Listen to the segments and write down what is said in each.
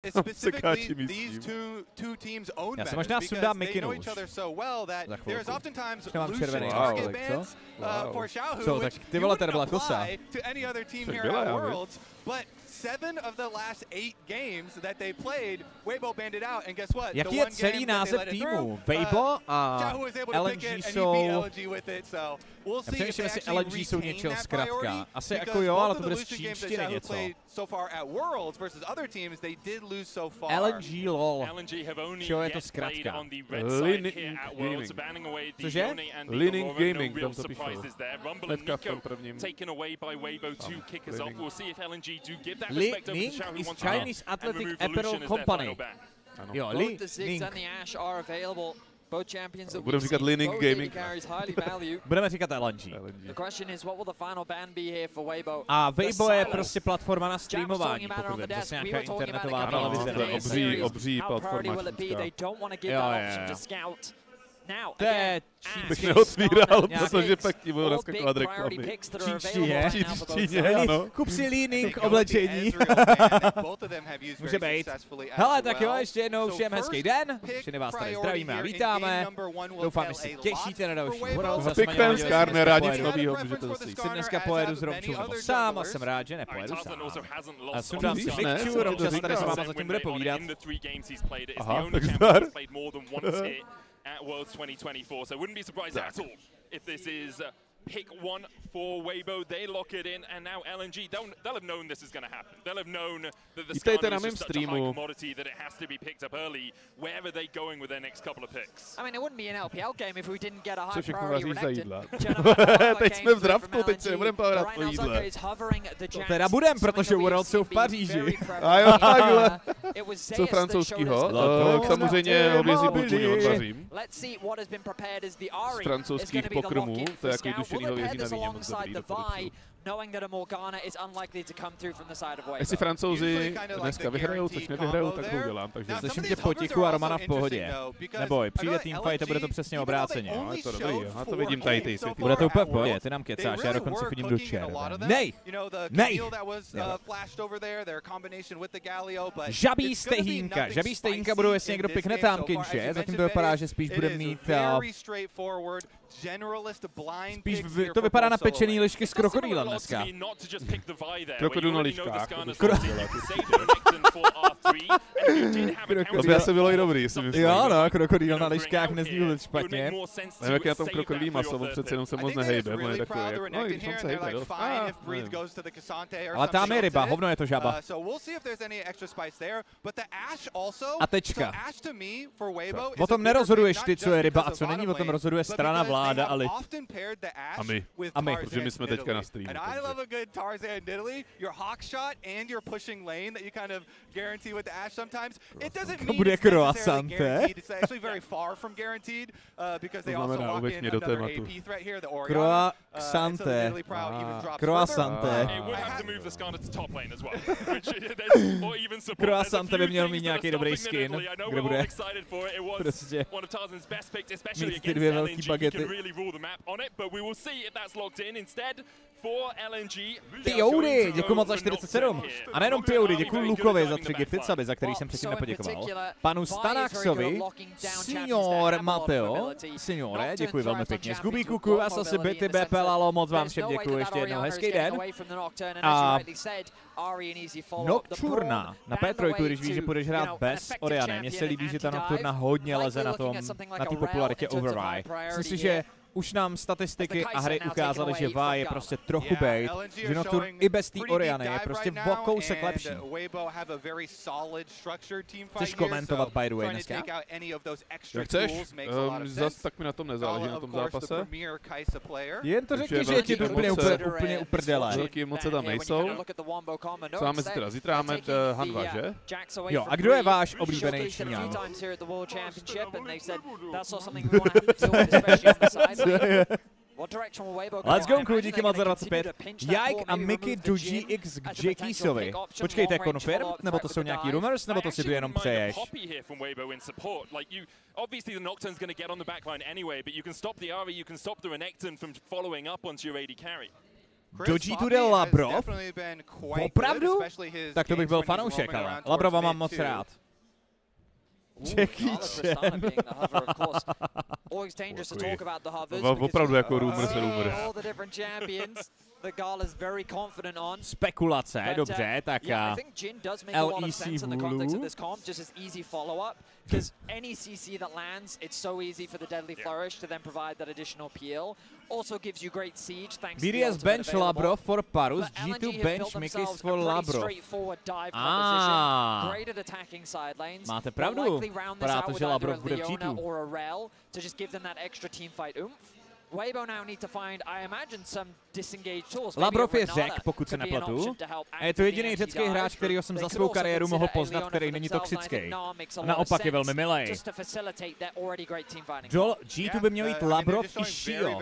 Specifically, these two teams own better because they know each other so well that there's oftentimes loose target bans for Xiaohu, which you wouldn't apply to any other team here at Worlds. But 7 of the last 8 games that they played, Weibo banned it out, and guess what? Jaký je celý název týmu? Weibo a LNG jsou... Já přemýšlím, jestli LNG jsou něčeho zkrátka. Asi jako jo, ale to bude z čínštiny něco. LNG lol. Čeho je to zkrátka? Cože? Lining Gaming, tam to píšou. Hnedka v tom prvním. Lining is Chinese Athletic Apparel Company. Jo, Lining. Budeme říkat Lining Gaming. Budeme říkat LNG. A Weibo je prostě platforma na streamování, pokud vím. Zase nějaká internetová televize. Obří platforma. To je bych neotvíral, protože pak ti budou naskakovat reklamy. Čínštině, ano. Kup si Lining oblečení. Může být. Hele, tak jo, ještě jednou všem hezký den. Všechny vás tady zdravíme a vítáme. Doufám, že se těšíte na další Worlds. Big Fans Kárne, rádi nic novýho můžete zase. Si dneska pojedu s Romčou nebo sám a jsem rád, že nepojedu sám. A sundám si Mikču, Romča se tady s váma zatím bude povídat. Aha, tak zdar. At Worlds 2024, so wouldn't be surprised at all if this is pick 1 for Weibo. They lock it in, and now LNG, they'll have known this is going to happen. They'll have known that the Skarner is just such a high commodity that it has to be picked up early. Where are they going with their next couple of picks? I mean, it wouldn't be an LPL game if we didn't get a high priority renekton. Teď jsme v draftu, teď se nebudeme povědat po jídle. To teda budem, protože Worlds jsou v Paříži. A jo, takhle. Co francouzskýho? Samozřejmě obězí bulbuně odvařím. Z francouzských pokrmů, to je jako dušený hovězí na víně moc dobrý, doporučuji. Jestli Francouzi dneska vyhrajou, což nevyhrajou, tak ho udělám. Slyším tě potichu a Romana v pohodě. Neboj, přijde teamfight a bude to přesně obráceně. No, je to dobrý, já to vidím tady ty. Bude to úplně v pohodě, ty nám kecáš, já dokonce chodím do čer. Nej! Nej! Žabí stehínka budou, jestli někdo pikne tam kinše, zatím to vypadá, že spíš bude mít... Spíš to vypadá na pečený lišky s krokodýlem dneska. Krokodýl na liškách. To by asi bylo i dobrý, si myslím. Jo, no, krokodýl na liškách nezní vůbec špatně. Nevím, jak je na tom krokodýlí maso, on přece jenom se moc nehejbe, on je takový, no i když on se hejbe, jo. Ale tam je ryba, hovno je to žaba. A tečka. O tom nerozhoduješ ty, co je ryba a co není, o tom rozhoduje strana, vláda a lid. A my, protože my jsme teďka na streamu. To bude croissante. To znamená, uveď mě do tématu. Croissante. Croissante. Croissante by měl mít nějaký dobrý skin, kde bude prostě mít ty 2 velký bagety. Pioudy, děkuji moc za 47. A nejenom Pioudy, děkuji Lukovi za 3 gifted suby, za který jsem předtím nepoděkoval. Panu Stanaxovi, Signor Mateo, Signore, děkuji velmi pěkně. Z Gubíku, kuj vás asi byty, Bepelalo, moc vám všem děkuji, ještě jednou hezký den. A Nocturna na P3, když víš, že půjdeš hrát bez Oriany. Mně se líbí, že ta Nocturna hodně leze na té popularitě Overeye. Myslím si, že už nám statistiky a hry ukázaly, že Va je prostě trochu bait, že Nocturne i bez té Oriany je prostě o kousek lepší. Chceš komentovat by the way dneska? Jak chceš? Zas tak mi na tom nezáleží, na tom zápase. Jen to řekni, že je ti úplně uprdele. Velký emoce tam nejsou. Co máme zítra? Zítra máme Hanva, že? Jo, a kdo je váš oblíbený Číňan? Let's go, cool, díky moc za 25. Jike a Mickey Duji X k Jackiesovi. Počkej, to je confirm? Nebo to jsou nějaký rumors? Nebo to si tu jenom přeješ? Obviously, the Nocturne's going to get on the backline anyway, but you can stop the Ari, you can stop the Renekton from following up onto your AD carry. Do G2 jde Labrov? Opravdu? Tak to bych byl fanoušek, ale Labrova mám moc rád. Jackie Chan. Opravdu jako rumor se rumor. Spekulace, dobře, tak LEC Vulu. Because any CC that lands, it's so easy for the Deadly Flourish to then provide that additional peel. Also gives you great siege thanks to the BDS bench Labrov for Parus, G2 bench Mikis for Labrov. Great at attacking side lanes. Máte pravdu, vypadá to, že Labrov bude v G2. To just give them that extra team fight oomph. Weibo now need to find, I imagine, some disengaged tools. Labrov je Řek, pokud se nepletu. A je to jediný řecký hráč, kterýho jsem za svou kariéru mohl poznat, který není toxický. Naopak je velmi milej. Joel, G2 by měl jít Labrov i Shio.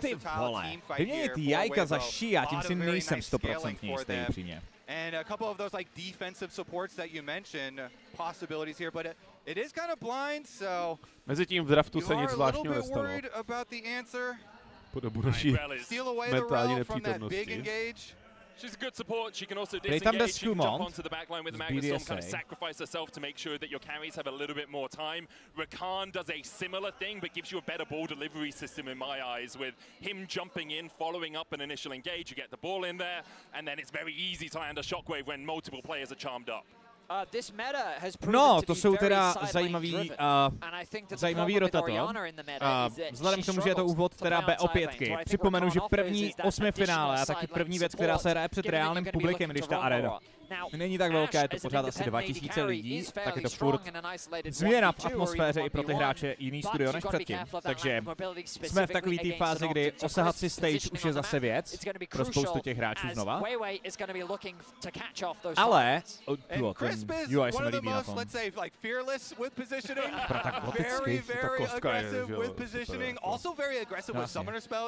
Ty vole, vyměnit jajka za Shia, tím si nejsem 100% jistý upřímně. And a couple of those like defensive supports that you mentioned, possibilities here, but it is kind of blind, so Mezitím v draftu se nic zvláštního nestalo. Po dobu naší mentální nepřítomnosti. She's a good support. She can also They tam disengage. She can jump Skumont onto the backline with the Magma Storm, kind of sacrifice herself to make sure that your carries have a little bit more time. Rakan does a similar thing, but gives you a better ball delivery system in my eyes, with him jumping in, following up an initial engage. You get the ball in there, and then it's very easy to land a shockwave when multiple players are charmed up. No, to jsou teda zajímavý rotato. Vzhledem k tomu, že je to úvod teda BO5. Připomenu, že první 8 finále a taky první věc, která se hraje před reálným publikem, když ta arena není tak velká, je to pořád asi 2000 lidí, tak je to furt změna v atmosféře i pro ty hráče jiný studio než předtím. Takže jsme v takové té fázi, kdy osahat si stage už je zase věc pro spoustu těch hráčů znova. Ale ten UI se mi líbí na tom. Pro tak gotický, ta kostka je, že jo.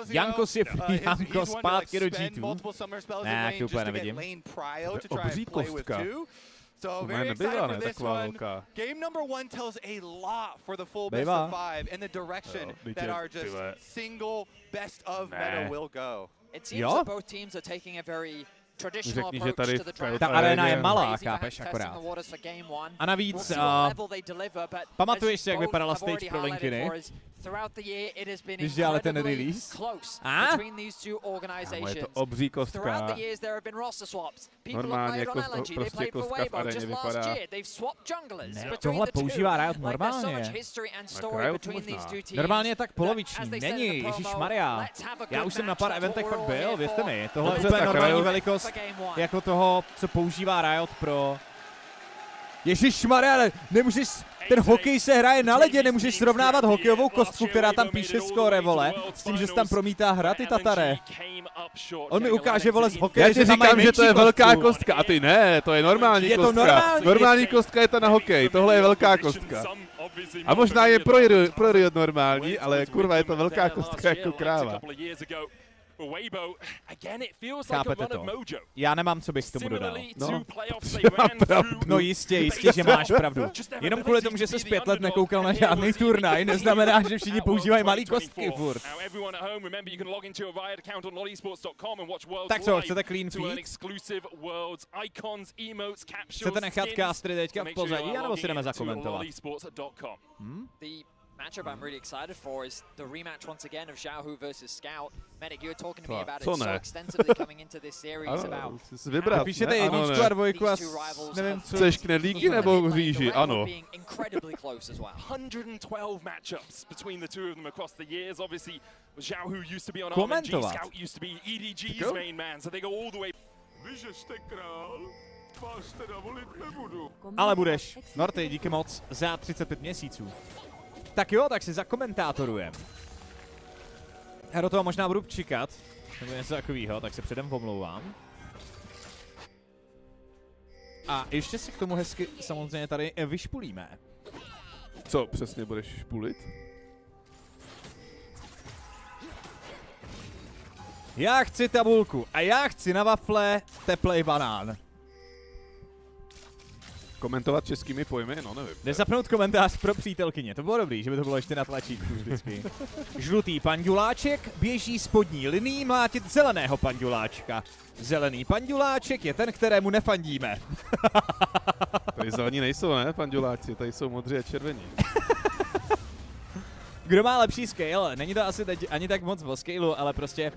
Janko si Janko zpátky do G2. Ne, to úplně nevidím. Obří kostka. To nebyla, ne, taková velká. Game number 1 tells a lot for the full best of 5 and the direction that our just single best of meta will go. It seems that both teams are taking a very Řekni, že tady ta arena je malá, chápeš, akorát. A navíc, pamatuješ si, jak vypadala stage pro Linkiny? Když dělali ten release? Je to obří kostka. Normálně prostě kostka v areně vypadá. Ne, tohle používá Riot normálně. Normálně je tak poloviční. Není, ježišmarja. Já už jsem na pár eventech fakt byl, věřte mi. Tohle je úplně normální velikost jako toho, co používá Riot pro... Ježišmarja, nemůžeš... Ten hokej se hraje na ledě, nemůžeš srovnávat hokejovou kostku, která tam píše skóre, vole, s tím, že se tam promítá hra, ty tatare. On mi ukáže, vole, z hokeje, já ti říkám, že to je velká kostka, a ty ne, to je normální kostka. Normální. Normální kostka je ta na hokej, tohle je velká kostka. A možná je pro Riot normální, ale kurva, je to velká kostka jako kráva. Chápete to? Já nemám, co bych k tomu dodal. No jistě, že máš pravdu. Jenom kvůli tomu, že se 5 let nekoukal na žádný turnaj, neznamená, že všichni používají malý kostky furt. Tak co, chcete clean feed? Chcete nechat castry teďka v pozadí, anebo si jdeme zakomentovat? Matchup I'm really excited for is the rematch once again of Xiaohu versus Scout. Medic, you were talking to me about it so extensively coming into this series about... Píšete jedničku a dvojku a nevím co. Chceš knedlíky nebo říži? Ano. 112 matchups between the two of them across the years. Obviously, Xiaohu used to be on LNG, Scout used to be EDG's main man, so they go all the way... Ale budeš. Norty, díky moc za 35 měsíců. Tak jo, tak si zakomentátorujem. Já do toho možná budu čekat, nebo něco takového, tak se předem omlouvám. A ještě si k tomu hezky samozřejmě tady vyšpulíme. Co přesně budeš špulit? Já chci tabulku a já chci na wafle teplej banán. Komentovat českými pojmy? No nevím. Jde zapnout komentář pro přítelkyně, to bylo dobrý, že by to bylo ještě na tlačítku vždycky. Žlutý panduláček běží spodní linií mlátit zeleného panduláčka. Zelený panduláček je ten, kterému nefandíme. Tady zelení nejsou, ne, panduláci, tady jsou modří a červení. Kdo má lepší scale? Není to asi teď ani tak moc o scaleu, ale prostě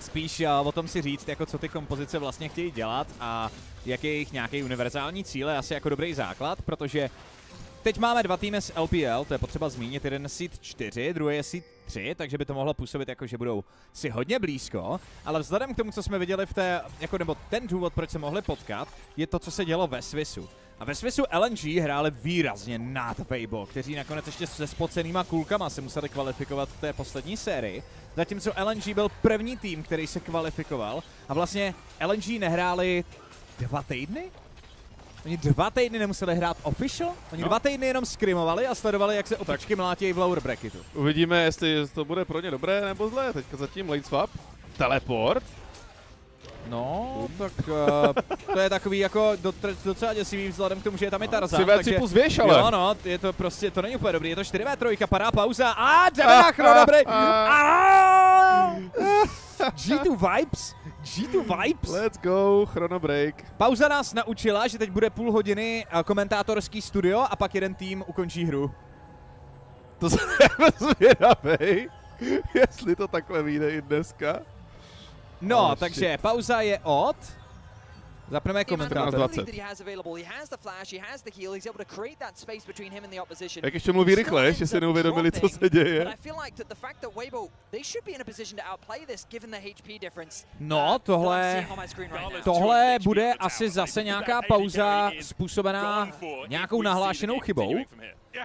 spíš o tom si říct, jako co ty kompozice vlastně chtějí dělat a jaký je jejich nějaký univerzální cíl, je asi jako dobrý základ, protože teď máme dva týmy z LPL, to je potřeba zmínit, jeden seed 4, druhý je seed 3, takže by to mohlo působit jako, že budou si hodně blízko, ale vzhledem k tomu, co jsme viděli v té, jako nebo ten důvod, proč se mohli potkat, je to, co se dělo ve Swissu. A ve Swissu LNG hráli výrazně nad Weibo, kteří nakonec ještě se spocenýma kulkama se museli kvalifikovat v té poslední sérii. Zatímco LNG byl první tým, který se kvalifikoval a vlastně LNG nehráli 2 týdny? Oni 2 týdny nemuseli hrát official? Oni 2 týdny jenom skrimovali a sledovali, jak se opičky mlátějí v lower bracketu. Uvidíme, jestli to bude pro ně dobré nebo zlé. Teďka zatím lane swap. Teleport. No, tak to je takový jako docela děsivý vzhledem k tomu, že je tam i Tarzan. 3v3 plus věž, ale. Jo, no, je to prostě, to není úplně dobrý, je to 4v3, padá pauza a jdeme na chrono, dobrý. G2 vibes, G2 vibes. Let's go, chrono break. Pauza nás naučila, že teď bude půl hodiny komentátorský studio a pak jeden tým ukončí hru. To jsem zvědavej, jestli to takhle vyjde i dneska. No, takže pauza je od... Zapneme komentátor. Jak ještě mluví rychle, že si neuvědomili, co se děje. No, tohle bude asi zase nějaká pauza způsobená nějakou nahlášenou chybou.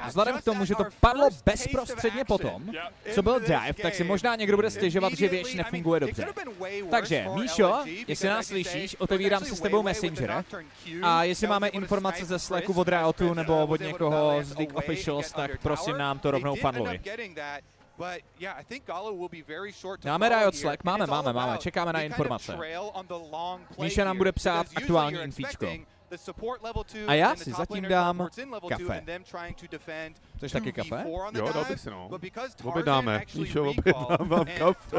Vzhledem k tomu, že to padlo bezprostředně potom, co byl dive, tak si možná někdo bude stěžovat, že věž nefunguje dobře. Takže, Míšo, jestli nás slyšíš, otevírám si s tebou Messenger a jestli máme informace ze Slacku od Riotu nebo od někoho z League Officials, tak prosím nám to rovnou fanluj. Máme Riot Slack, máme, čekáme na informace. Míša nám bude psát aktuální infíčko. A já si zatím dám kafe. Chceš taky kafe? Jo, dal bych si, no. Objednáme. Míšo, objednám kafe.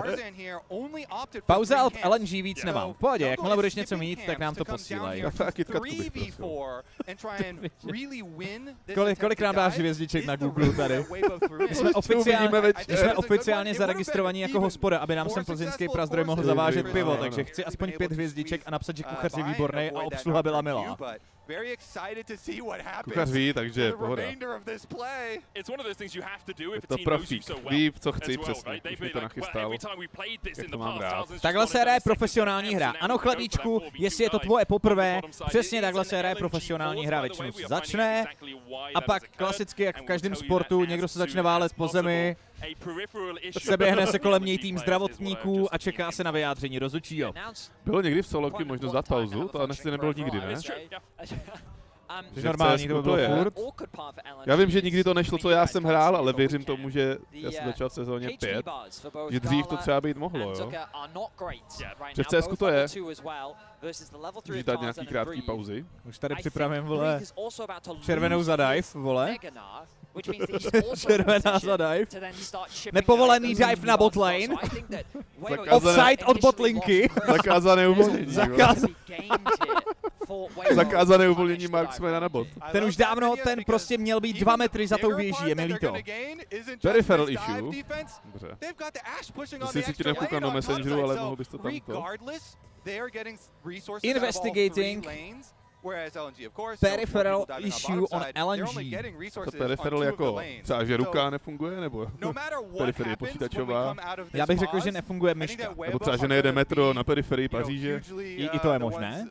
Pauza od LNG víc nemám. V pohodě, jakmile budeš něco mít, tak nám to posílej. Kafe a KitKatku bych prosil. Kolik nám dáš hvězdiček na Google tady? My jsme oficiálně zaregistrovaní jako hospoda, aby nám sem plzeňský prazdroj mohl zavážet pivo, takže chci aspoň 5 hvězdiček a napsat, že kuchař je výborný a obsluha byla milá. Kuchař ví, takže pohoda. Je to profík, ví, co chci přesně, už mi to nachystal, jak to mám rád. Takhle se hraje profesionální hra. Ano, chlebíčku, jestli je to tvoje poprvé, přesně takhle se hraje profesionální hra. Většinou se začne a pak klasicky, jak v každém sportu, někdo se začne válet po zemi, seběhne se kolem něj tým zdravotníků a čeká se na vyjádření rozhodčího. Bylo někdy v soloky možnost dát pauzu? To asi nebylo nikdy, ne? Normální to bylo furt. Já vím, že nikdy to nešlo, co já jsem hrál, ale věřím tomu, že já jsem začal v sezóně 5, že dřív to třeba být mohlo, jo. Že v CSku to je. Můžeš dát nějaký krátký pauzy. Už tady připravím, vole, červenou za dive, vole. Červená za dive. Nepovolený dive na botlane. Offside od botlinky. Zakázané uvolnění. Zakázané uvolnění marksmana na bot. Ten už dávno, ten prostě měl být 2 metry za tou věží, je mi líto. Peripheral issue. Dobře. Jsi si ti nekoukal do Messengeru, ale mohl bys to tam to. Investigating peripheral issue on LNG. To peripheral jako třeba, že ruka nefunguje, nebo periferie počítačová? Já bych řekl, že nefunguje myška. Nebo třeba, že nejede metro na periferii Paříže? I to je možné.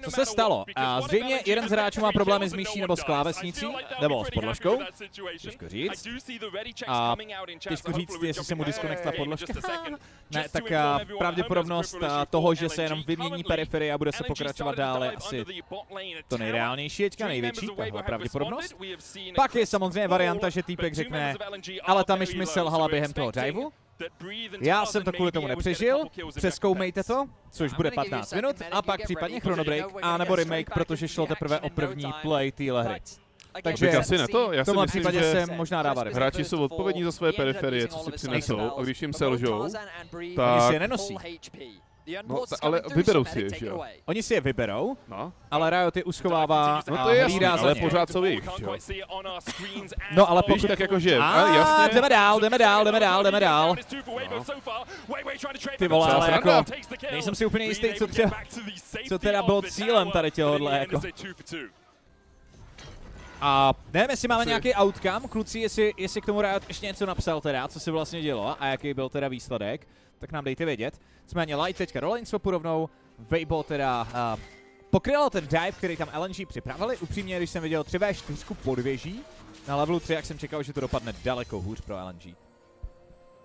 Co se stalo? Zřejmě jeden z hráčů má problémy s myší nebo s klávesnicí, nebo s podložkou. Těžko říct. A těžko říct, jestli se mu disconnectla podložka. Ne, tak pravděpodobnost toho, že se jenom vymění periferie a bude se pokračovat dále, asi to nejreálnější, teďka největší, tahle pravděpodobnost. Pak je samozřejmě varianta, že týpek řekne, ale ta myš mi selhala během toho diveu. Já jsem to kvůli tomu nepřežil, přeskoumejte to, což bude 15 minut, a pak případně chronobreak, anebo remake, protože šlo teprve o první play téhle hry. Takže asi ne to. Já v tomhle myslím, případě že se možná dává remake. hráči jsou odpovědní za svoje periferie, co si přinesou, a když jim selžou, tak... Oni si je nenosí. No, ale vyberou si je, že jo? Oni si je vyberou, ale Riot je uschovává a hlídá za ně. Ale pořád jsou jich, jo? No ale pokud tak jakože, jasně. Jdeme dál. Ty vole, ale jako, nejsem si úplně jistý, co teda bylo cílem tady těhohle, jako. A nevím, jestli máme nějaký outcome, kluci, jestli k tomu Riot ještě něco napsal teda, co se vlastně dělo a jaký byl teda výsledek, tak nám dejte vědět. Nicméně Light teďka do lane swapu rovnou, Weibo teda pokrylo ten dive, který tam LNG připravili. Upřímně, když jsem viděl 3v4 pod věží na levelu 3, jak jsem čekal, že to dopadne daleko hůř pro LNG.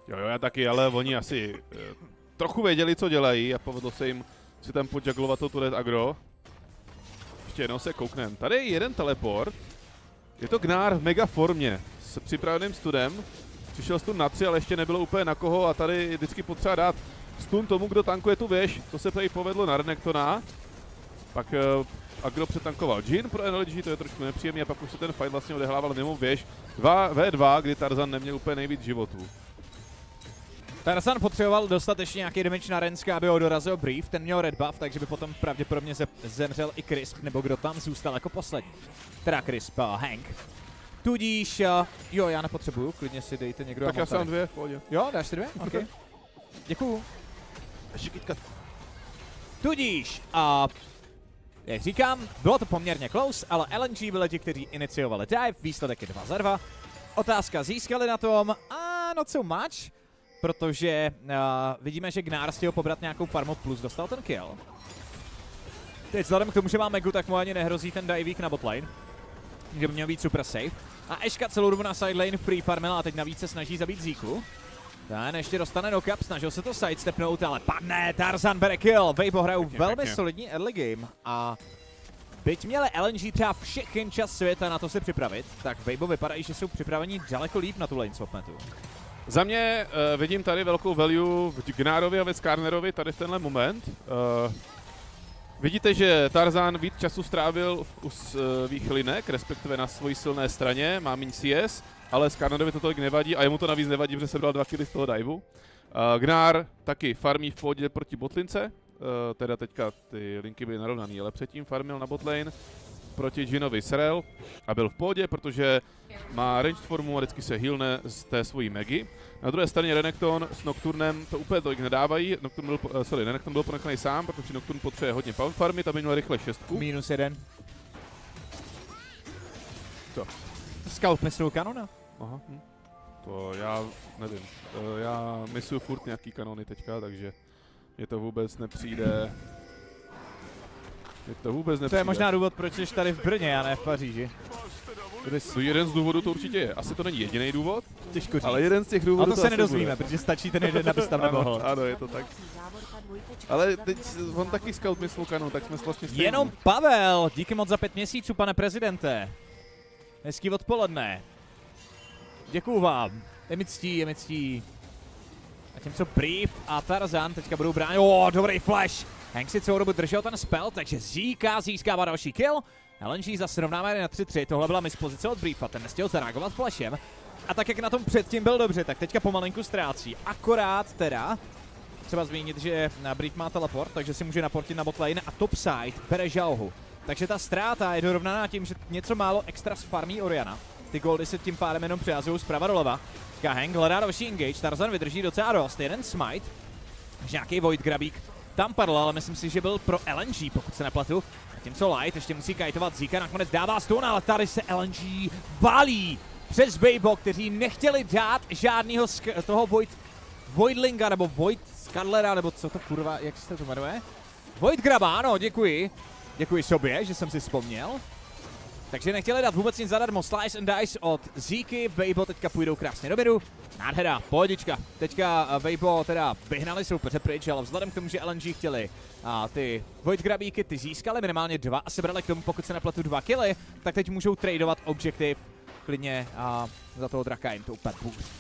Jo, já taky, ale oni asi trochu věděli, co dělají a povedlo se jim si tam podžaglovat to turret agro. Ještě jednou se kouknem. Tady je jeden teleport. Je to Gnar v mega formě s připraveným studem. Přišel stun na 3, ale ještě nebylo úplně na koho a tady vždycky potřeba dát stun tomu, kdo tankuje tu věž. To se tady povedlo na Renektona. Pak agro přetankoval Jhin pro LNG, to je trošku nepříjemné, a pak už se ten fight vlastně odehrával mimo věž. 2v2, kdy Tarzan neměl úplně nejvíc životů. Tarzan potřeboval dostatečně nějaký damage na Renska, aby ho dorazil brief, ten měl red buff, takže by potom pravděpodobně zemřel i Crisp, nebo kdo tam zůstal jako poslední. Teda Crisp, Hank. Tudíž, jo, já nepotřebuju, klidně si dejte někdo. Tak já jsem 2, v pohodě. Jo, dáš si 2? OK. Děkuju. Ještě kytkat. Tudíž, jak říkám, bylo to poměrně close, ale LNG byli ti, kteří iniciovali dive, výsledek je 2-2. Otázka, získali na tom, not so much, protože vidíme, že Gnar chtěl pobrat nějakou farmu plus dostal ten kill. Teď vzhledem k tomu, že má Megu, tak mu ani nehrozí ten divík na botlane, kde by měl být super safe. A Eška celou dobu na side lane free farmila a teď navíc se snaží zabít Zíku. Ten ještě dostane knock-up, snažil se to sidestepnout, ale padne, Tarzan bere kill. Weibo hrajou velmi solidní early game a byť měli LNG třeba všechny čas světa na to se připravit, tak Weibo vypadají, že jsou připraveni daleko líp na tu lane swap metu. Za mě vidím tady velkou value v Gnarovi a ve Skarnerovi tady v tenhle moment. Vidíte, že Tarzan víc času strávil u svých linek, respektive na svojí silné straně, má méně CS, ale Skarnerovi to tolik nevadí a jemu to navíc nevadí, protože sebral 2 killy z toho diveu. Gnar taky farmí v pohodě proti botlince, teda teďka ty linky byly narovnaný, ale předtím farmil na botlane proti Jhinovi Serel a byl v pohodě, protože má ranged formu a vždycky se healne z té svojí Megy. Na druhé straně Renekton s Nocturnem to úplně tolik nedávají. Renekton byl ponechaný sám, protože Nocturne potřebuje hodně power farmit, aby měl rychle 6. -1. Co? Scout myslel kanona. Aha, to já nevím. Já misuju furt nějaký kanony teďka, takže mě to vůbec nepřijde. To je možná důvod, proč jsi tady v Brně a ne v Paříži. To jeden z důvodů to určitě je. Asi to není jediný důvod, těžko říct. Ale jeden z těch důvodů to se nedozvíme, protože stačí ten jeden, abys tam nemohl. Ano, je to tak. Ale teď on taky scout myslel kanon, tak jsme vlastně stejný. Jenom Pavel, díky moc za 5 měsíců, pane prezidente. Hezký odpoledne. Děkuju vám. Je mi ctí. A tím co Brief a Tarzan teďka budou bránit. Dobrý flash. Hank si celou dobu držel ten spell, takže Zíka získává další kill. LNG zase rovnáme na 3-3, tohle byla mispozice od Briefa, ten nechtěl zareagovat flashem. A tak jak na tom předtím byl dobře, tak teďka pomalinku ztrácí. Akorát teda, třeba zmínit, že Brief má teleport, takže si může naportit na botlane a topside bere žalhu. Takže ta ztráta je dorovnaná tím, že něco málo extra sfarmí Oriana. Ty goldy se tím pádem jenom přihazují zprava doleva. Hank hledá další engage, Tarzan vydrží docela dost, jeden smite. Takže nějaký void grabík tam padl, ale myslím si, že byl pro LNG, pokud se nepletu. Zatímco Light ještě musí kajtovat Zíka, nakonec dává stun, ale tady se LNG valí přes Weibo, kteří nechtěli dát žádnýho toho Voidlinga, nebo Void Scarlera, nebo co to kurva, jak se to jmenuje? Void Graba, ano, děkuji. Děkuji sobě, že jsem si vzpomněl. Takže nechtěli dát vůbec nic zadarmo. Slice and Dice od Zíky, Weibo teďka půjdou krásně do bědu. Nádhera, pohodička. Teďka Weibo teda vyhnali soupeře pryč, ale vzhledem k tomu, že LNG chtěli a ty Void Grabíky, ty získali minimálně 2 a sebrali k tomu, pokud se nepletu 2 killy, tak teď můžou tradovat objektiv klidně a za toho draka jim to úplně boost.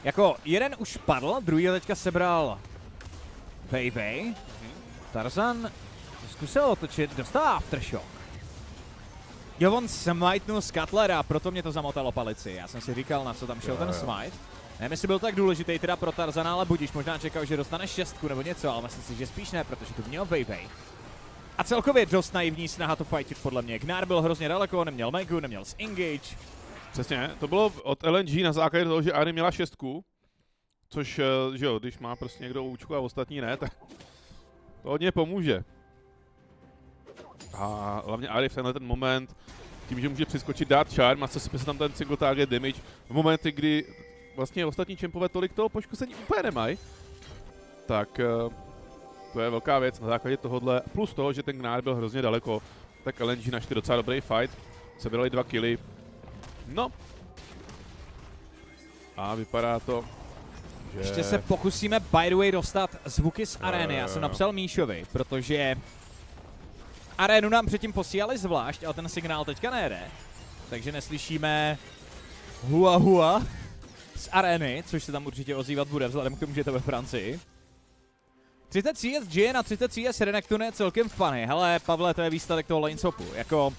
Jako jeden už padl, druhý teďka sebral Vejvej. Tarzan zkusil otočit, dostává aftershock. Jo, on smajtnul z Cutlera, proto mě to zamotalo palici. Já jsem si říkal, na co tam šel ten smite. Nevím, jestli byl tak důležitý teda pro Tarzana, ale budíš, možná čekal, že dostane 6 nebo něco, ale myslím si, že spíš ne, protože tu měl Vejvej. A celkově dost naivní snaha to fightit podle mě. Gnar byl hrozně daleko, neměl Megu, neměl engage. Přesně, to bylo od LNG na základě toho, že Ari měla 6, což, že jo, když má prostě někdo účku a ostatní ne, tak to hodně pomůže. A hlavně Ari v tenhle ten moment, tím, že může přeskočit, dát charm a se tam ten single target damage v momenty, kdy vlastně ostatní čempové tolik toho poškození úplně nemají, tak to je velká věc na základě tohohle. Plus toho, že ten Gnar byl hrozně daleko, tak LNG našli docela dobrý fight, sebrali 2 killy. No. A vypadá to, že... Ještě se pokusíme, by the way, dostat zvuky z arény. Já jsem napsal Míšovi, protože arénu nám předtím posílali zvlášť, ale ten signál teďka nejde. Takže neslyšíme hua hua z arény, což se tam určitě ozývat bude, vzhledem k tomu, že je to ve Francii. 30 CS Jin a 30 CS Renekton je celkem funny. Hele, Pavle, to je výsledek toho lane swapu. Jako...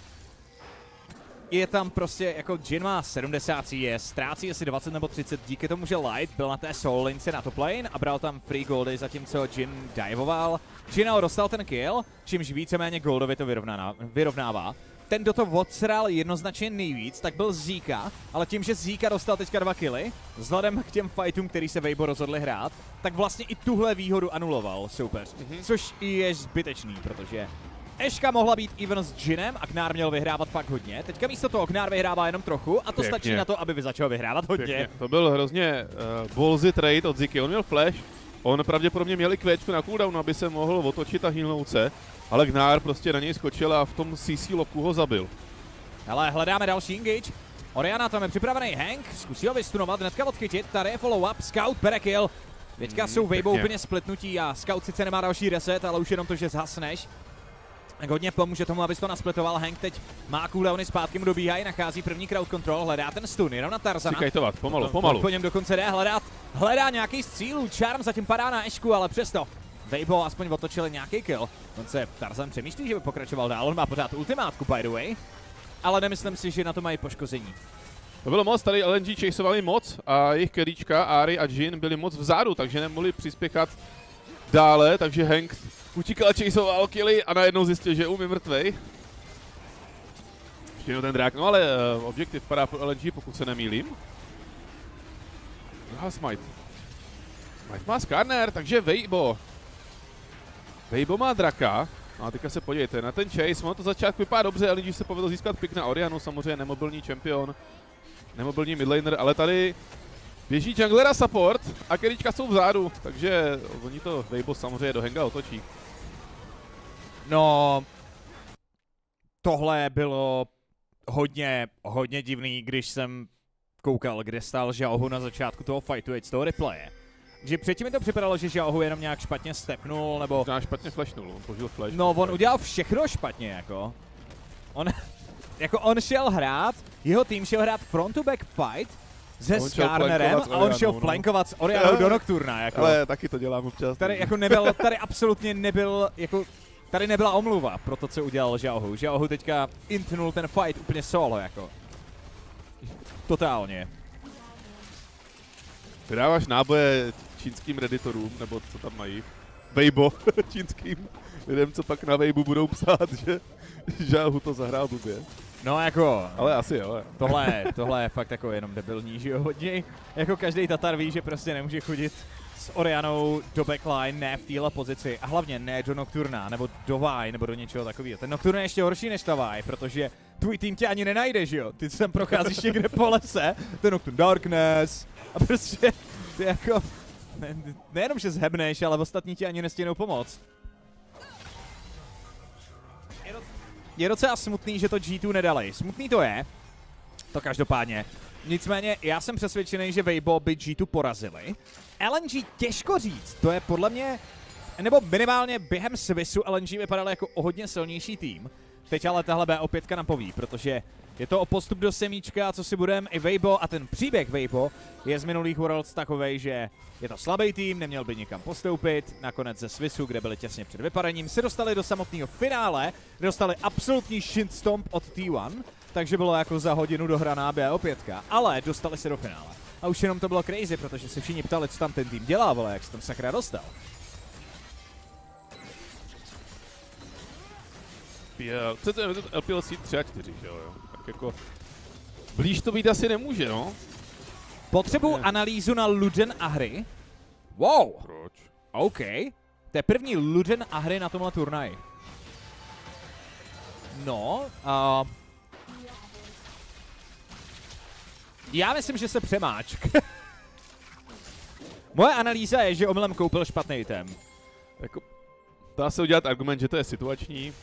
Je tam prostě, jako Jin má 70 CS, ztrácí asi 20 nebo 30 díky tomu, že Light byl na té soul lince na top lane a bral tam free goldy, zatímco Jin divoval. Jin dostal ten kill, čímž víceméně goldovi to vyrovnává. Ten, kdo to odsral jednoznačně nejvíc, tak byl Zika, ale tím, že Zika dostal teďka 2 killy, vzhledem k těm fightům, který se Weibo rozhodli hrát, tak vlastně i tuhle výhodu anuloval soupeř, což je zbytečný, protože Eška mohla být even s Jinem a Gnar měl vyhrávat fakt hodně. Teďka místo toho Gnar vyhrává jenom trochu a to stačí na to, aby začal vyhrávat hodně. Pěkně. To byl hrozně ballsy trade od Ziky. On měl flash, on pravděpodobně měl i kvéčku na cooldownu, aby se mohl otočit a healnout se, ale Gnar prostě na něj skočil a v tom CC loku ho zabil. Hele, hledáme další engage. Oriana tam je připravený Hank, zkusí ho vystunovat, hnedka odchytit, tady je follow-up, Scout bere kill. Teďka jsou Weibo úplně splitnutí a Scout sice nemá další reset, ale už jenom to, že zhasneš. Tak hodně pomůže tomu, abys to nasplitoval. Hank teď má cooldowny, zpátky mu dobíhají, nachází první crowd control, hledá ten stun, jenom na Tarzana. Cikajtovat, pomalu. Po něm dokonce jde hledá nějaký z cílů, Charm zatím padá na Ešku, ale přesto Weibo aspoň otočili nějaký kill. On se Tarzan přemýšlí, že by pokračoval dál, on má pořád ultimátku by the way, ale nemyslím si, že na to mají poškození. To bylo moc, tady LNG chaseovali moc a jejich carryčka, Ari a Jin byli moc vzadu, takže nemohli přispěchat dále, takže Hank utíkal, chaseoval killy a najednou zjistil, že je mrtvej. Ještě jednou ten drák, no ale objektiv padá pro LNG, pokud se nemýlím. Druhá smite. Smite má Skarner, takže Weibo. Weibo má draka. No a teďka se podívejte na ten chase, ono to začátku vypadá dobře, LNG se povedlo získat pick na Orianu, samozřejmě nemobilní champion, nemobilní midlaner, ale tady běží junglera support a carryčka jsou vzadu, takže oni to Weibo samozřejmě do hanga otočí. No, tohle bylo hodně divný, když jsem koukal, kde stál Xiaohu na začátku toho fightu, z toho replaye. Že předtím mi to připadalo, že Xiaohu jenom nějak špatně stepnul, nebo... Možná špatně flashnul, on použil flash. No, on udělal všechno špatně, jako. On šel hrát, jeho tým šel hrát front-to-back fight se Skarnerem a on šel flankovat s Orianou do Nocturna, jako. Ale taky to dělám občas. Tady jako tady absolutně nebyl, jako... Tady nebyla omluva pro to, co udělal Xiaohu. Xiaohu teďka intnul ten fight úplně solo, jako. Totálně. Vydáváš náboje čínským redditorům, nebo co tam mají? Weibo čínským lidem, co pak na Weibu budou psát, že Xiaohu to zahrál blbě. No jako... Ale asi jo. Tohle je fakt jako jenom debilní, že jo, hodně. Jako každý Tatar ví, že prostě nemůže chodit s Orianou do backline, ne v téhle pozici a hlavně ne do Nocturna, nebo do Vi, nebo do něčeho takového. Ten Nocturna je ještě horší než ta Vi, protože tvůj tým tě ani nenajde, že jo? Ty sem procházíš někde po lese, ten Nocturne Darkness a prostě ty jako... Nejenom, že zhebneš, ale ostatní ti ani nestěnou pomoct. Je docela smutný, že to G2 nedali. Smutný to je, to každopádně. Nicméně já jsem přesvědčený, že Weibo by G2 porazili. LNG těžko říct, to je podle mě, nebo minimálně během Swissu LNG vypadalo jako o hodně silnější tým. Teď ale tahle BO5 napoví, protože je to o postup do semíčka, co si budeme i Weibo a ten příběh Weibo je z minulých Worlds takovej, že je to slabý tým, neměl by nikam postoupit, nakonec ze Swissu, kde byli těsně před vypadením, se dostali do samotného finále, dostali absolutní shitstomp od T1, takže bylo jako za hodinu dohraná BO5, ale dostali se do finále. A už jenom to bylo crazy, protože se všichni ptali, co tam ten tým dělá, vole, jak se tam sakra dostal. Co to je LPLC 3 a 4, že jo? Tak jako blíž to být asi nemůže, no. Potřebuji analýzu na Luden a hry. Wow. Proč? OK. To je první Luden a hry na tomhle turnaji. No, já myslím, že se přemáčk. Moje analýza je, že omylem koupil špatný item. Jako, dá se udělat argument, že to je situační.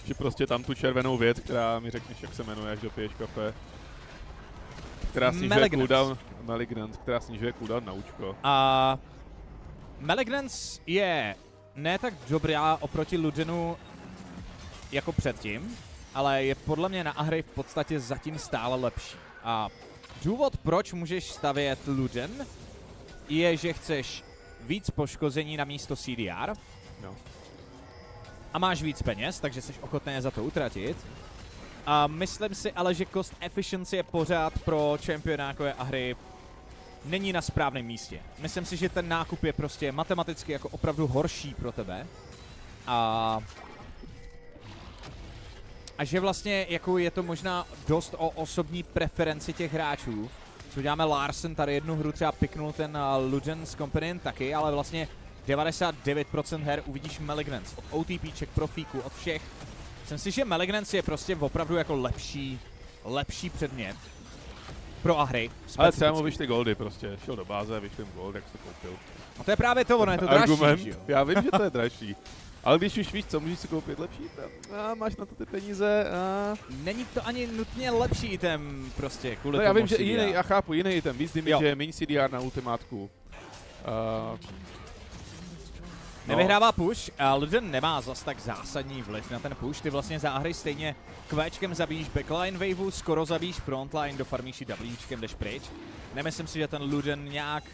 Že prostě tam tu červenou věc, která mi řekneš, jak se jmenuje, až dopiješ kafe. Která snižuje cooldown. Malignant, která snižuje cooldown na účko. A Malignance je ne tak dobrá oproti Ludenu jako předtím, ale je podle mě na Ahry v podstatě zatím stále lepší. A důvod, proč můžeš stavět Luden, je, že chceš víc poškození na místo CDR. No. A máš víc peněz, takže jsi ochotný za to utratit. A myslím si ale, že cost efficiency je pořád pro čempiona jako je Ahry není na správném místě. Myslím si, že ten nákup je prostě matematicky jako opravdu horší pro tebe. A že vlastně jako je to možná dost o osobní preferenci těch hráčů. Co děláme Larsen, tady jednu hru třeba piknul ten Luden z Companion taky, ale vlastně 99% her uvidíš Malignance. Od OTPček, profíků, od všech. Myslím si, že Malignance je prostě opravdu jako lepší předmět pro Ahry. Ale třeba mu vyšly goldy prostě. Šel do báze, vyšly mu gold, jak jsi to koupil. No to je právě to, ono je to dražší, jo? Já vím, že to je dražší. Ale když už víš, co můžeš si koupit lepší item, máš na to ty peníze a... Není to ani nutně lepší item prostě, kvůli no tomu já vím, že CDR. jiný, já chápu, jiný item, víc damage, méně CDR na ultimátku. Nevyhrává push a Luden nemá zas tak zásadní vliv na ten push. Ty vlastně za hry stejně Kvéčkem zabíjíš backline waveu, skoro zabíjíš frontline, dofarmíš i Wčkem, jdeš pryč. Nemyslím si, že ten Luden nějak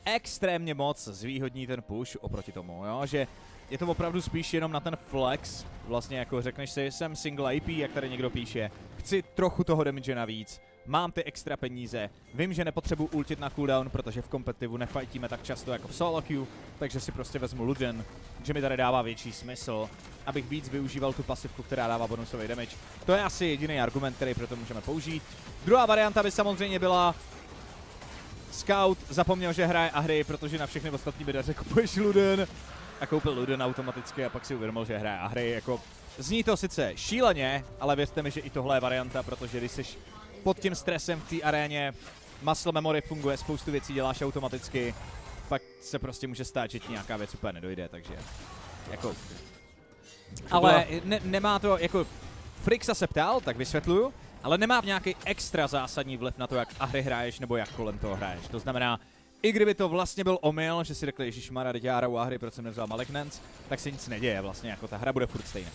extrémně moc zvýhodní ten push oproti tomu, jo? Že je to opravdu spíš jenom na ten flex. Vlastně jako řekneš si, jsem single AP, jak tady někdo píše, chci trochu toho damage navíc. Mám ty extra peníze, vím, že nepotřebuji ultit na cooldown, protože v kompetivu nefajtíme tak často jako v solo queue, takže si prostě vezmu Luden, že mi tady dává větší smysl, abych víc využíval tu pasivku, která dává bonusový damage. To je asi jediný argument, který pro to můžeme použít. Druhá varianta by samozřejmě byla Scout zapomněl, že hraje Ahry, protože na všechny ostatní bedaře kupuješ Luden a koupil Luden automaticky a pak si uvědomil, že hraje Ahry. Jako, zní to sice šíleně, ale věřte mi, že i tohle je varianta, protože když jsi pod tím stresem v té aréně, muscle memory funguje, spoustu věcí děláš automaticky, pak se prostě může stát, že ti nějaká věc úplně nedojde, takže jako... Ale nemá to, jako Frixa se ptal, tak vysvětluju, ale nemá nějaký extra zásadní vliv na to, jak Ahry hraješ nebo jak kolem toho hraješ. To znamená, i kdyby to vlastně byl omyl, že si řekli, ježišmarja, teď já hraju Ahry, proč jsem nevzal Malignance, tak se nic neděje vlastně, jako ta hra bude furt stejná.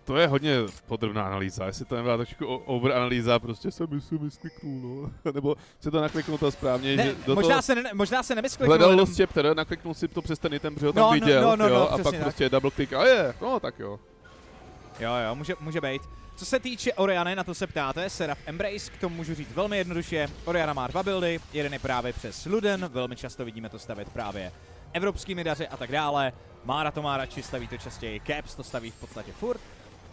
To je hodně podrobná analýza, jestli to nebyla trošku overanalýza, prostě jsem miskliknul, no. Nebo se to nakliknul to správně, ne, že do možná se nemiskliknul. Hledal jenom... chapter, nakliknul si to přes ten item, protože ho tam viděl, jo, a pak tak. Prostě double click a no tak jo. Jo, může být. Co se týče Oriany, na to se ptáte, Seraph Embrace, k tomu můžu říct velmi jednoduše. Oriana má 2 buildy, jeden je právě přes Luden, velmi často vidíme to stavět právě evropskými daři a tak dále. Mára to má radši, staví to častěji, Caps to staví v podstatě furt.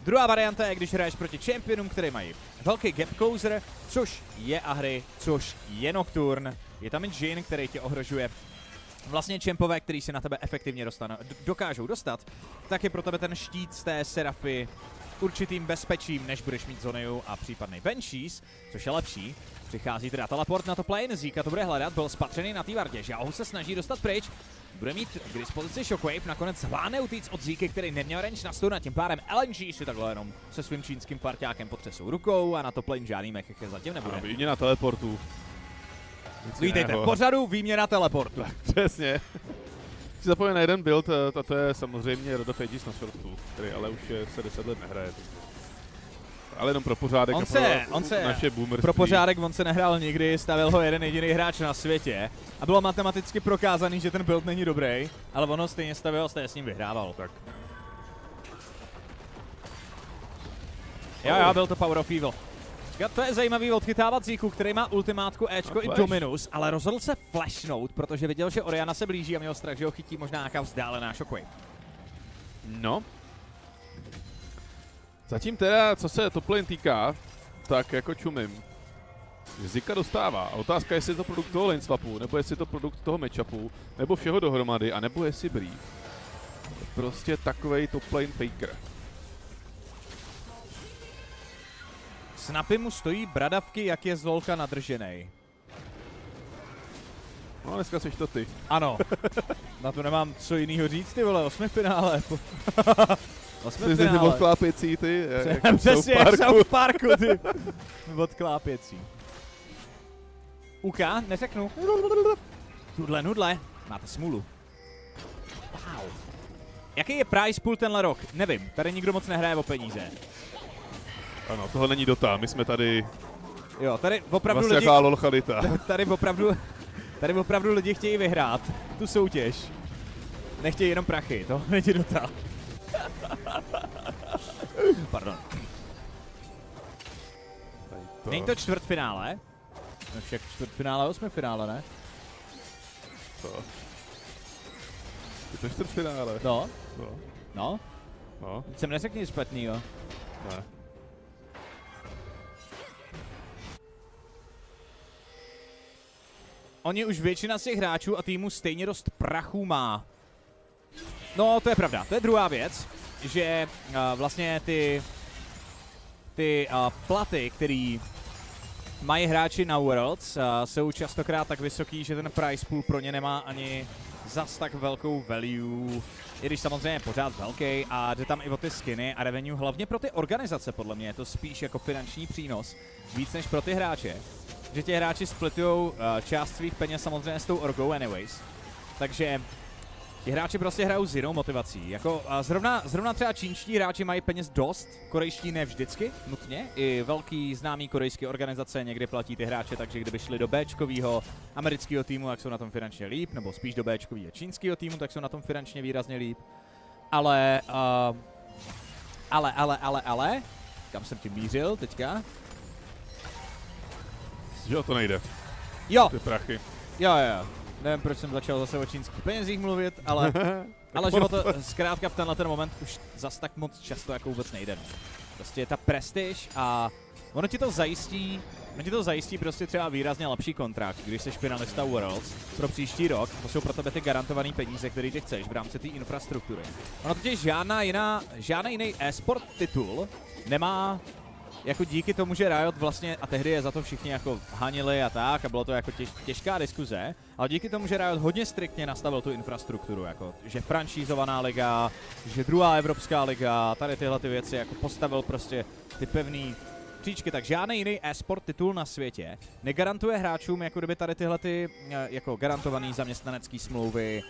Druhá varianta je, když hraješ proti championům, který mají velký gap closer, což je Ahry, což je Nocturne. Je tam i Jin, který tě ohrožuje. Vlastně champové, který si na tebe efektivně dokážou dostat, tak je pro tebe ten štít z té Seraphy určitým bezpečím, než budeš mít Zoniu a případný Banshees, což je lepší. Přichází teda teleport na top lane, Zika to bude hledat, byl spatřený na té vardě, Žáhu se snaží dostat pryč, bude mít k dispozici Shockwave, nakonec zvládne utíct od Ziky, který neměl range na stun a tím pádem LNG si takhle jenom se svým čínským parťákem potřesou rukou a na top lane žádný mechech zatím nebude. Výměna teleportu. Vítejte v pořadu, výměna teleportu. Přesně. Zapomněl na jeden build, a to je samozřejmě Rod of Ages na shortu, který ale už se 10 let nehraje. Ale jenom pro pořádek naše boomerství. Pro pořádek on se nehrál nikdy, stavil ho jeden jediný hráč na světě a bylo matematicky prokázaný, že ten build není dobrý, ale on ho stejně stavil a stejně s ním vyhrával. Tak. Jo, byl to Power of Evil. To je zajímavý odchytávat Zíku, který má ultimátku Ečko i Dominus, ale rozhodl se flashnout, protože viděl, že Oriana se blíží a měl strach, že ho chytí možná nějaká vzdálená Shockwave. No. Zatím teda, co se top lane týká, tak jako čumím. Zika dostává. A otázka je, jestli je to produkt toho lane swapu, nebo jestli je to produkt toho matchupu, nebo všeho dohromady, a nebo jestli brief. Prostě takovej top lane faker. Xnapy mu stojí bradavky, jak je z LoLka nadrženej. No, dneska seš to ty. Ano. Na to nemám co jinýho říct, ty vole, 8. finále. Ty jsi odklápěcí, ty. Přesně, jak South Parku, ty. Odklápěcí. Uka, neřeknu. Nudle. Máte smůlu. Wow. Jaký je prize pool tenhle rok? Nevím, tady nikdo moc nehraje o peníze. Ano, tohle není Dota, my jsme tady... Jo, tady opravdu vlastně lidi... jaká lolchalita. Tady opravdu lidi chtějí vyhrát tu soutěž. Nechtějí jenom prachy, to není Dota. Pardon. Není to čtvrtfinále? No však čtvrtfinále, 8. finále, ne? To. Je to čtvrtfinále? No. Jsem neřekl nic špatnýho. Ne. Oni už většina z těch hráčů a týmu stejně dost prachů má. No, to je pravda. To je druhá věc, že vlastně ty platy, které mají hráči na Worlds, jsou častokrát tak vysoký, že ten price pool pro ně nemá ani zas tak velkou value, i když samozřejmě je pořád velký a jde tam i o ty skiny a revenue, hlavně pro ty organizace podle mě je to spíš jako finanční přínos, víc než pro ty hráče. Že ti hráči splitujou část svých peněz samozřejmě s tou orgou anyways. Takže ti hráči prostě hrajou s jinou motivací. Jako zrovna třeba čínští hráči mají peněz dost, korejští ne vždycky, nutně. I velký známý korejský organizace někdy platí ty hráče, takže kdyby šli do Bčkovýho amerického týmu, tak jsou na tom finančně líp, nebo spíš do Bčkovýho čínského týmu, tak jsou na tom finančně výrazně líp. Ale, kam jsem tím mířil teďka? Jo, to nejde. Jo. Ty prachy. Jo. Nevím, proč jsem začal zase o čínských penězích mluvit, ale že to zkrátka v tenhle ten moment už zas tak moc často jako vůbec nejde. Prostě je ta prestiž a ono ti to zajistí prostě třeba výrazně lepší kontrakt, když jsi finalista Worlds pro příští rok. To jsou pro tebe ty garantované peníze, které ty chceš v rámci té infrastruktury. Ono totiž žádný jiný e-sport titul nemá jako díky tomu, že Riot vlastně, a tehdy je za to všichni jako hanili a tak, a bylo to jako těžká diskuze, ale díky tomu, že Riot hodně striktně nastavil tu infrastrukturu, jako, že franšízovaná liga, že druhá evropská liga, tady tyhle ty věci, jako postavil prostě ty pevný příčky, tak žádný jiný e-sport titul na světě negarantuje hráčům jako kdyby tady tyhle ty jako garantovaný zaměstnanecký smlouvy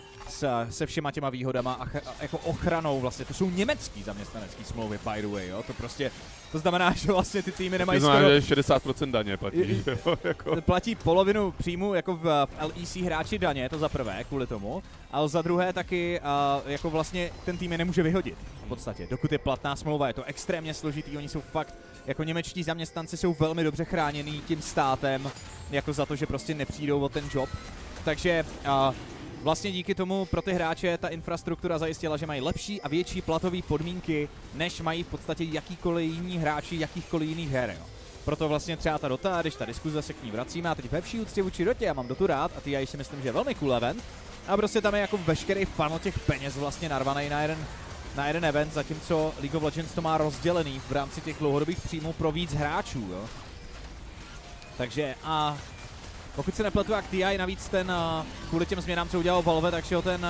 se všema těma výhodama a jako ochranou vlastně, to jsou německý zaměstnanecký smlouvy by the way, jo, to prostě, to znamená, že vlastně ty týmy nemají skoro... že 60% daně platí, jo, jako. Platí polovinu příjmu jako v LEC hráči daně, to za prvé, kvůli tomu, ale za druhé taky jako vlastně ten tým je nemůže vyhodit v podstatě, dokud je platná smlouva, je to extrémně složitý, oni jsou fakt jako němečtí zaměstnanci jsou velmi dobře chráněný tím státem, jako za to, že prostě nepřijdou o ten job. Takže vlastně díky tomu pro ty hráče ta infrastruktura zajistila, že mají lepší a větší platové podmínky, než mají v podstatě jakýkoliv jiní hráči jakýchkoliv jiných her. Jo. Proto vlastně třeba ta Dota, když ta diskuze se k ní vracíme, a teď ve vší úctě vůči Dotě, já mám Dotu rád a ty já si myslím, že je velmi cool event. A prostě tam je jako veškerý fan od těch peněz vlastně narvaný na jeden event, zatímco League of Legends to má rozdělený v rámci těch dlouhodobých příjmů pro víc hráčů, jo. Takže a pokud se nepletu, jak TI navíc ten, kvůli těm změnám, co udělal Valve, takže ho ten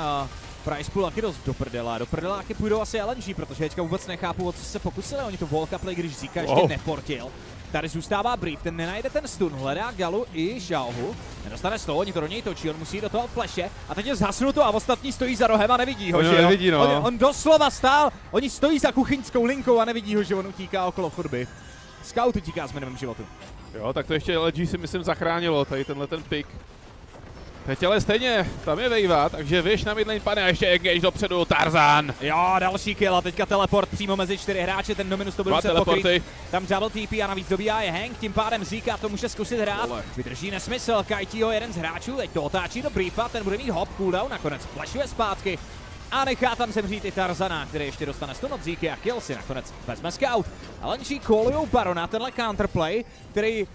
price pool taky dost do prdela. Do prdeláky půjdou asi LNG, protože teďka vůbec nechápu, o co se pokusili. Oni to wallcupli, když Zika ještě neportil. Tady zůstává Brief, ten nenajde ten stun, hledá Galu i Xiaohu. Nedostane z toho, oni to do něj točí, on musí do toho flashe a teď je zhasnuto a ostatní stojí za rohem a nevidí ho, že jo? Nevidí, no. On doslova stál, oni stojí za kuchyňskou linkou a nevidí ho, že on utíká okolo chodby. Scout utíká s minimem životu. Jo, tak to ještě LNG si myslím zachránilo, tady tenhle ten pick. Teď ale stejně, tam je Wave, takže Wish na midlane pane a ještě engage dopředu, Tarzan. Jo, další kill a teďka teleport přímo mezi 4 hráče, ten Dominus to bude muset pokrýt. Tam double TP a navíc dobíjá je Hank, tím pádem Zika to může zkusit hrát. Vydrží nesmysl, Kajtího jeden z hráčů, teď to otáčí do Briefa, ten bude mít hop cooldown, nakonec flashuje zpátky. A nechá tam zemřít i Tarzana, který ještě dostane stun od Ziky a kill si nakonec vezme Scout. LNG callujou Barona, tenhle counterplay, který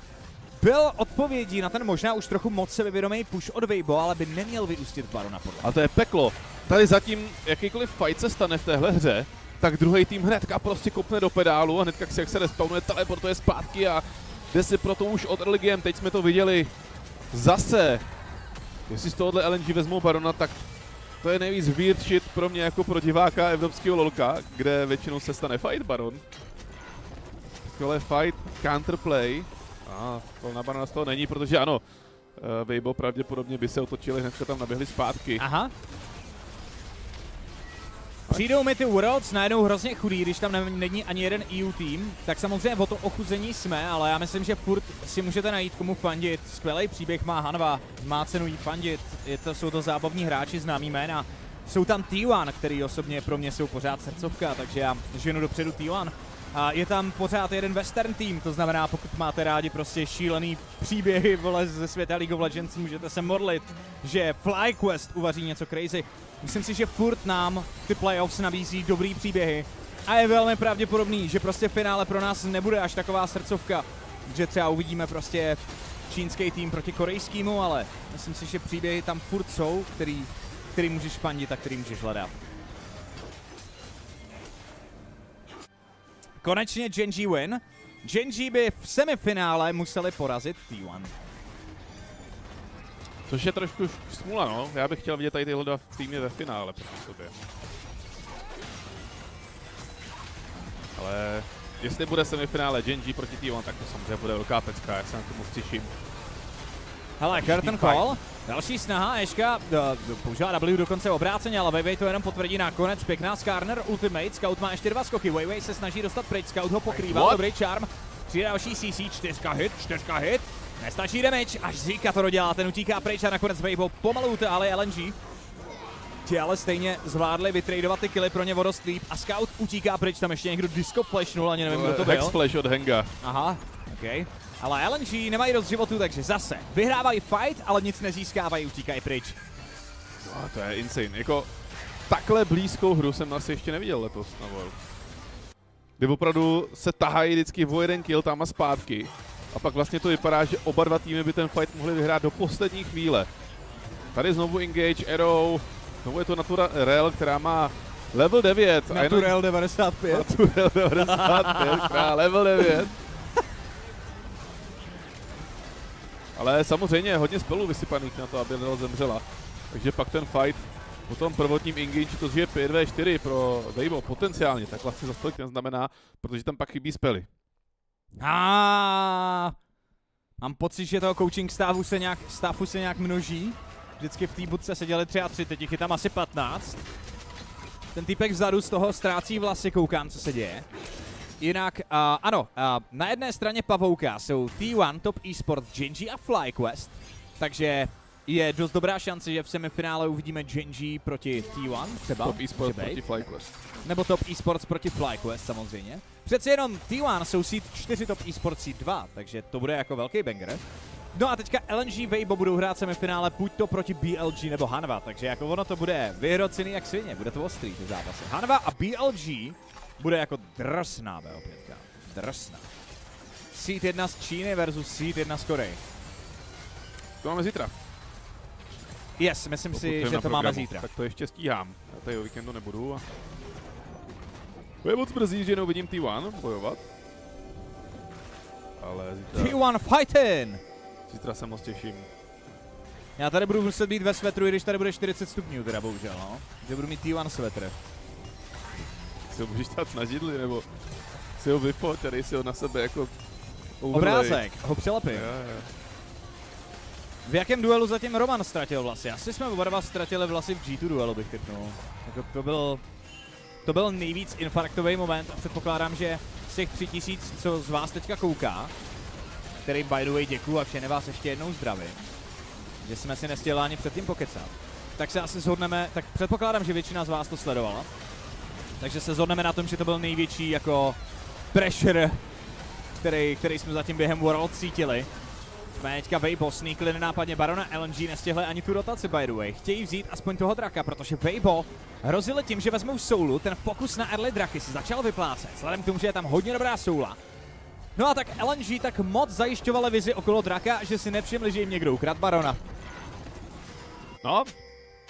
byl odpovědí na ten možná už trochu moc sebevědomý push od Weibo, ale by neměl vyústit v Barona podle. A to je peklo. Tady zatím jakýkoliv fight se stane v téhle hře, tak druhý tým hnedka prostě kopne do pedálu a hnedka jak se respawnuje, teleportuje zpátky a jde si pro to už od early game. Teď jsme to viděli zase. Jestli z tohohle LNG vezmou Barona, tak to je nejvíc weird shit pro mě jako pro diváka evropského lolka, kde většinou se stane fight Baron. Tohle fight, counterplay. To na Barona z toho není, protože ano, Weibo pravděpodobně by se otočili, hnedka tam naběhli zpátky. Aha. Přijdou mi ty Worlds najednou hrozně chudý, když tam není ani jeden EU tým, tak samozřejmě o to ochuzení jsme, ale já myslím, že furt si můžete najít komu fandit. Skvělý příběh má Hanva, má cenu jí fandit, jsou to zábavní hráči, známý jména. Jsou tam T1, který osobně pro mě jsou pořád srdcovka, takže já ženu dopředu T1. A je tam pořád jeden western tým, to znamená, pokud máte rádi prostě šílený příběhy vole ze světa League of Legends, můžete se modlit, že FlyQuest uvaří něco crazy. Myslím si, že furt nám ty playoffs nabízí dobrý příběhy a je velmi pravděpodobný, že prostě finále pro nás nebude až taková srdcovka, že třeba uvidíme prostě čínský tým proti korejskému, ale myslím si, že příběhy tam furt jsou, který můžeš fandit a který můžeš hledat. Konečně Genji win. Genji by v semifinále museli porazit T1. Což je trošku smůla, no. Já bych chtěl vidět tady tyhle dva týmy ve finále proti sobě. Ale jestli bude semifinále Genji proti T1, tak to samozřejmě bude velká pecka, já se na to moc těším. Hele, curtain call. Další snaha, Eška používá W dokonce obráceně, ale Weiwei to jenom potvrdí nakonec. Pěkná Skarner ultimate, Scout má ještě 2 skoky, Weiwei se snaží dostat pryč, Scout ho pokrývá, dobrý charm. Přijde další CC, 4 hit, nestačí damage, až Zika to dodělá, ten utíká pryč a nakonec Weibo pomalu utáhli LNG. Ti ale stejně zvládli vytradovat ty killy pro ně dost líp a Scout utíká pryč, tam ještě někdo disco flashnul, ani nevím, kdo to byl. Hex flash od Henga. Aha, ok. Ale LNG nemají dost životů, takže zase vyhrávají fight, ale nic nezískávají, utíkají pryč. No, to je insane, jako takhle blízkou hru jsem asi ještě neviděl letos na World. Kdy opravdu se tahají vždycky o jeden kill tam a zpátky. A pak vlastně to vypadá, že oba dva týmy by ten fight mohli vyhrát do poslední chvíle. Tady znovu engage, arrow, znovu je to Natura Rel, která má level 9. Naturel 95. Naturel 95, která level 9. Ale samozřejmě hodně spelů vysypaných na to, aby Rel zemřela. Takže pak ten fight po tom prvotním engage, to je 5v4 pro Weibo potenciálně, tak vlastně za stolik neznamená, protože tam pak chybí spely. Mám pocit, že toho coaching stavu se nějak množí. Vždycky v té budce seděli 3 a 3, teď jich je tam asi 15. Ten týpek vzadu z toho ztrácí vlasy, koukám, co se děje. Jinak, ano, na jedné straně pavouka jsou T1, Top Esports, Genji a FlyQuest. Takže je dost dobrá šance, že v semifinále uvidíme Genji proti T1 třeba. Top Esports proti FlyQuest. Nebo Top Esports proti FlyQuest samozřejmě. Přeci jenom T1 jsou seed 4, Top Esports seed 2, takže to bude jako velký banger. No a teďka LNG Weibo budou hrát semifinále buď to proti BLG nebo Hanva, takže jako ono to bude vyhrocený jak svině, bude to ostrý ty zápasy. Hanva a BLG bude jako drsná BO5, drsná. Seed 1 z Číny versus Seed 1 z Koreji. To máme zítra. Yes, myslím si, že to máme zítra. Tak to ještě stíhám, já tady o víkendu nebudu. A... To je moc brzy, že neuvidím T1 bojovat. Ale zítra... T1 fighting! Zítra se moc těším. Já tady budu muset být ve svetru, i když tady bude 40 stupňů, teda bohužel, no. Že budu mít T1 svetr. Si ho můžeš dát na židli, nebo si ho vyfoť, tady si ho na sebe jako obrázek, ho přilepím. V jakém duelu zatím Roman ztratil vlasy? Asi jsme oba dva ztratili vlasy v G2 duelu, bych typnul. Jako to byl nejvíc infarktový moment a předpokládám, že z těch 3000, co z vás teďka kouká, který by the way děkuju a všechny vás ještě jednou zdravím, že jsme si nestihli ani předtím pokecat, tak se asi shodneme, tak předpokládám, že většina z vás to sledovala, takže se shodneme na tom, že to byl největší jako pressure, který jsme zatím během Worlds cítili. Jsme teďka Weibo sneakli nenápadně Barona, LNG nestihli ani tu rotaci by the way. Chtějí vzít aspoň toho draka, protože Weibo hrozili tím, že vezmou soulu, ten fokus na early draky si začal vyplácet, vzhledem k tomu, že je tam hodně dobrá soula. No a tak LNG tak moc zajišťovali vizi okolo draka, že si nevšimli, že jim někdo ukradl Barona. No,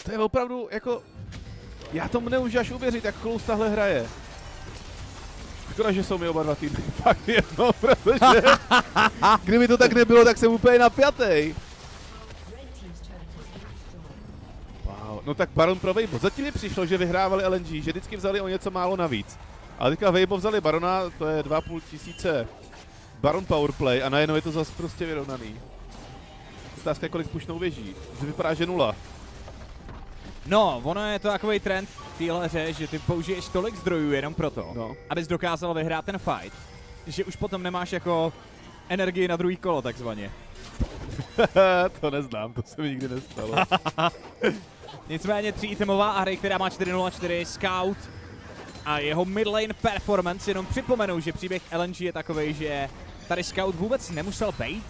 to je opravdu jako, já tomu nemůžu až uvěřit, jak close tahle hraje. Škoda, že jsou mi oba dva týmy fakt jedno, protože kdyby to tak nebylo, tak jsem úplně napjatej. Wow, no tak Baron pro Weibo. Zatím mi přišlo, že vyhrávali LNG, že vždycky vzali o něco málo navíc. Ale teďka Weibo vzali Barona, to je 2500 Baron powerplay a najednou je to zase prostě vyrovnaný. Otázka je, kolik pušnou věží. To vypadá, že 0. No, ono je to takový trend v téhle hře, že ty použiješ tolik zdrojů jenom proto, abys dokázal vyhrát ten fight, že už potom nemáš jako energii na druhý kolo takzvaně. To neznám, to se mi nikdy nestalo. Nicméně 3-itemová hry, která má 4-0-4, Scout a jeho midlane performance, jenom připomenu, že příběh LNG je takovej, že tady Scout vůbec nemusel bejt,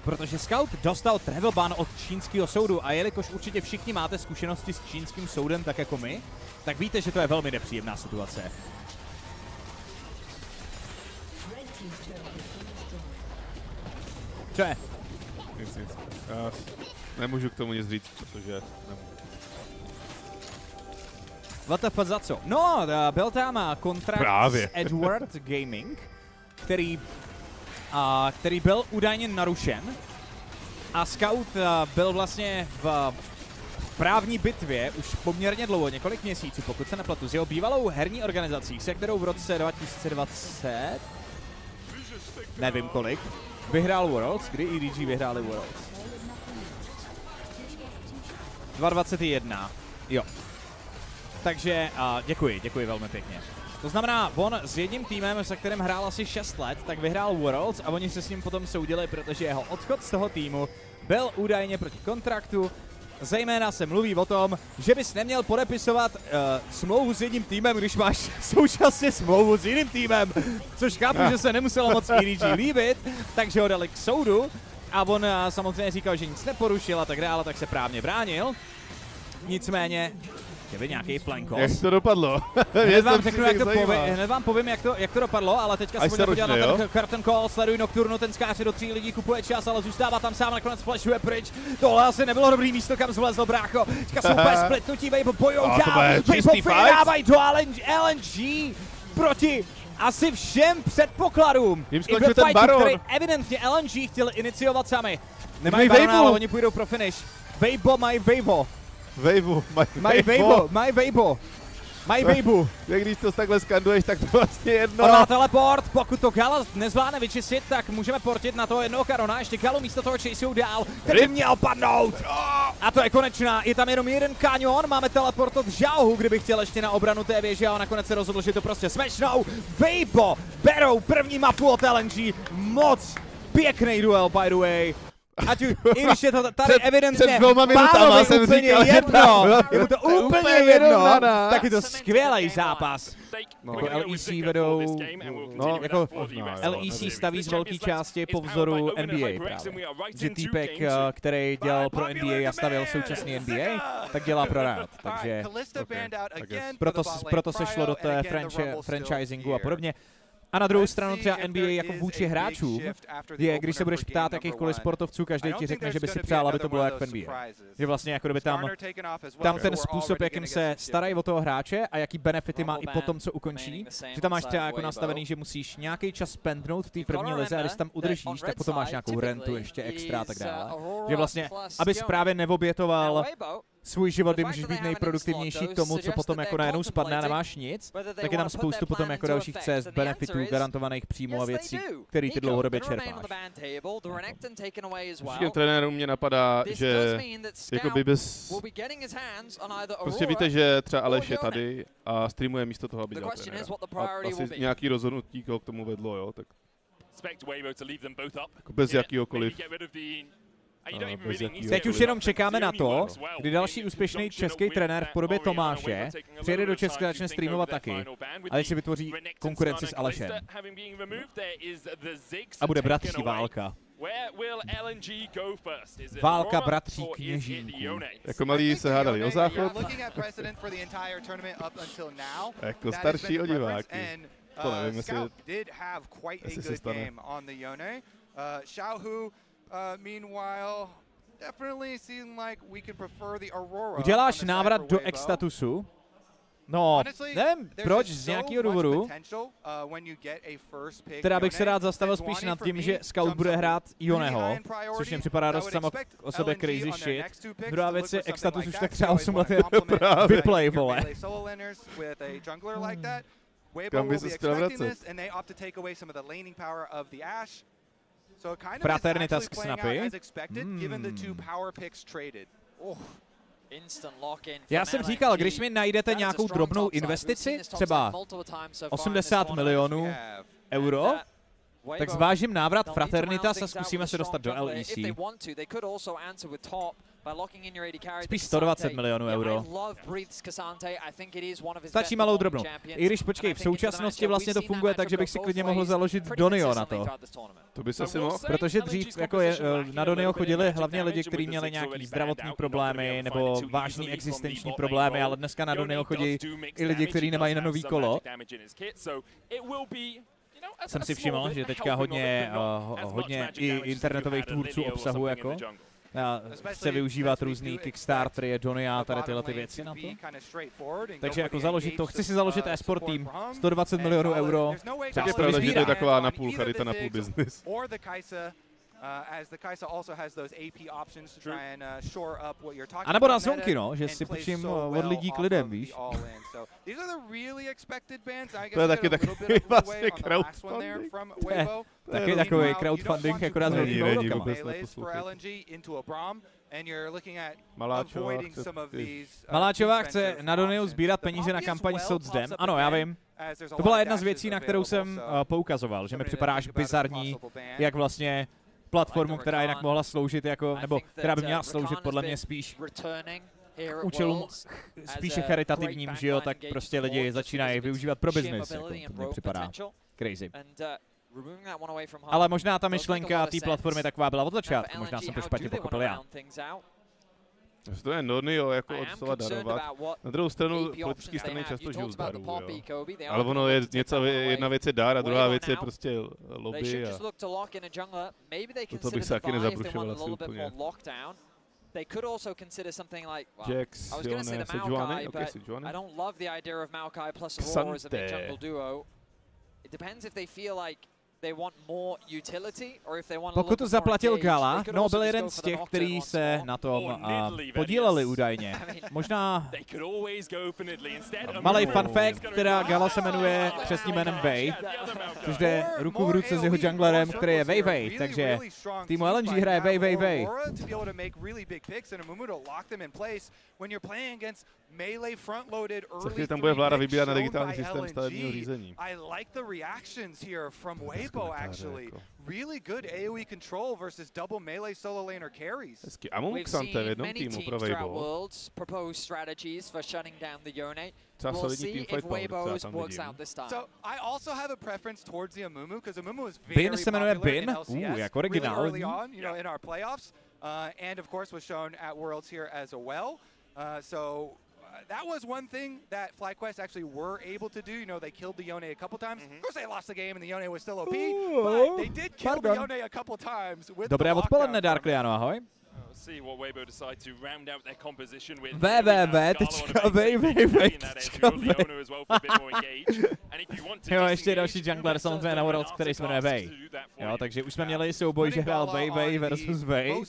protože Scout dostal travel ban od čínského soudu a jelikož určitě všichni máte zkušenosti s čínským soudem tak jako my, tak víte, že to je velmi nepříjemná situace. Co je? Nic. Já nemůžu k tomu nic říct, protože nemůžu. WTF za co? No, byl tam kontrakt s Edward Gaming, který byl údajně narušen a Scout byl vlastně v právní bitvě už poměrně dlouho, několik měsíců, pokud se nepletu, s jeho bývalou herní organizací, se kterou v roce 2020, nevím kolik, vyhrál Worlds, kdy EDG vyhráli Worlds. 2021, jo. Takže děkuji velmi pěkně. To znamená, on s jedním týmem, se kterým hrál asi 6 let, tak vyhrál Worlds a oni se s ním potom soudili, protože jeho odchod z toho týmu byl údajně proti kontraktu. Zejména se mluví o tom, že bys neměl podepisovat smlouvu s jedním týmem, když máš současně smlouvu s jiným týmem, což chápu, že se nemuselo moc EDG líbit, takže ho dali k soudu a on samozřejmě říkal, že nic neporušil a tak dále, tak se právně bránil. Nicméně byl nějaký flankos. Jak to dopadlo? Hned vám povím, jak to dopadlo, ale teďka se pojďme podívat na ten curtain call, sleduj Nocturnu, ten skáče do 3 lidí, kupuje čas, ale zůstává tam sám, nakonec flashuje pryč. Tohle asi nebylo dobrý místo, kam zvlezl brácho. Teďka jsou úplně splitnutí, Weibo bojou dál, Weibo vyhrávají to LNG proti asi všem předpokladům. Jim skončil ten Baron. Který evidentně LNG chtěli iniciovat sami. Nemají Barona, ale oni půjdou pro finish. Weibo mají Weibo. My Weibo. Jak když to takhle skanduješ, tak to vlastně jedno. On má teleport, pokud to Gala nezvládne vyčistit, tak můžeme portit na toho jednoho Karona, ještě Galu místo toho chaseu dál, který měl padnout. A to je konečná, je tam jenom jeden kanion, máme teleport od Xiaohu, kdyby chtěl ještě na obranu té věže a on nakonec se rozhodl, že to prostě smečnou. Weibo berou první mapu od LNG, moc pěkný duel by the way. I když je to tady evidentně pánovi úplně jedno, je mu to úplně jedno, tak je to skvělý zápas. LEC vedou, LEC staví z velké části po vzoru NBA právě. Že týpek, který dělal pro NBA a stavěl současný NBA, tak dělá pro Riot, takže proto se šlo do té franchisingu a podobně. A na druhou stranu třeba NBA jako vůči hráčům je, když se budeš ptát jakýchkoliv sportovců, každý ti řekne, že by si přál, aby to bylo jak v NBA. Že vlastně jako kdyby tam ten způsob, jakým se starají o toho hráče a jaký benefity má i po tom, co ukončí. Že tam máš třeba jako nastavený, že musíš nějaký čas spendnout v té první lize a když tam udržíš, tak potom máš nějakou rentu ještě extra a tak dále. Že vlastně, abys právě neobětoval svůj život, kdy můžeš být nejproduktivnější tomu, co potom jako najednou spadne a nemáš nic, tak je tam spoustu potom jako dalších cest, benefitů, garantovaných příjmů a věcí, které ty dlouhodobě čerpáš. Všem trenérům mě napadá, že jakoby bez... Prostě víte, že třeba Aleš je tady a streamuje místo toho, aby dělal trenéra. A asi nějaký rozhodnutí, koho k tomu vedlo, jo, tak... Jako bez jakýhokoliv... Teď už jenom čekáme na to, kdy další úspěšný český trenér v podobě Tomáše přijede do Česka a začne streamovat taky, ale si vytvoří konkurenci s Alešem. A bude bratří válka. Válka bratří kněžínků. Jako malí se hádali o záchod. Jako starší o diváky. To nevím, jestli se stane. Uděláš návrat do X-statusu? No, nevím proč, z nějakého důvodu. Teda bych se rád zastavil spíš nad tím, že Scout bude hrát Ioneho, což mi připadá dost samo o sobě crazy shit. Druhá věc je, X-status už tak třeba 8 let vyplay, vole. Kam by se chtěl vracet? Fraternita z Xnapy. Já jsem říkal, když mi najdete nějakou drobnou investici, třeba 80 milionů euro, tak zvážím návrat Fraternitas a zkusíme se dostat do LEC. Spíš 120 milionů euro. Stačí malou drobnou. I když počkej, v současnosti vlastně to funguje tak, že bych si klidně mohl založit Donio na to. To by se asi mohl. Protože dřív jako na Donio chodili hlavně lidi, kteří měli nějaký zdravotní problémy nebo vážný existenční problémy, ale dneska na Donio chodí i lidi, kteří nemají na nový kolo. Jsem si všiml, že teďka hodně i internetových tvůrců obsahu jako chce využívat různý Kickstartery, Donia, tady tyhle ty věci na to. Takže jako založit to, chci si založit e-sport tým, 120 milionů euro. Tak je pravda, že to je taková napůl charita, napůl business. A nebo na zvonky, no, že si počím od lidí k lidem, víš. To je taky takový vlastně crowdfunding. Taky takový crowdfunding, jako nás není vůbec neposlouchat. Maláčová chce na Doniu sbírat peníze na kampaň Socdem. Ano, já vím. To byla jedna z věcí, na kterou jsem poukazoval, že mi připadá až bizarní, jak vlastně platformu, která jinak mohla sloužit jako, nebo která by měla sloužit podle mě spíš účelům spíše charitativním, že jo, tak prostě lidi začínají využívat pro business, jako, to mně připadá crazy. Ale možná ta myšlenka té platformy taková byla od začátku, možná jsem to špatně pochopil já. To je Donio jako od slova darovat. Na druhou stranu politické strany často žijou z darů, jo. Ale ono je něco, jedna věc je dar a druhá věc je prostě lobby a to bych se taky nezabrušoval asi úplně. Jax, Sione, Sejuani, ok, Sejuani. Xante. Pokud to zaplatil Gala, no byl jeden z těch, kteří se na tom podíleli údajně. Možná malej fun fact, která Gala se jmenuje křestním jménem Vej, což jde ruku v ruce s jeho junglerem, který je Vej Vej, takže v týmu LNG hraje Vej Vej Vej. Za chvíli tam bude vláda vybírat na digitální systém stavebního řízení. Hezky. A mám Xante v jednom týmu pro Weibo. Třeba solidní teamfight power, třeba tam vidím. Bin se jmenuje Bin? Jak originální. that was one thing that FlyQuest actually were able to do. You know, they killed the Yone a couple times. Of course, they lost the game, and the Yone was still OP, but they did kill the Yone a couple times with Dobré odpoledne, Darkliano, ahoj. See what Weibo decide to round out their composition with. Jo, ještě další jungler samozřejmě na Worlds, který se jmenuje Vej. Jo, takže už jsme měli souboj, že hrál Vej versus Vej.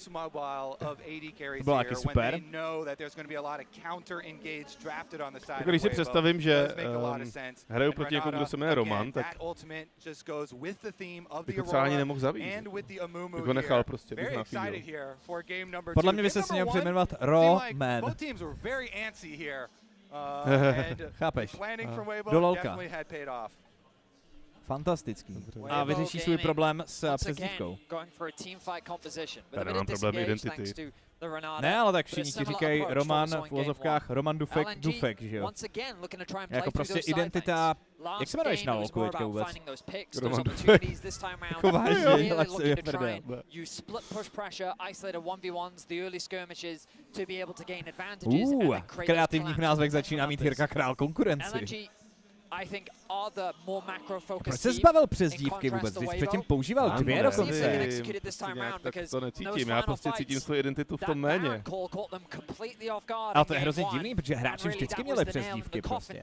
To bylo taky super. Jako když si představím, že hraju proti někomu, kdo se jmenuje Roman, tak bych ho třeba ani nemohl zabít. Bych ho nechal prostě, bych nafídil. Podle mě by se s něm přejmenovat Roman. Chápeš? Do lolka. Fantastický. A vyřeší svůj problém s přezdívkou. Já nemám problém identity. Ne, ale tak všichni ti říkají Roman v uvozovkách, Roman Dufek, že jo? Jako prostě identita, jak se jmenuješ na lolku teďka vůbec? Roman Dufek. Jako vážně, děláš se je prdel. Kreativních názvech začíná mít Jirka Král konkurenci. Proč se zbavil přezdívky vůbec? Když předtím používal dvě dokonce. Tak to necítím, já prostě cítím svou identitu v tom méně. Ale to je hrozně divný, protože hráči vždycky měli přezdívky prostě.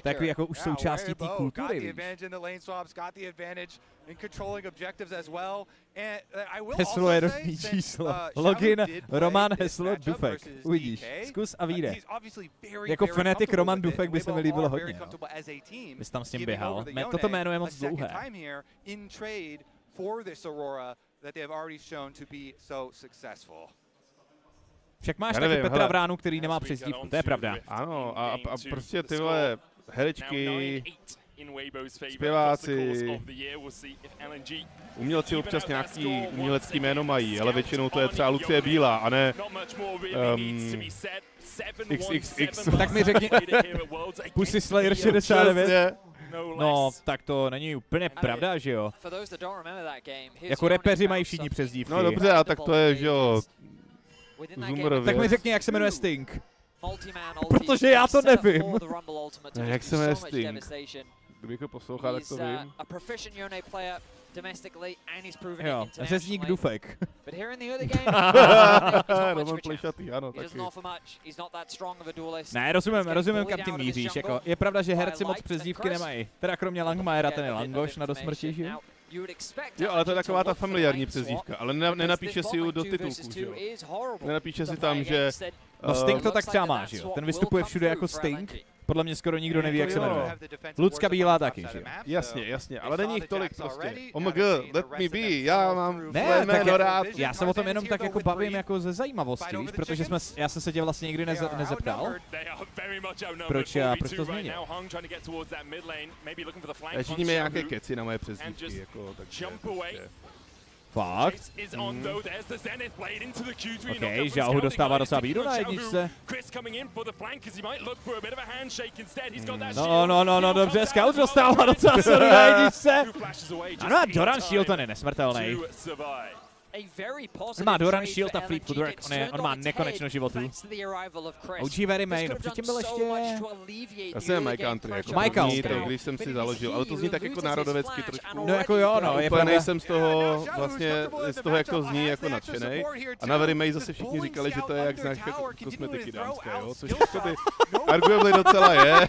Takový jako už součástí té kultury, víš. Heslo je rodný číslo. Login Roman heslo Dufek. Uvidíš. Zkus a vyjde. Jako Fnatic Roman Dufek by se mi líbilo hodně. Bys tam s ním běhal. Toto jméno je moc dlouhé. Však máš taky Petra Vránu, který nemá přezdívku, to je pravda. Ano, a prostě tyhle herečky, zpěváci, umělci občas nějaký umělecký jméno mají, ale většinou to je třeba Lucie Bílá, a ne XXX. Tak mi řekni, Pussy Slayer 69. No, tak to není úplně pravda, že jo? Jako repeři mají všichni přezdívky. No dobře, a tak to je, že jo, Zoomerově. Tak mi řekni, jak se jmenuje Sting. Protože já to nevím. Jak se jmenuje Sting? Kdybych ho poslouchal, tak to vím. Jo, řezník Dufek. Roman Plešatý, ano, taky. Ne, rozumím, kam tím míříš. Jako, je pravda, že herci moc přezdívky nemají. Teda kromě Langmajera, ten je Langoš na dosmrti, že? Jo, ale to je taková ta familiární přezdívka, ale nenapíše si ji do titulku, že jo? Nenapíše si tam, že... No Sting to tak třeba má, že jo? Ten vystupuje všude jako Sting. Podle mě skoro nikdo neví, jak se jmenuje. Lucka Bílá taky, že jo? Jasně, ale není jich tolik prostě. OMG, let me be, já mám ne, jméno rád. Já se o tom jenom tak jako bavím jako ze zajímavosti, víš? Protože já jsem se tě vlastně nikdy nezeptal. Proč to změnil? Činíme nějaké keci na moje přezdívky, jako takže... Fakt? OK, Žáhu dostává docela bídu na jedničce. No, dobře, Scout dostává docela silný na jedničce. Ano, a Doran Shield ten je nesmrtelný. On má Doran Shield a Fleet Footwork, on má nekonečno životů. OG Very Main, no předtím byl ještě... Já jsem My Country, jako My Country, to, když jsem si založil, ale to zní tak jako národovecky trošku. No jako jo, no, je pravda. Nejsem z toho, vlastně, z toho jak to zní jako nadšenej. A na Very Main zase všichni říkali, že to je jak znáš jako kosmetiky dámské, jo, což jakoby arguably docela je.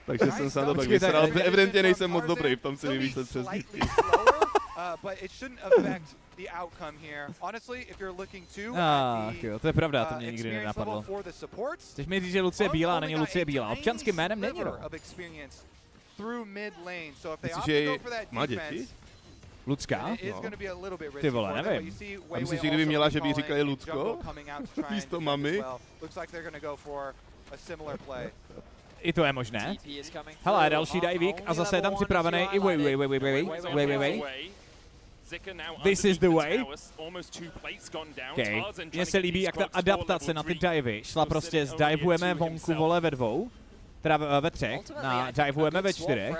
takže jsem se na to tak vysral, protože evidentně nejsem moc dobrý v tom si vymýšlet přes dívky. But it shouldn't affect the outcome here. Honestly, if you're looking to jo, to je pravda, to mě nikdy nenapadlo. Chceš mi říct, že Lucie Bílá není Lucie Bílá. Občanským jménem není, no. Myslíš, že má děti? Lucka? No. Ty vole, nevím. A myslíš, že kdyby měla, že by říkali Lucko? Místo mami? I to je možné. Hele, další divík a zase je tam připravený i wait. This is the way. Okay. Mně se líbí, jak ta adaptace na ty divy šla prostě zdivujeme vonku vole ve dvou. teda ve 3, divujeme ve 4,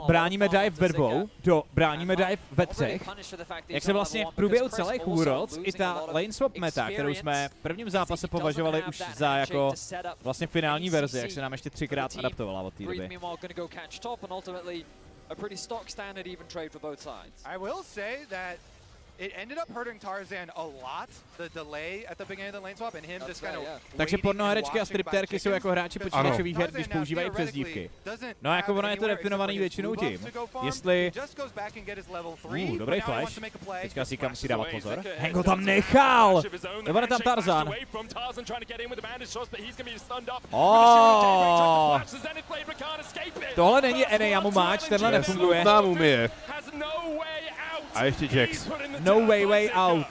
bráníme dive ve 2, bráníme dive ve 3. Jak se vlastně v průběhu celých Worlds i ta lane swap meta, kterou jsme v prvním zápase považovali už za jako vlastně finální verzi, jak se nám ještě 3krát adaptovala od té doby. It ended up hurting Tarzan a lot, the delay at the beginning of the lane swap, and him just kind of. Takže pornoherečky a striptérky jsou jako hráči počítačových her, když používají přezdívky. No jako ono je to definovaný většinou tím, jestli... dobrý flash. Teďka si kam musí dávat pozor. Hank ho tam nechal! Nebo tam Tarzan. Tohle není Eneyamu máč, tenhle nefunguje. A ještě Jax. No way out.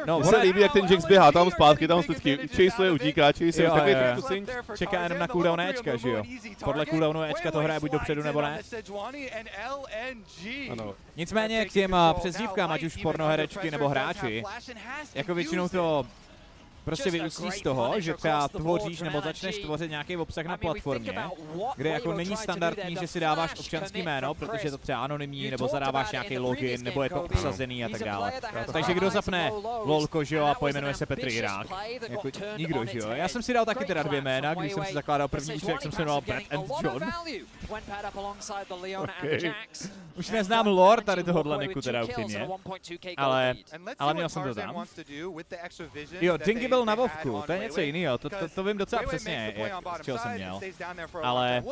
No, se líbí, jak ten Jax běhá tam zpátky, tam vždycky chaseuje, utíká, chaseuje, takový trošku sync. Čeká jenom na cooldown Ečka, že jo? Podle cooldownu Ečka to hraje buď dopředu, nebo ne. Ano. Nicméně k těm přezdívkám, ať už pornoherečky nebo hráči, jako většinou to prostě vyústí z toho, že třeba tvoříš nebo začneš tvořit nějaký obsah na platformě, kde jako není standardní, že si dáváš občanský jméno, protože je to třeba anonymní, nebo zadáváš nějaký login, nebo je to obsazený a tak dále. Takže kdo zapne lolko, že jo, a pojmenuje se Petr Irák? Jako nikdo, že jo? Já jsem si dal taky teda 2 jména, když jsem si zakládal první účet, jak jsem se jmenoval Brett and John. Okay. Už neznám lore tady tohohle Niku teda upřímně, ale měl jsem to tam. Jo, Dingy byl na Vovku, to je něco jiného, to vím docela přesně, z čeho jsem měl, ale...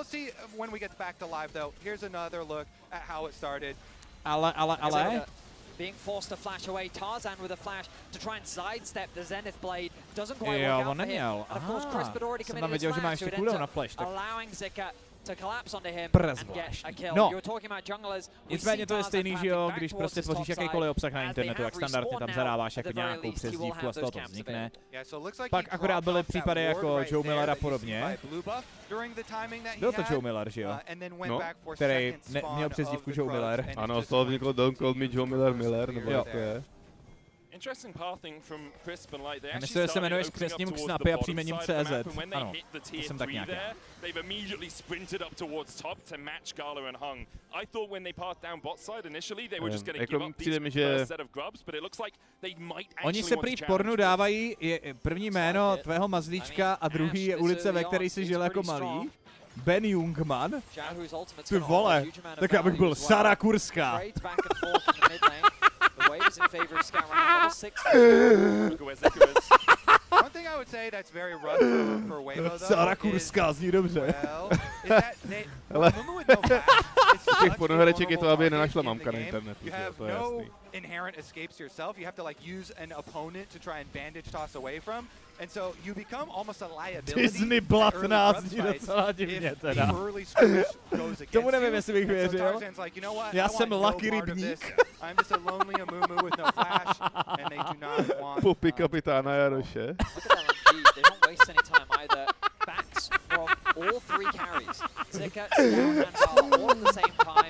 Being forced to flash away, Tarzan with a flash to try and sidestep the Zenith blade doesn't quite work out there. And of course, Chris had already committed his flash, so it ends up allowing Zika to collapse onto him and get a kill. No. You were talking about junglers. Nicméně to je stejný, že jo, když prostě tvoříš jakýkoliv obsah na internetu, jak standardně tam zadáváš jako nějakou přezdívku a z toho to vznikne. Pak akorát byly případy jako Joe Miller a podobně. Byl to Joe Miller, že jo? No. Který měl přezdívku Joe Miller. Ano, z toho vzniklo Don't Call Me Joe Miller, nebo jak to je. A myslím, že se jmenuješ křestním Xnapy a příjmením CZ. Ano, to jsem tak nějak. They've immediately sprinted up towards top to match Gala and Hung. I thought when they passed down bot side initially they were just going to give up these first set of grubs, but it looks like they might actually. Oni se prý v pornu dávají první jméno tvého mazlíčka a druhý je ulice, ve které jsi žil jako malý. Ben Jungman. Ty vole, tak já bych byl Sara Kurská. One thing I would say that's very rough for Weibo though. Sara Kurská zní dobře. Ale těch pornohereček je to, aby je nenašla mamka na internetu. To je jasný. Inherent escapes yourself. You have to like use an opponent to try and bandage toss away from. And so you become almost a liability. Disney blatná zní docela divně teda. Tomu nevím, jestli bych věřil. Já jsem Lucky Rybník. Popy kapitána Jaroše.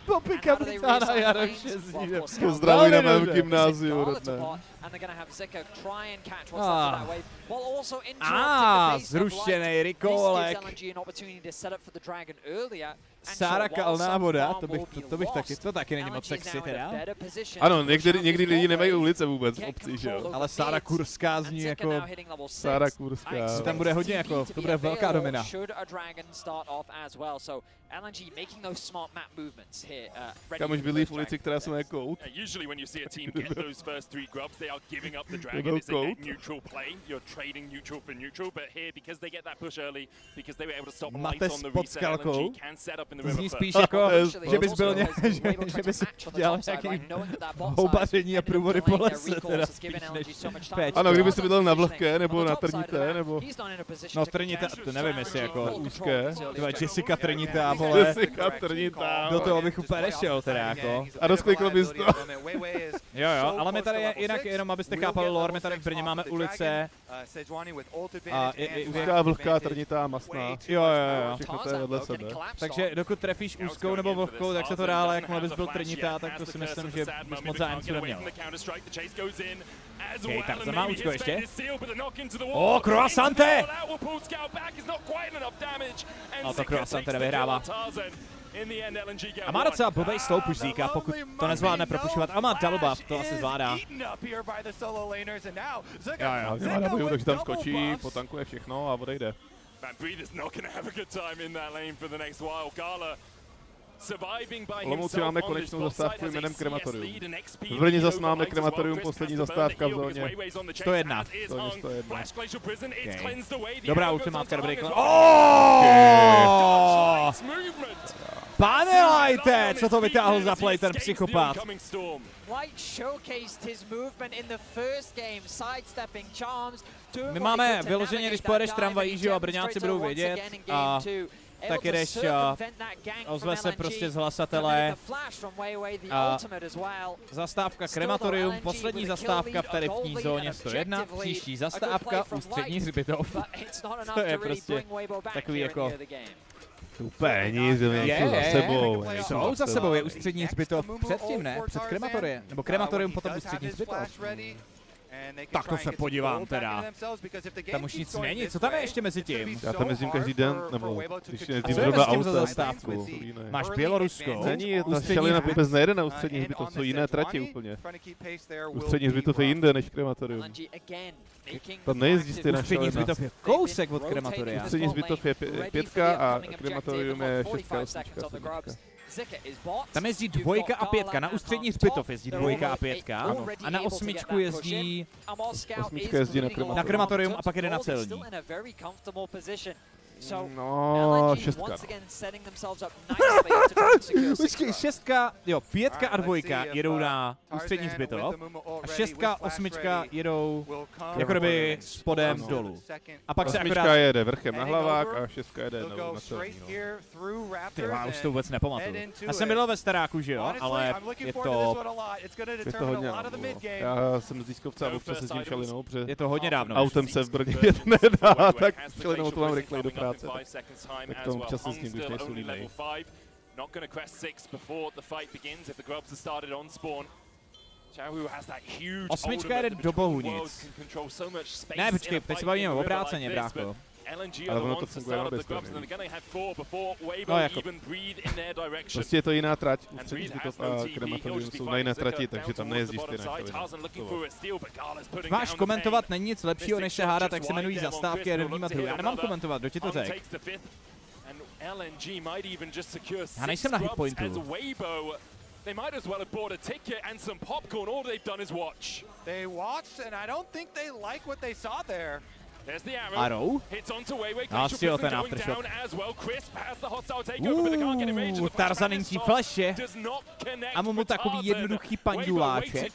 Popy kapitána Jaroše zní. Pozdravuji na mém gymnáziu rodné. Zrušený rikolek. Sára kalná voda, to bych taky, to taky není moc sexy teda. Ano, někdy lidi nemají ulice vůbec v obci, že jo. Ale Sára Kurská zní jako... Sára Kurská. Tam bude hodně jako, to bude velká domina. Kam už bydlí v ulici, která se jmenuje Coat. Mates pod skalkou. To zní spíš jako, že bys byl že bys dělal nějaký houbaření a průvody po lese, teda spíš než péč. Ano, kdyby jsi bydlel na Vlhké, nebo na Trnité, nebo... No Trnité, to nevím, jestli jako úzké. Jessica Trnitá, vole. Jessica Trnitá. Do toho bych úplně nešel, teda jako. A rozklikl bys to. Jo, ale my tady jinak, jenom abyste chápali lore, my tady v Brně máme ulice. Úzká, vlhká, trnitá, masná. Jo. Všechno to je vedle sebe. Takže dokud trefíš úzkou nebo vlhkou, tak se to dá, ale jakmile bys byl trnitá, tak to si myslím, že bys moc zájemců neměl. Hej, tak to má účko ještě. Croissante! A to Croissante nevyhrává. A má docela blbej slope už Zika, pokud to nezvládne propušovat. A má double buff, to asi zvládá. Jo, má boju, takže tam skočí, potankuje všechno a odejde. Olomouci máme konečnou zastávku jménem krematorium. V Brně zas máme krematorium, poslední zastávka v zóně. 101. Dobrá ultimátka, dobrý klan. Pane Lighte, co to vytáhl za play ten psychopat? My máme vyloženě, když pojedeš tramvají, že jo, a Brňáci budou vědět a tak jedeš, ozve se prostě z hlasatele a zastávka krematorium, poslední zastávka v tarifní zóně 101, příští zastávka ústřední hřbitov. To je prostě takový jako... Úplně nic, jsou za sebou. Jsou za sebou, je ústřední hřbitov předtím, ne? Před krematoriem, nebo krematorium potom ústřední hřbitov. Tak to se podívám teda. Tam už nic není, co tam je ještě mezi tím? Já tam jezdím každý den, nebo když jezdím zrovna autem. Za zastávku? Máš Běloruskou? Není, ta šelina vůbec nejde na ústřední hřbitov, jsou jiné trati úplně. Ústřední hřbitov je jinde než krematorium. Tam nejezdí stejná šelina. Ústřední hřbitov je kousek od krematoria. Ústřední hřbitov je 5 a krematorium je 6 a 8. Tam jezdí 2 a 5, na ústřední hřbitov jezdí 2 a 5 a na 8 jezdí... 8 jezdí na krematorium a pak jede na celní. No, 6. Počkej, 6, jo, 5 a 2 jedou na ústřední hřbitov a 6, 8 jedou jako kdyby spodem dolů. A pak se akorát... 8 jede vrchem na hlavák a 6 jede na celní. Ty, já už to vůbec nepamatuju. Já jsem byl ve Staráku, že jo, ale je to hodně dávno. Já jsem z Lískovce a občas se s tím šelinou, protože je to hodně dávno. Autem se v Brně jet nedá, tak šelinou to mám rychleji do práce. Tak to občas se s tím, když nejsou línej. Osmička jede do bohunic. Ne, počkej, teď se bavíme obráceně, brácho. Ale ono to funguje na bezprávně. No jako. Prostě je to jiná trať. Ústřední hřbitov a krematorium jsou na jiné trati, takže tam nejezdíš ty na Máš komentovat, není nic lepšího, než se hádat, jak se jmenují zastávky a rovníma druhu. Já nemám komentovat, kdo ti to řekl? Já nejsem na hitpointu. They might as well have bought a ticket and some popcorn. All they've done is watch. They watched, and I don't think they like what they saw there. There's the arrow. Hits onto Weiwei. Still ten aftershock. As well. Crisp has the hostile takeover, but they can't get in range. Tarzaninký flashe. A mu takový jednoduchý panduláček.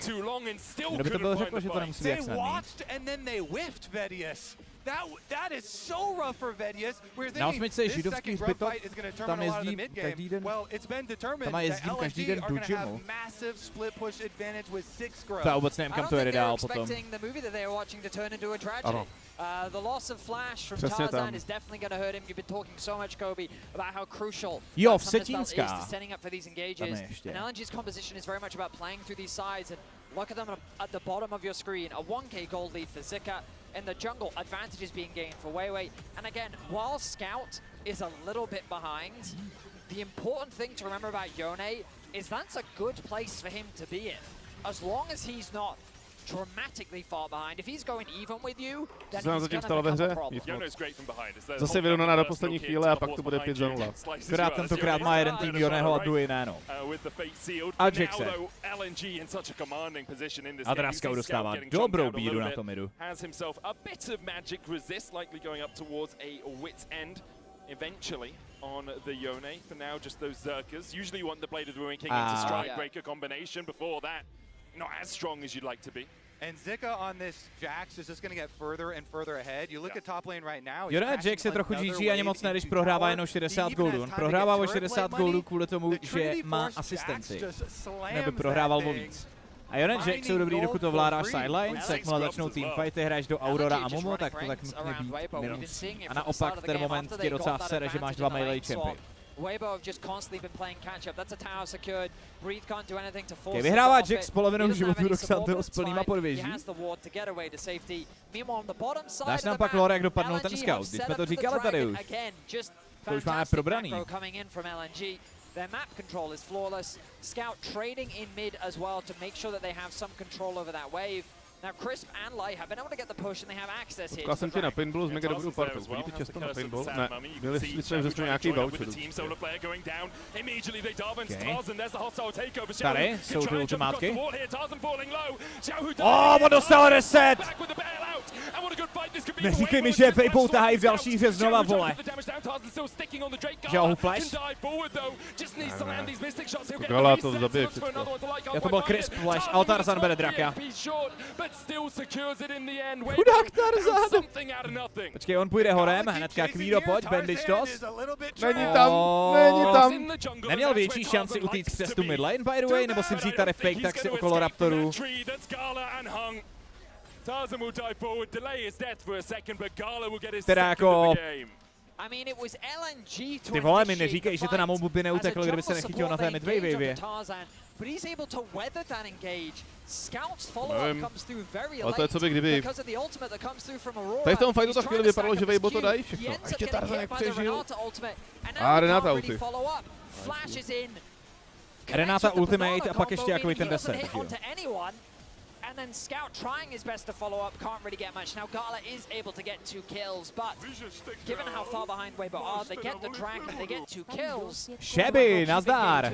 Kdo by to byl řekl, že to nemusí být jak snadný. Na 8 je židovský hřbitov, tam jezdím každý den. Tam jezdím každý den do gymu. To já vůbec nevím, kam to jede dál potom. Ano. The loss of Flash from Tarzan is definitely going to hurt him. You've been talking so much, Kobe, about how crucial Vsetínská. is to setting up for these engages. And LNG's composition is very much about playing through these sides. And look at them at the bottom of your screen. A 1k gold lead for Zika. In the jungle, advantages being gained for Weiwei. And again, while Scout is a little bit behind, the important thing to remember about Yone is that's a good place for him to be in. As long as he's not dramatically far behind. If he's going even with you, then he's going to become a problem. Zase vyrovnaná do poslední chvíle a pak to bude 5-0. Akorát tentokrát má jeden tým Yoneho a druhý ne, no. A Jackson. A Draskau dostává dobrou bídu na tom midu. Eventually on the Yone, for now just those Zerkers. Usually you want the Blade of the Ruin King into Strikebreaker combination. Before that, not as strong as you'd like to be. And Zika on this Jax is just going to get further and further ahead. You look at top lane right now. Jone Jax je trochu GG ani moc ne, když prohrává jenom 60 goldů. On prohrává o 60 goldů kvůli tomu, že má asistenci. Nebo prohrával o víc. A Jone Jack jsou dobrý, dokud to vládáš sidelines, jakmile začnou teamfighty, hraješ do Aurora a Momo, tak to tak nutně být nemusí. A naopak v ten moment tě docela sere, že máš 2 melee champy. Vyhrává Jack s polovinou životu do Xanteho s plnýma podvěží. Dáš nám pak lore, jak dopadnou ten scout, když jsme to říkali tady už. To už máme probraný. Their map control is flawless. Scout trading in mid as well to make sure that they have some control over that wave. Now Crisp and Light have been able to get the push and they have access here. Potkal jsem tě na paintballu s mega dobrou partou. Vidíte často na paintball? Ne, měli jsme že jsme nějaký voucher. Tady jsou ty ultimátky. On dostal reset! Neříkej mi, že Vejbou tahají v další hře znova, vole. Žahu flash? Gala to zabije všechno. Já to byl Crisp flash, ale Tarzan bere draka. Chudák Tarzan! Počkej, on půjde horem, hnedka Kvído, pojď, bandage toss. Není tam, není tam. Neměl větší šanci utíct přes tu midlane, by the way, nebo si vzít tady fake taxi okolo Raptoru? Teda jako... Ty vole, mi neříkej, že to na Mobu by neuteklo, kdyby se nechytil na té midwave. Ale to je co by kdyby... Tady v tom fightu to chvíli vypadalo, že Vejbo to dají všechno. A ještě Tarzan jak přežil. A Renata ulti. Renata ultimate a pak ještě jakový ten 10. And then Scout trying his best to follow up, can't really get much. Now Gala is able to get 2 kills, but given how far behind Weibo are, they get the drag and they get 2 kills. Shabby, nazdar!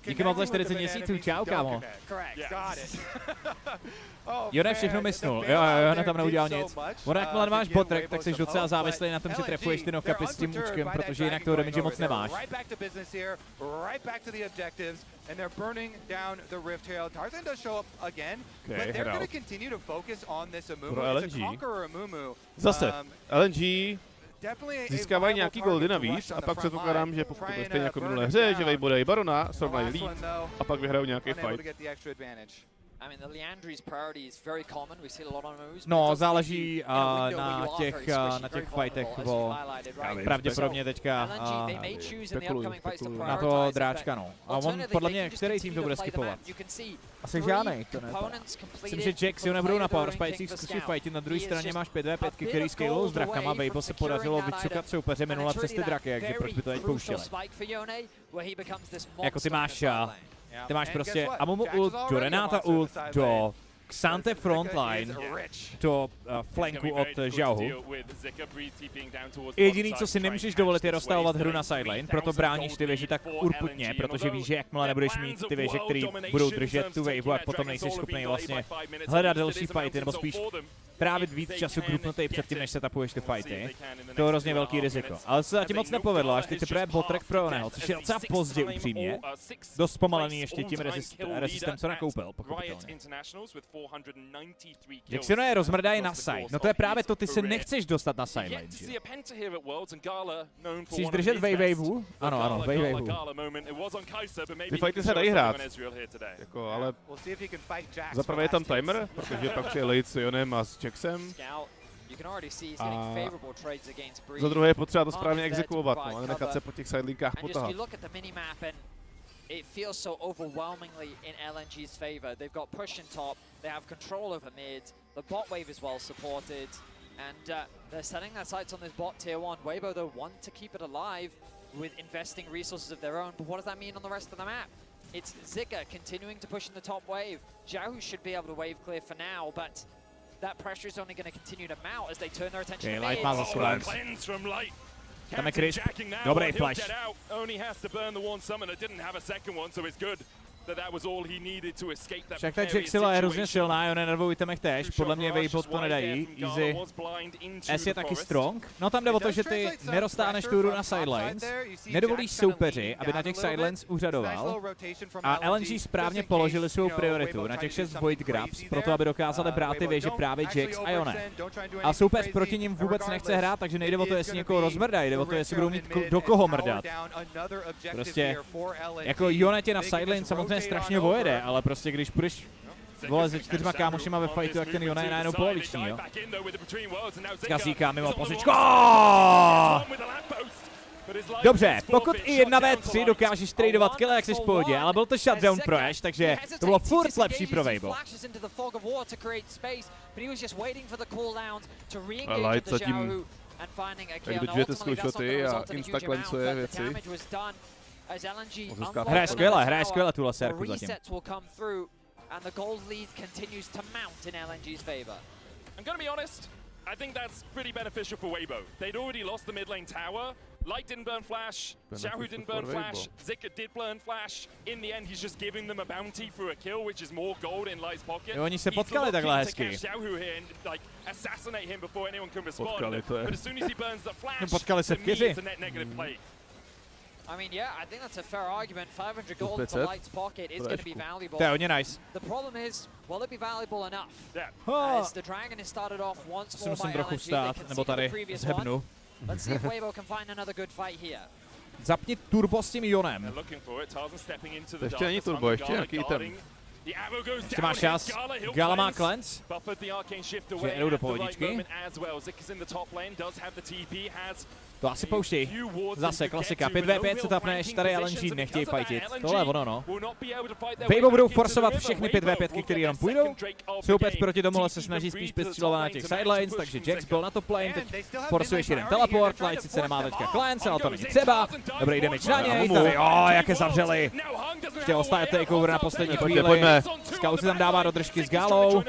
Díky moc za 40 měsíců, čau kámo. Jone všechno myslnul, jo, Jone tam neudělal nic. Ono jakmile máš botrek, tak jsi docela závislý na tom, že trefuješ ty knockupy s tím účkem, protože jinak toho damage moc nemáš. And they're burning down the Rift Trail. Tarzan does show up again, but they're going to continue to focus on this Amumu. It's a Conqueror Amumu. Zase, LNG získávají nějaký goldy navíc a pak předpokládám, že pokud to bude stejně jako minulé hře, že Vejbo dají Barona, srovnají lead a pak vyhrajou nějaký fight. No, záleží na těch fightech o pravděpodobně teďka na to dráčka, no. A on podle mě, který tým to bude skipovat? Asi žádnej, to ne. Myslím, že Jack si ho nebudou na power spajcích zkusit fightit, na druhé straně máš 5v5, který scalou s drakama, Vejbo se podařilo vycukat soupeře minule přes ty draky, takže proč by to teď pouštěli? Jako ty máš prostě Amumu ult, do Renata ult, do Xante frontline, do flanku od Xiaohu. Jediný, co si nemůžeš dovolit, je rozstavovat hru na sideline, proto bráníš ty věže tak urputně, protože víš, že jakmile nebudeš mít ty věže, které budou držet tu waveu a potom nejsi schopný vlastně hledat delší fighty, nebo spíš trávit víc času grupnutý předtím, než se tapuješ ty fighty. To je hrozně velký riziko. Ale se zatím moc nepovedlo, až teď teprve botrek pro Oneho, což je docela pozdě upřímně. Dost zpomalený ještě tím resistem, co nakoupil, pochopitelně. Jak si je rozmrdají na side, no to je právě to, ty se nechceš dostat na sideline, že? Chceš držet waveu? Ano, waveu. Ty fighty se dají hrát, jako, ale zaprvé je tam timer, protože pak přijde late s Jonem a s Jacksem. A za druhé je potřeba to správně exekuovat, no, a nechat se po těch sidelinkách potahat. It feels so overwhelmingly in LNG's favor. They've got push in top, they have control over mid, the bot wave is well supported, and they're setting their sights on this bot tier 1. Weibo though want to keep it alive with investing resources of their own, but what does that mean on the rest of the map? It's Zika continuing to push in the top wave. Xiaohu should be able to wave clear for now, but that pressure is only going to continue to mount as they turn their attention to mid. Cleanse from Light. Tam je Crisp, dobrý flash. Však ta Jaxila je hrozně silná, Jone na 2 itemech též, podle mě Vejbo to nedají, easy. S je taky strong, no tam jde o to, že ty neroztáhneš tu hru na sidelines, nedovolíš soupeři, aby na těch sidelines úřadoval a LNG správně položili svou prioritu na těch 6 void grabs, proto aby dokázali brát ty věže právě Jax a Jone. A soupeř proti nim vůbec nechce hrát, takže nejde o to, jestli někoho rozmrdají, jde o to, jestli budou mít do koho mrdat. Prostě jako Jone tě na sideline samozřejmě strašně vojede, ale prostě když půjdeš vole, se 4 kámošima ve fightu, jak ten Jona je najednou poloviční, jo. Kazíka mimo pozičku. Dobře, pokud i 1v3 dokážeš tradovat killa, jak jsi v pohodě, ale byl to shutdown pro Ash, takže to bylo furt lepší pro Weibo. A Light zatím jak dodžujete skillshoty a instaklancuje věci. Hraje skvěle tu laserku zatím. I think that's pretty beneficial for Weibo. They'd already lost the mid lane tower. Light didn't burn flash, Xiaohu didn't burn flash, Zika did burn flash. In the end, he's just giving them a bounty for a kill, which is more gold in Light's pocket. Oni se potkali takhle hezky. Xiaohu here and like assassinate him before anyone can respond. But as soon as he burns the flash, potkali se v keři. it's a net negative play. I mean, yeah, I think that's a fair argument. 500 gold for Light's pocket is going to be valuable. To je hodně nice. The problem is, will it be valuable enough? Yeah. As the dragon is started off once more Musím by trochu LNG, vstát, nebo tady zhebnu. Let's see if Weibo can find another good fight here. Zapni turbo s tím Jonem. To ještě není turbo, ještě nějaký item. Ještě máš čas. Gala má cleanse. Že jdou do pohodičky. To asi pouštěj. Zase klasika. 5v5 se tapneš, tady LNG nechtějí fightit. Tohle je ono, no. Weibo budou forsovat všechny 5v5, které jenom půjdou. Jsou opět proti tomu, ale se snaží spíš přestřelovat na těch sidelines, takže Jax byl na top lane, teď forsuje ještě jeden teleport, Light sice nemá teďka cleanse, ale to není třeba. Dobrý damage na něj, tady, jak je zavřeli. Ještě ostane takeover na poslední chvíli. Scout si tam dává do držky s Galou.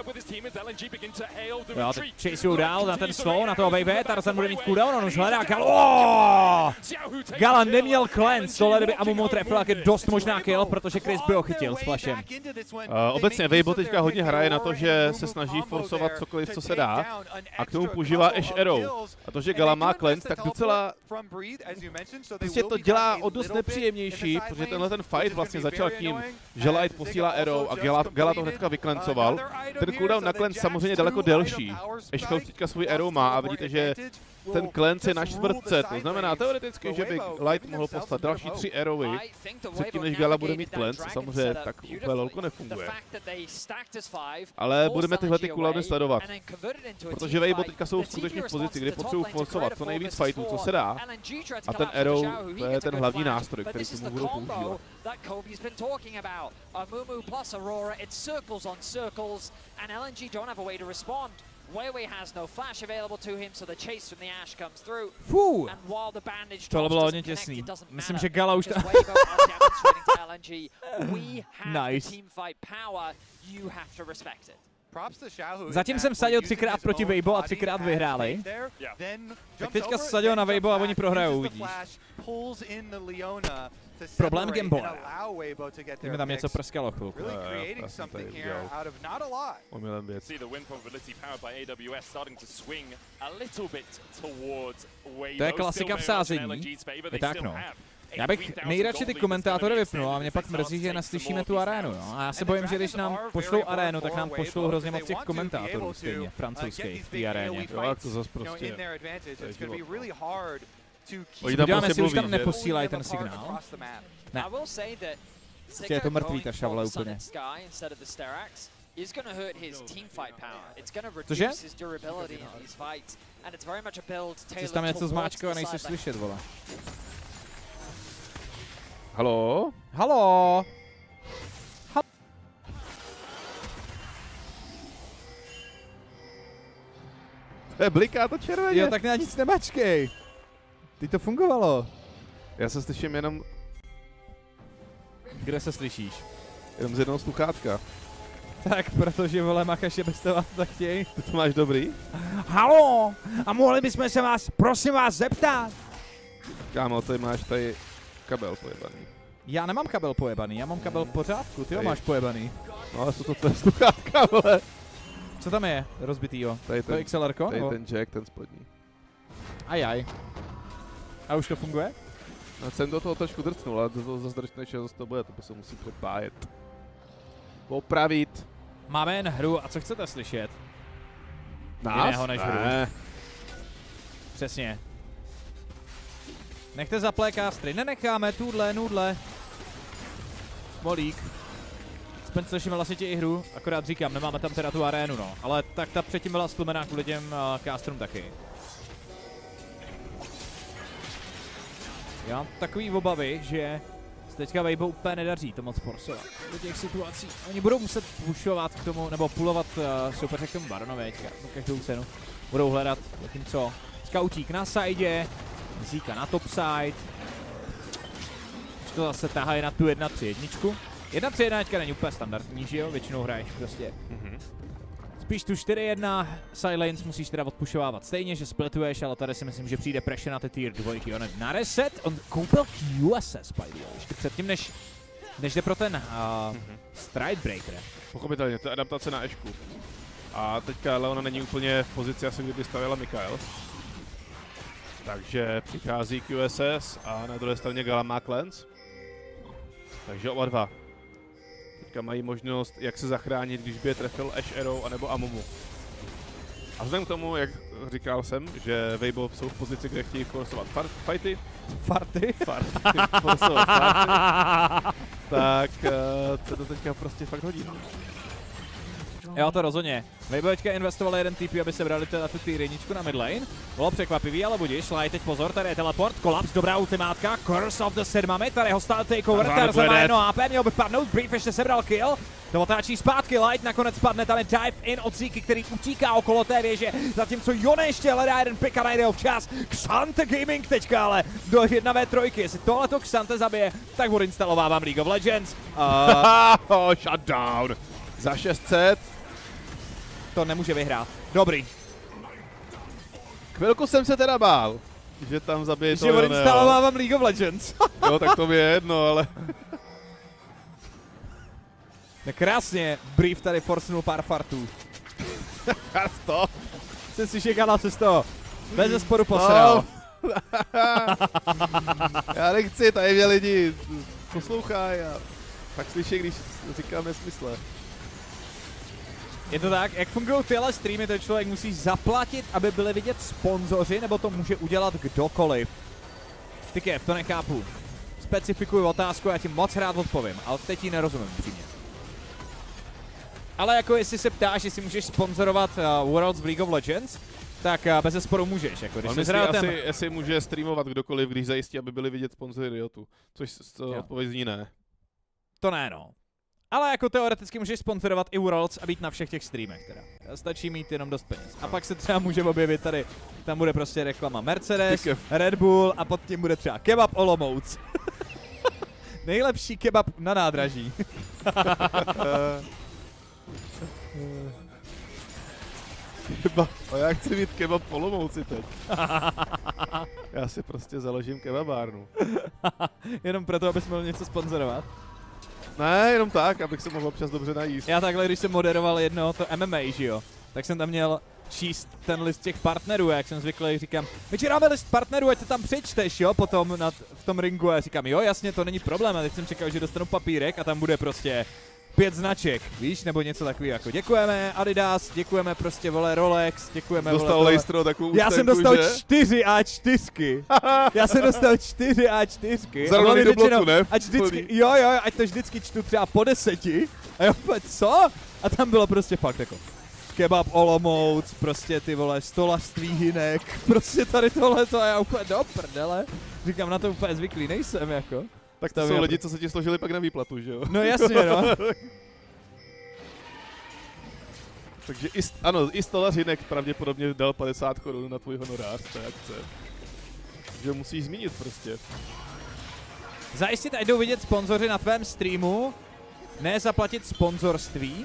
Jo, teď chaseují dál na ten slow, na toho Wave, Tarzan bude mít cooldown, on už hledá Galu. Gala neměl cleanse, tohle kdyby Amumu trefil, jak je dost možná kill, protože Chris by ho chytil s flashem. Obecně Weibo teďka hodně hraje na to, že se snaží forsovat cokoliv, co se dá, a k tomu používá Ash Arrow. A to, že Gala má cleanse, tak docela prostě to dělá o dost nepříjemnější, protože tenhle ten fight vlastně začal tím, že Light posílá Arrow a Gala to hnedka vyklencoval. Ten cooldown na cleanse samozřejmě daleko delší. Ash teďka svůj Arrow má a vidíte, že ten cleanse je na čtvrtce, to znamená teoreticky, že by Light mohl poslat další 3 arrowy předtím, než Gala bude mít cleanse, samozřejmě tak úplně lolko nefunguje. Ale budeme tyhle ty cooldowny sledovat, protože Weibo teďka jsou skutečně v pozici, kdy potřebují forsovat co nejvíc fightů, co se dá, a ten arrow to je ten hlavní nástroj, který k tomu budou používat. Weiwei has no flash available to him, so the chase from the Ash comes through. And while the bandage tohle bylo hodně těsný. Myslím, že Gala už nice. Zatím jsem vsadil 3krát proti Weibo a 3krát vyhráli. Tak teďka vsadil na Weibo a oni prohrajou, vidíš. Problém Gamebola. Kdyby tam něco prskalo chvilku. Omylem věc. To je klasika v sázení. Je tak, no. Já bych nejradši ty komentátory vypnul a mě pak mrzí, že neslyšíme tu arénu. No. A já se bojím, že když nám pošlou arénu, tak nám pošlou hrozně moc těch komentátorů stejně, francouzských v té aréně. Jo, jak to zase prostě. Podíváme si, už tam neposílají ten signál. Ne. Ještě je to mrtvý ta šavle úplně. Cože? Jsi tam něco zmáčkal a nejsi slyšet, vole. Haló? Haló? Bliká to červeně. Jo, tak na nic nemačkej. Teď to fungovalo. Já se slyším jenom... Kde se slyšíš? Jenom z jednoho sluchátka. Tak, protože vole Makaše bez toho tak chtějí. Ty to máš dobrý? Haló! A mohli bychom se vás, prosím vás, zeptat? Kámo, ty máš tady kabel pojebaný. Já nemám kabel pojebaný, já mám kabel v pořádku, ty ho máš pojebaný. No ale jsou to tvé sluchátka, vole. Co tam je rozbitýho? Tady ten, to XLR-ko? Tady ten jack, ten spodní. Ajaj. A už to funguje? No, jsem do toho trošku drcnul, ale to zase drčneš a zase to bude, to by se musí přepájet. Popravit. Máme jen hru a co chcete slyšet? Nás? Jiného než hru. Přesně. Nechte zaplékástry, nenecháme, tudle, nudle. Smolík. aspoň slyšíme vlastně i hru, akorát říkám, nemáme tam teda tu arénu, no. Ale tak ta předtím byla stlumená kvůli těm casterům taky. Já mám takový obavy, že se teďka Weibo úplně nedaří to moc forsovat do těch situací. Oni budou muset pushovat k tomu, nebo pulovat soupeře k tomu Baronovi teďka, za každou cenu. Budou hledat, zatímco Scoutík na side, Zíka na top side. To zase tahají na tu 1-3-1. 1-3-1 teďka není úplně standardní, že jo? Většinou hraješ prostě. Spíš tu 4-1, Silence musíš teda odpušovávat stejně, že splituješ, ale tady si myslím, že přijde pressure na ty tier 2. On na reset, on koupil QSS, by the way, ještě předtím, než jde pro ten Stride Breaker. Pochopitelně, to je adaptace na Ešku. A teďka Leona není úplně v pozici, asi kdyby stavila Mikael. Takže přichází QSS a na druhé straně Gala má Cleanse. Takže oba dva. Teďka mají možnost, jak se zachránit, když by je trefil Ash Arrow anebo Amumu. A vzhledem k tomu, jak říkal jsem, že Weibo jsou v pozici, kde chtějí forsovat fighty. Forsovat farty. Tak se to teďka prostě fakt hodí. Jo, to rozhodně. Weibo teďka investovali jeden TP, aby se brali teda tu týriničku na midlane. Bylo překvapivý, ale budíš. Láj teď pozor, tady je teleport, kolaps, dobrá ultimátka, Curse of the Sedmami, tady ho stál takeover, Tarzan má 1 AP, měl by padnout, Brief ještě sebral kill. To otáčí zpátky, Light nakonec padne, tam je dive in od Zíky, který utíká okolo té věže, zatímco Jone ještě hledá jeden pick a najde ho včas. Xante Gaming teďka ale do 1v3, jestli tohleto Xante zabije, tak odinstalovávám League of Legends. Shutdown za 600. To nemůže vyhrát. Dobrý. Chvilku jsem se teda bál, že tam zabije to Joneho. Že odinstalovávám League of Legends. Jo, tak to mi je jedno, ale... Tak krásně, Brief tady forcnul pár fartů. To? Jsem si šekala se z toho. Bez zesporu posral. Já nechci, tady mě lidi poslouchají a tak slyší, když říkám nesmysle. Je to tak, jak fungují tyhle streamy, to člověk musí zaplatit, aby byli vidět sponzoři, nebo to může udělat kdokoliv. Tykev, to nechápu. Specifikuju otázku, já ti moc rád odpovím, ale teď ji nerozumím upřímně. Ale jako jestli se ptáš, jestli můžeš sponzorovat Worlds v League of Legends, tak bez zesporu můžeš. Jako, když myslí asi, jestli může streamovat kdokoliv, když zajistí, aby byli vidět sponzory Riotu. Což odpověď zní ne. To ne, no. Ale jako teoreticky můžeš sponzorovat i Worlds a být na všech těch streamech teda. Stačí mít jenom dost peněz. A pak se třeba může objevit tady, tam bude prostě reklama Mercedes, Red Bull a pod tím bude třeba kebab Olomouc. Nejlepší kebab na nádraží. Kebab. A já chci mít kebab v Olomouci teď. Já si prostě založím kebabárnu. Jenom proto, abys mohl něco sponzorovat? Ne, jenom tak, abych se mohl občas dobře najíst. Já takhle, když jsem moderoval jedno to MMA, že jo, tak jsem tam měl číst ten list těch partnerů, jak jsem zvyklý, říkám, my ti dáme list partnerů, ať to tam přečteš, jo, potom v tom ringu, a já říkám, jo, jasně, to není problém, a teď jsem čekal, že dostanu papírek a tam bude prostě 5 značek, víš, nebo něco takového, jako děkujeme Adidas, děkujeme prostě, vole, Rolex, děkujeme, dostal Lejstro takovou účtenku, já jsem dostal že? 4 A4. Já jsem dostal 4 A4. Zrovna do bloku, ne? Ať vždycky, jo, ať to vždycky čtu třeba po 10. A jo, co? A tam bylo prostě fakt jako kebab Olomouc, prostě ty vole, stolařství Hynek, prostě tady tohleto a já úplně do prdele. Říkám, na to úplně zvyklý nejsem, jako. Tak to jsou lidi, co se ti složili pak na výplatu, že jo? No jasně, no. Takže ano, i stolař Hynek pravděpodobně dal 50 korun na tvůj honorář, to je akce. Takže musíš zmínit prostě. Zajistit, ať jdou vidět sponzoři na tvém streamu, ne zaplatit sponzorství.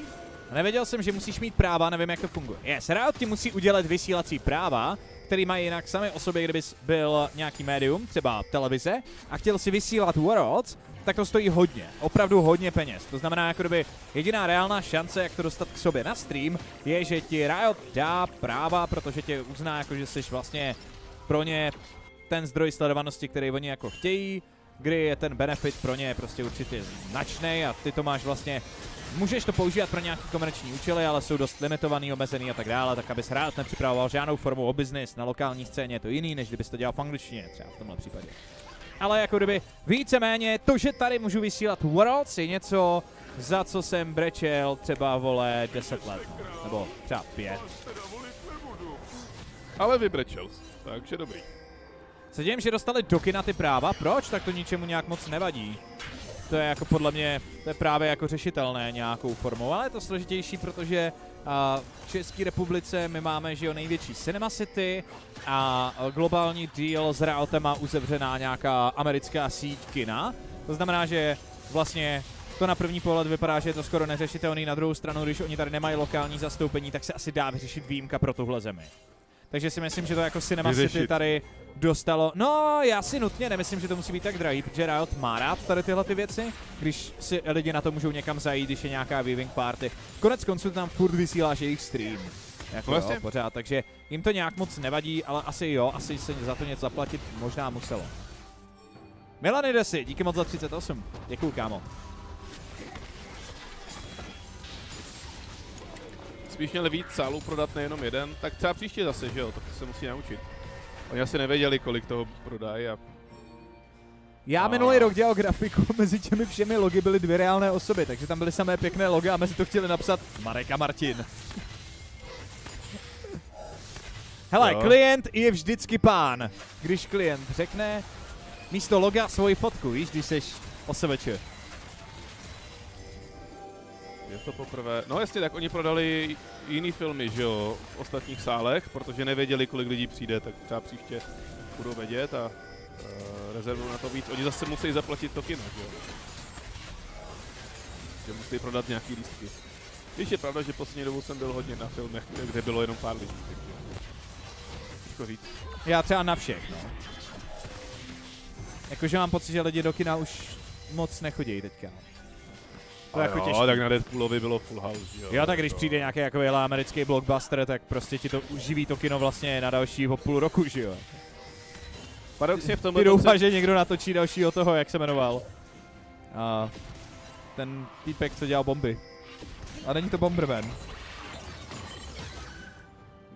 Nevěděl jsem, že musíš mít práva, nevím, jak to funguje. Yes, Riot ti musí udělat vysílací práva, který mají jinak sami o sobě, kdybys byl nějaký médium, třeba televize, a chtěl si vysílat Worlds, tak to stojí hodně, opravdu hodně peněz. To znamená, jako kdyby jediná reálná šance, jak to dostat k sobě na stream, je, že ti Riot dá práva, protože tě uzná, jako že jsi vlastně pro ně ten zdroj sledovanosti, který oni jako chtějí, kdy je ten benefit pro ně prostě určitě značný a ty to máš vlastně. Můžeš to používat pro nějaké komerční účely, ale jsou dost limitovaný, omezený a tak dále, tak abys rád nepřipravoval žádnou formu o business na lokální scéně, je to jiný, než kdybys to dělal v angličtině, třeba v tomhle případě. Ale jako kdyby víceméně to, že tady můžu vysílat Worlds, je něco, za co jsem brečel třeba, vole, 10 let, no. Nebo třeba 5. Ale vybrečel, takže dobrý. Se dějím, že dostali doky na ty práva, proč? Tak to ničemu nějak moc nevadí. To je jako podle mě, to je právě jako řešitelné nějakou formou, ale je to složitější, protože v České republice my máme, že jo, největší Cinema City a globální deal s Riottem má uzavřená nějaká americká síť kina. To znamená, že vlastně to na první pohled vypadá, že je to skoro neřešitelný, na druhou stranu, když oni tady nemají lokální zastoupení, tak se asi dá vyřešit výjimka pro tuhle zemi. Takže si myslím, že to jako Cinema City tady dostalo. No, já si nutně nemyslím, že to musí být tak drahý, protože Riot má rád tady tyhle ty věci, když si lidi na to můžou někam zajít, když je nějaká viewing party. Konec konců tam furt vysíláš jejich stream. Jako vlastně jo, pořád, takže jim to nějak moc nevadí, ale asi jo, asi se za to něco zaplatit možná muselo. Milanidesi, díky moc za 38. Děkuju, kámo. Spíš měli víc sálů prodat, nejenom jeden, tak třeba příště zase, že jo, tak se musí naučit. Oni asi nevěděli, kolik toho prodají a... Já minulý rok dělal grafiku, mezi těmi všemi logy byly 2 reálné osoby, takže tam byly samé pěkné logy a mezi to chtěli napsat Marek a Martin. Hele, klient je vždycky pán. Když klient řekne místo loga svoji fotku, víš, když seš OSVČ. Je to poprvé. No jasně, tak oni prodali jiný filmy, že jo, v ostatních sálech, protože nevěděli, kolik lidí přijde, tak třeba příště budou vědět a rezervují na to víc. Oni zase musí zaplatit to kino, že jo. Že musí prodat nějaký lístky. Když je pravda, že poslední dobou jsem byl hodně na filmech, kde bylo jenom pár lidí, takže těžko říct. Já třeba na všech, no. Jakože mám pocit, že lidi do kina už moc nechodí teďka. To je jako těžké. Tak na Deadpoolovi bylo full house, jo. Jo, tak když přijde nějaký jako americký blockbuster, tak prostě ti to uživí to kino vlastně na dalšího půl roku, že jo. Paradoxně v tomhle... Ty doufáš, že někdo natočí dalšího toho, jak se jmenoval. A ten týpek, co dělal bomby. A není to Bomberman.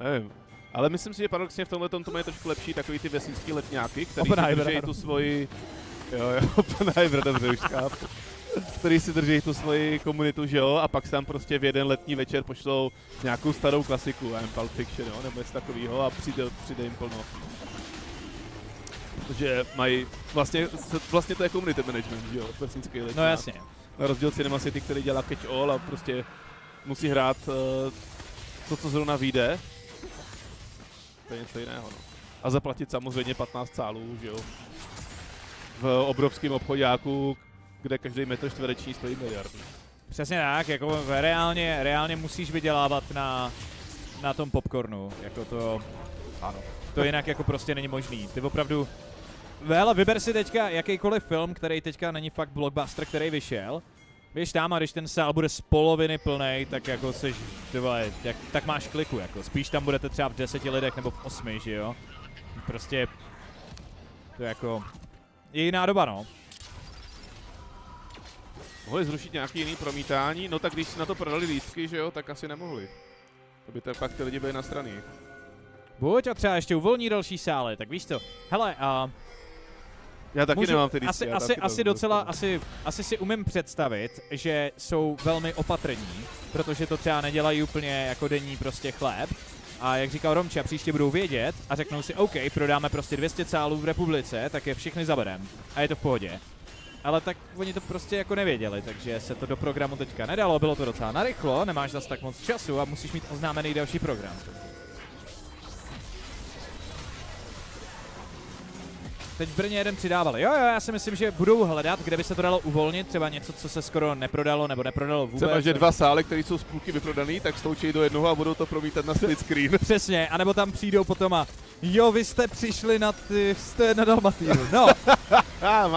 Nevím. Ale myslím si, že paradoxně v tomhle to mají trošku lepší takový ty vesnický letňáky, který si drží tu svoji... Jo, Oppenheimer, dobře, už chápu. Který si drží tu svoji komunitu, že jo, a pak se tam prostě v jeden letní večer pošlou nějakou starou klasiku, Pulp Fiction, jo, nebo něco takového a přijde jim plno. Protože mají, vlastně to je community management, že jo, vesnický letňák. No jasně. Na rozdíl Cinema City, který dělá catch all a prostě musí hrát to, co zrovna vyjde. To je něco jiného, no. A zaplatit samozřejmě 15 sálů, že jo. V obrovském obchodáku, kde každý metr čtvereční stojí miliardu. Přesně tak, jako reálně musíš vydělávat na tom popcornu, jako to, ano. To jinak jako prostě není možný. Ty opravdu, hele, vyber si teďka jakýkoliv film, který teďka není fakt blockbuster, který vyšel. Víš tam, a když ten sál bude z poloviny plnej, tak jako seš, ty vole, tak máš kliku, jako. Spíš tam budete třeba v 10 lidech nebo v 8, že jo. Prostě, to je jako, je jiná doba, no. Mohli zrušit nějaký jiný promítání, no tak když si na to prodali lístky, že jo, tak asi nemohli. To by pak ty lidi byli na straně. Buď a třeba ještě uvolní další sály, tak víš co, hele, já taky nemám ty lístky. Asi si umím představit, že jsou velmi opatrní, protože to třeba nedělají úplně jako denní prostě chléb. A jak říkal Romča, příště budou vědět a řeknou si, OK, prodáme prostě 200 sálů v republice, tak je všechny zaberem a je to v pohodě. Ale tak oni to prostě jako nevěděli, takže se to do programu teďka nedalo, bylo to docela narychlo, nemáš zase tak moc času a musíš mít oznámený další program. Teď v Brně jeden přidávali. Jo, já si myslím, že budou hledat, kde by se to dalo uvolnit, třeba něco, co se skoro neprodalo nebo neprodalo vůbec. Třeba, že 2 sály, které jsou z půlky vyprodaný, tak stoučí do jednoho a budou to promítat na split screen. Přesně, anebo tam přijdou potom a jo, vy jste přišli jste na Dalmatínu, no.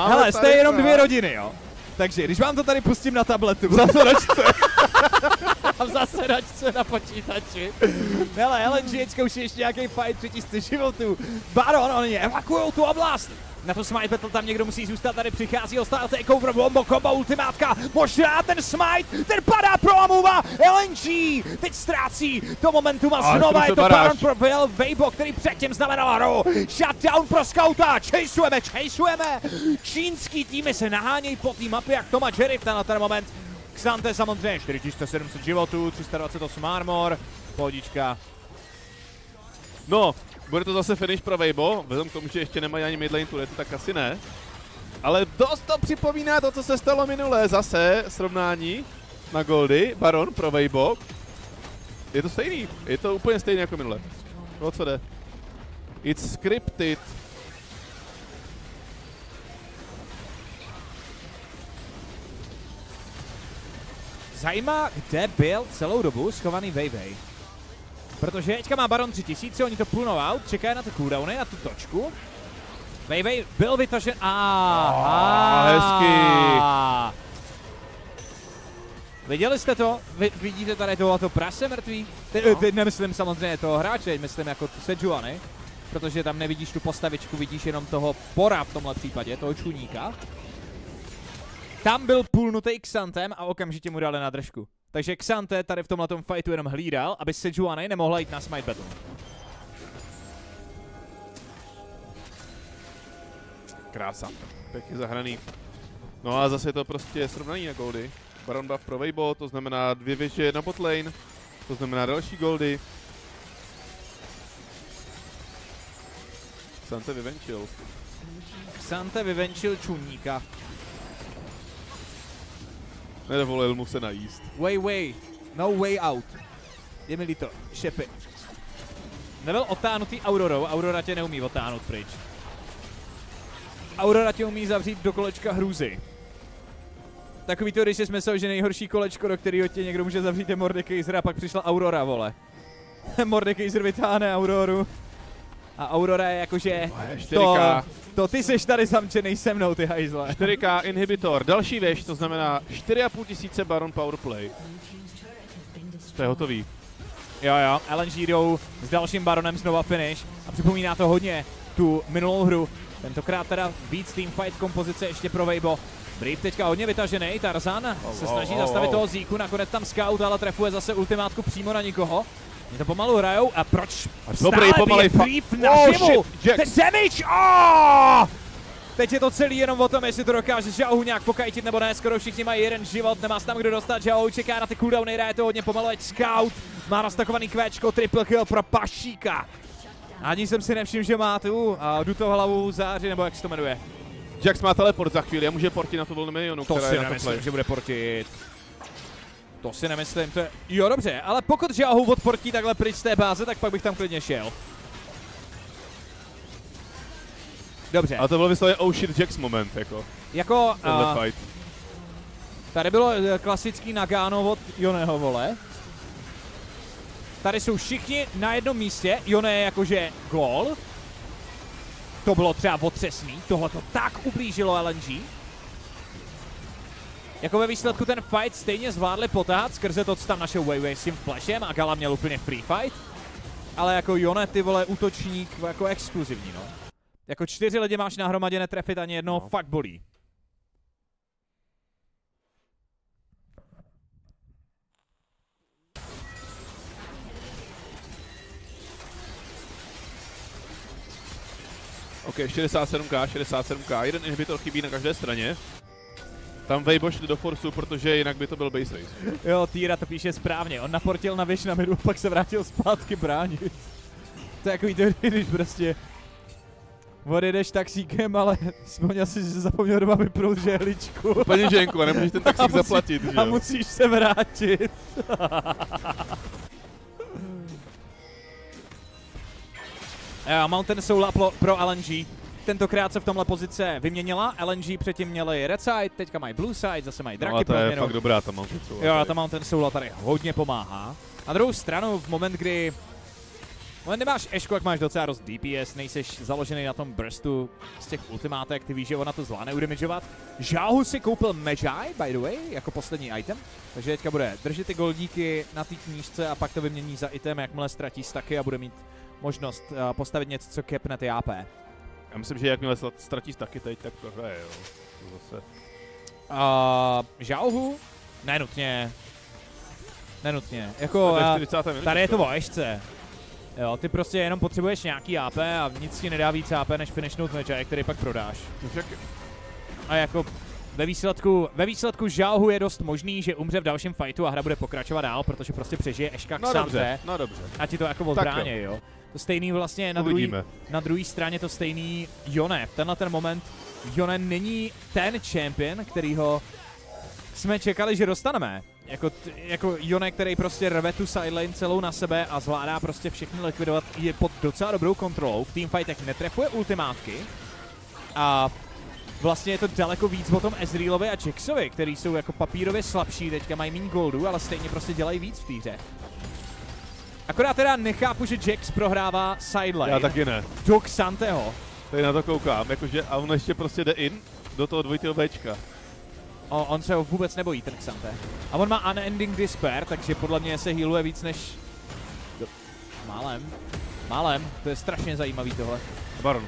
Hele, jste jenom 2 rodiny, jo. Takže, když vám to tady pustím na tabletu, v zasedačce. A v zasedačce na počítači. Hele, LNG zkouší ještě nějaký fight 3000 životů. Baron, oni evakuujou tu oblast. Na to Smite Battle tam někdo musí zůstat, tady přichází Hostile Takeover, Bombo Combo, ultimátka, možná ten Smite, ten padá pro Amuva, LNG, teď ztrácí to momentum a znova je to Baron pro Weibo, který předtím znamenal hru, shutdown pro Scouta, chaseujeme, čínský týmy se nahánějí po té mapě, jak to má Jerry na ten moment. Xante samozřejmě 4700 životů, 328 armor, pohodička. No, bude to zase finish pro Weibo, vzhledem k tomu, že ještě nemají ani midlane turret, tak asi ne. Ale dost to připomíná to, co se stalo minulé, zase srovnání na goldy, Baron pro Weibo. Je to stejný, je to úplně stejný jako minule. O co jde? It's scripted. Zajímá, kde byl celou dobu schovaný Weiwei. Protože teďka má Baron 3000, oni to půlnou out, čekají na ty cooldowny, na tu točku. Weiwei byl vytažen. Hezky. Viděli jste to? Vidíte tady tohleto prase mrtvý? Teď nemyslím samozřejmě toho hráče, myslím jako tu Sejuani. Protože tam nevidíš tu postavičku, vidíš jenom toho pora v tomhle případě, toho čuníka. Tam byl půlnutý Xantem a okamžitě mu dali na držku. Takže Xante tady v tomhletom fightu jenom hlídal, aby Sejuani nemohla jít na Smite Battle. Krása, pěkně zahraný. No a zase je to prostě srovnaný na goldy. Baron buff pro Weibo, to znamená 2 věže na botlane, to znamená další goldy. Xante vyvenčil. Xante vyvenčil čuníka. Nedovolil mu se najíst. Way, no way out. Je mi líto, šepy. Nebyl otáhnutý Aurorou, Aurora tě neumí otáhnout pryč. Aurora tě umí zavřít do kolečka hrůzy. Takový to, když jsi myslel, že nejhorší kolečko, do kterého tě někdo může zavřít, je Mordekaiser a pak přišla Aurora, vole. Mordekaiser vytáhne Auroru. A Aurora je jakože to ty seš tady zamčenej se mnou, ty hajzle. 4K inhibitor, další věž, to znamená 4500 Baron powerplay. To je hotový. Jo, LNG jdou s dalším Baronem znova finish a připomíná to hodně tu minulou hru. Tentokrát teda víc teamfight kompozice ještě pro Weibo. Brief teďka hodně vytažený, Tarzan se snaží zastavit toho Zíku, nakonec tam scout, ale trefuje zase ultimátku přímo na nikoho. Oni to pomalu hrajou a proč dobrý, pomalej Brief na živu? Ten damage! Teď je to celý jenom o tom, jestli to dokáže Xiaohu nějak pokajtit nebo ne, skoro všichni mají jeden život, nemá se tam kdo dostat, Xiaohu čeká na ty cooldowny, hraje to hodně pomalu, ať scout má nastakovaný kvéčko, triple kill pro Pašíka. Ani jsem si nevšiml, že má tu duto hlavu záři, nebo jak se to jmenuje. Jax má teleport za chvíli a může portit na tu vlnu milionu, to si nemyslím, že bude portit. To si nemyslím, to je... Jo, dobře, ale pokud Xiaohu odportí takhle pryč z té báze, tak pak bych tam klidně šel. Dobře. Ale to bylo vysloveně oh shit Jax moment, jako fight. Tady bylo klasický Nagano od Yoneho, vole. Tady jsou všichni na jednom místě, Yone je jakože gól. To bylo třeba otřesný, tohle to tak ublížilo LNG. Jako ve výsledku ten fight stejně zvládli potáhat skrze to, co tam našel Weiwei s tím flashem a Gala měl úplně free fight. Ale jako Yone, ty vole, útočník jako exkluzivní, no. Jako 4 lidi máš na hromadě, netrefit ani jedno, fakt bolí. OK, 67k, jeden inhibitor chybí na každé straně. Tam Weibo šli do forsu, protože jinak by to byl base race. Jo, Týra to píše správně, on naportil na věž na midu, pak se vrátil zpátky bránit. To je takový to, když prostě odjedeš taxíkem, ale vzpomněl si, že zapomněl doma vypnout žehličku. Úplně ženku, a nemůžeš ten taxík zaplatit, že jo? A musíš se vrátit. Mountain Soul pro LNG. Tentokrát se v tomhle pozice vyměnila. LNG předtím měli Red Side, teďka mají Blue Side, zase mají draky. No to je fakt dobrá ta Mountain Soul. Jo, ta Mountain Soul tady hodně pomáhá. Na druhou stranu, v moment, kdy máš Ešku, jak máš docela dost DPS, nejseš založený na tom burstu z těch ultimátek, ty víš, že ona to zvládne udamageovat. Xiaohu si koupil Magi, by the way, jako poslední item. Takže teďka bude držet ty goldíky na té knížce a pak to vymění za item, jakmile ztratí staky a bude mít možnost postavit něco, co capne ty AP. Já myslím, že jakmile ztratíš taky teď, tak to hraje, jo. To zase. Xiaohu? Nenutně. Jako, tady je to o Ešce. Jo, ty prostě jenom potřebuješ nějaký AP a nic ti nedá víc AP, než finishnout Magi, který pak prodáš. A jako Ve výsledku Xiaohu je dost možný, že umře v dalším fightu a hra bude pokračovat dál, protože prostě přežije Eška Xante. No dobře. A ti to jako odbráně, jo. To stejný vlastně na druhé straně to stejný Yone. V tenhle ten moment Yone není ten champion, kterýho jsme čekali, že dostaneme. Jako Yone, který prostě rve tu sidelane celou na sebe a zvládá prostě všechny likvidovat, je pod docela dobrou kontrolou. V teamfightech netrefuje ultimátky a vlastně je to daleko víc o tom Ezrealovi a Jaxovi, který jsou jako papírově slabší, teďka mají méně goldu, ale stejně prostě dělají víc v té hře. Akorát teda nechápu, že Jax prohrává sidelane. Já taky ne. Do Xanteho. Tady na to koukám, jakože a on ještě prostě jde in do toho dvojitého Bčka. On se ho vůbec nebojí, ten Xante. A on má Unending Despair, takže podle mě se healuje víc než... Málem. To je strašně zajímavý tohle. Baron.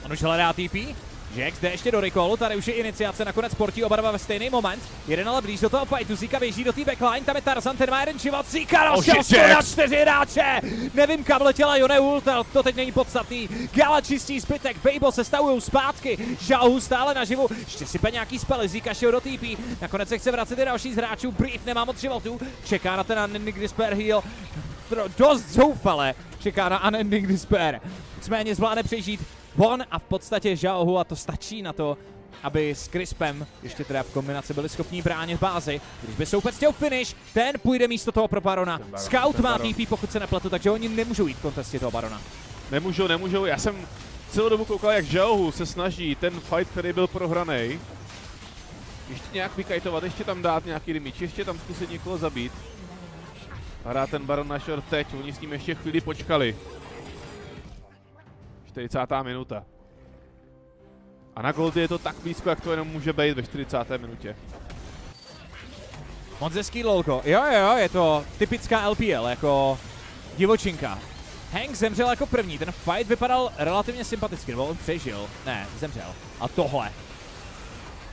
On už hledá TP. Jax jde ještě do recallu, tady už je iniciace, nakonec portí oba dva ve stejný moment. Jeden ale blíž do toho fightu, Zika běží do té backline, tam je Tarzan, ten má jeden život, Zika rozšel 104 hráče! Nevím, kam letěla Yone ult, to teď není podstatný. Gala čistí zbytek, Weibo se stavujou zpátky, Xiaohu stále naživu, ještě sype nějaký spely, Zika šel do TP, nakonec se chce vracet i další z hráčů, Brief nemá moc životů, čeká na ten Unending Despair heal, dost zoufale, čeká na Unending Despair, nicméně zvládne přežít von a v podstatě Xiaohu a to stačí na to, aby s Crispem ještě teda v kombinaci byli schopní bránit bázi. Když by soupeř chtěl finish, ten půjde místo toho pro Barona. Scout má TP, pokud se nepletu, takže oni nemůžou jít v kontestě toho Barona. Nemůžou. Já jsem celou dobu koukal, jak Xiaohu se snaží ten fight, který byl prohraný, ještě nějak vykajtovat, ještě tam dát nějaký damage, ještě tam zkusit někoho zabít. A dá ten Baron na short teď, oni s ním ještě chvíli počkali. 40. minuta. A na goldy je to tak blízko, jak to jenom může být ve 40. minutě. Moc hezký lolko. Jo, je to typická LPL, jako divočinka. Hank zemřel jako první, ten fight vypadal relativně sympaticky, nebo on přežil. Ne, zemřel. A tohle.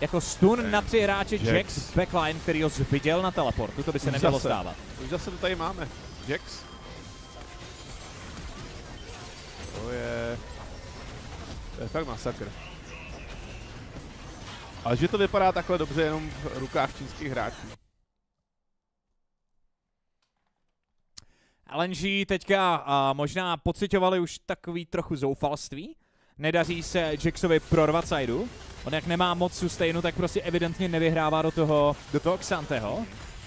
Jako stun na 3 hráče Jax backline, který ho viděl na teleportu, to by se nemělo stávat. Už zase to tady máme. Jax. To je fakt masakr. Ale že to vypadá takhle dobře jenom v rukách čínských hráčů. LNG teďka možná pociťovali už takový trochu zoufalství. Nedaří se Jaxovi prorvat sideu. On jak nemá moc sustainu, tak prostě evidentně nevyhrává do toho Xanteho.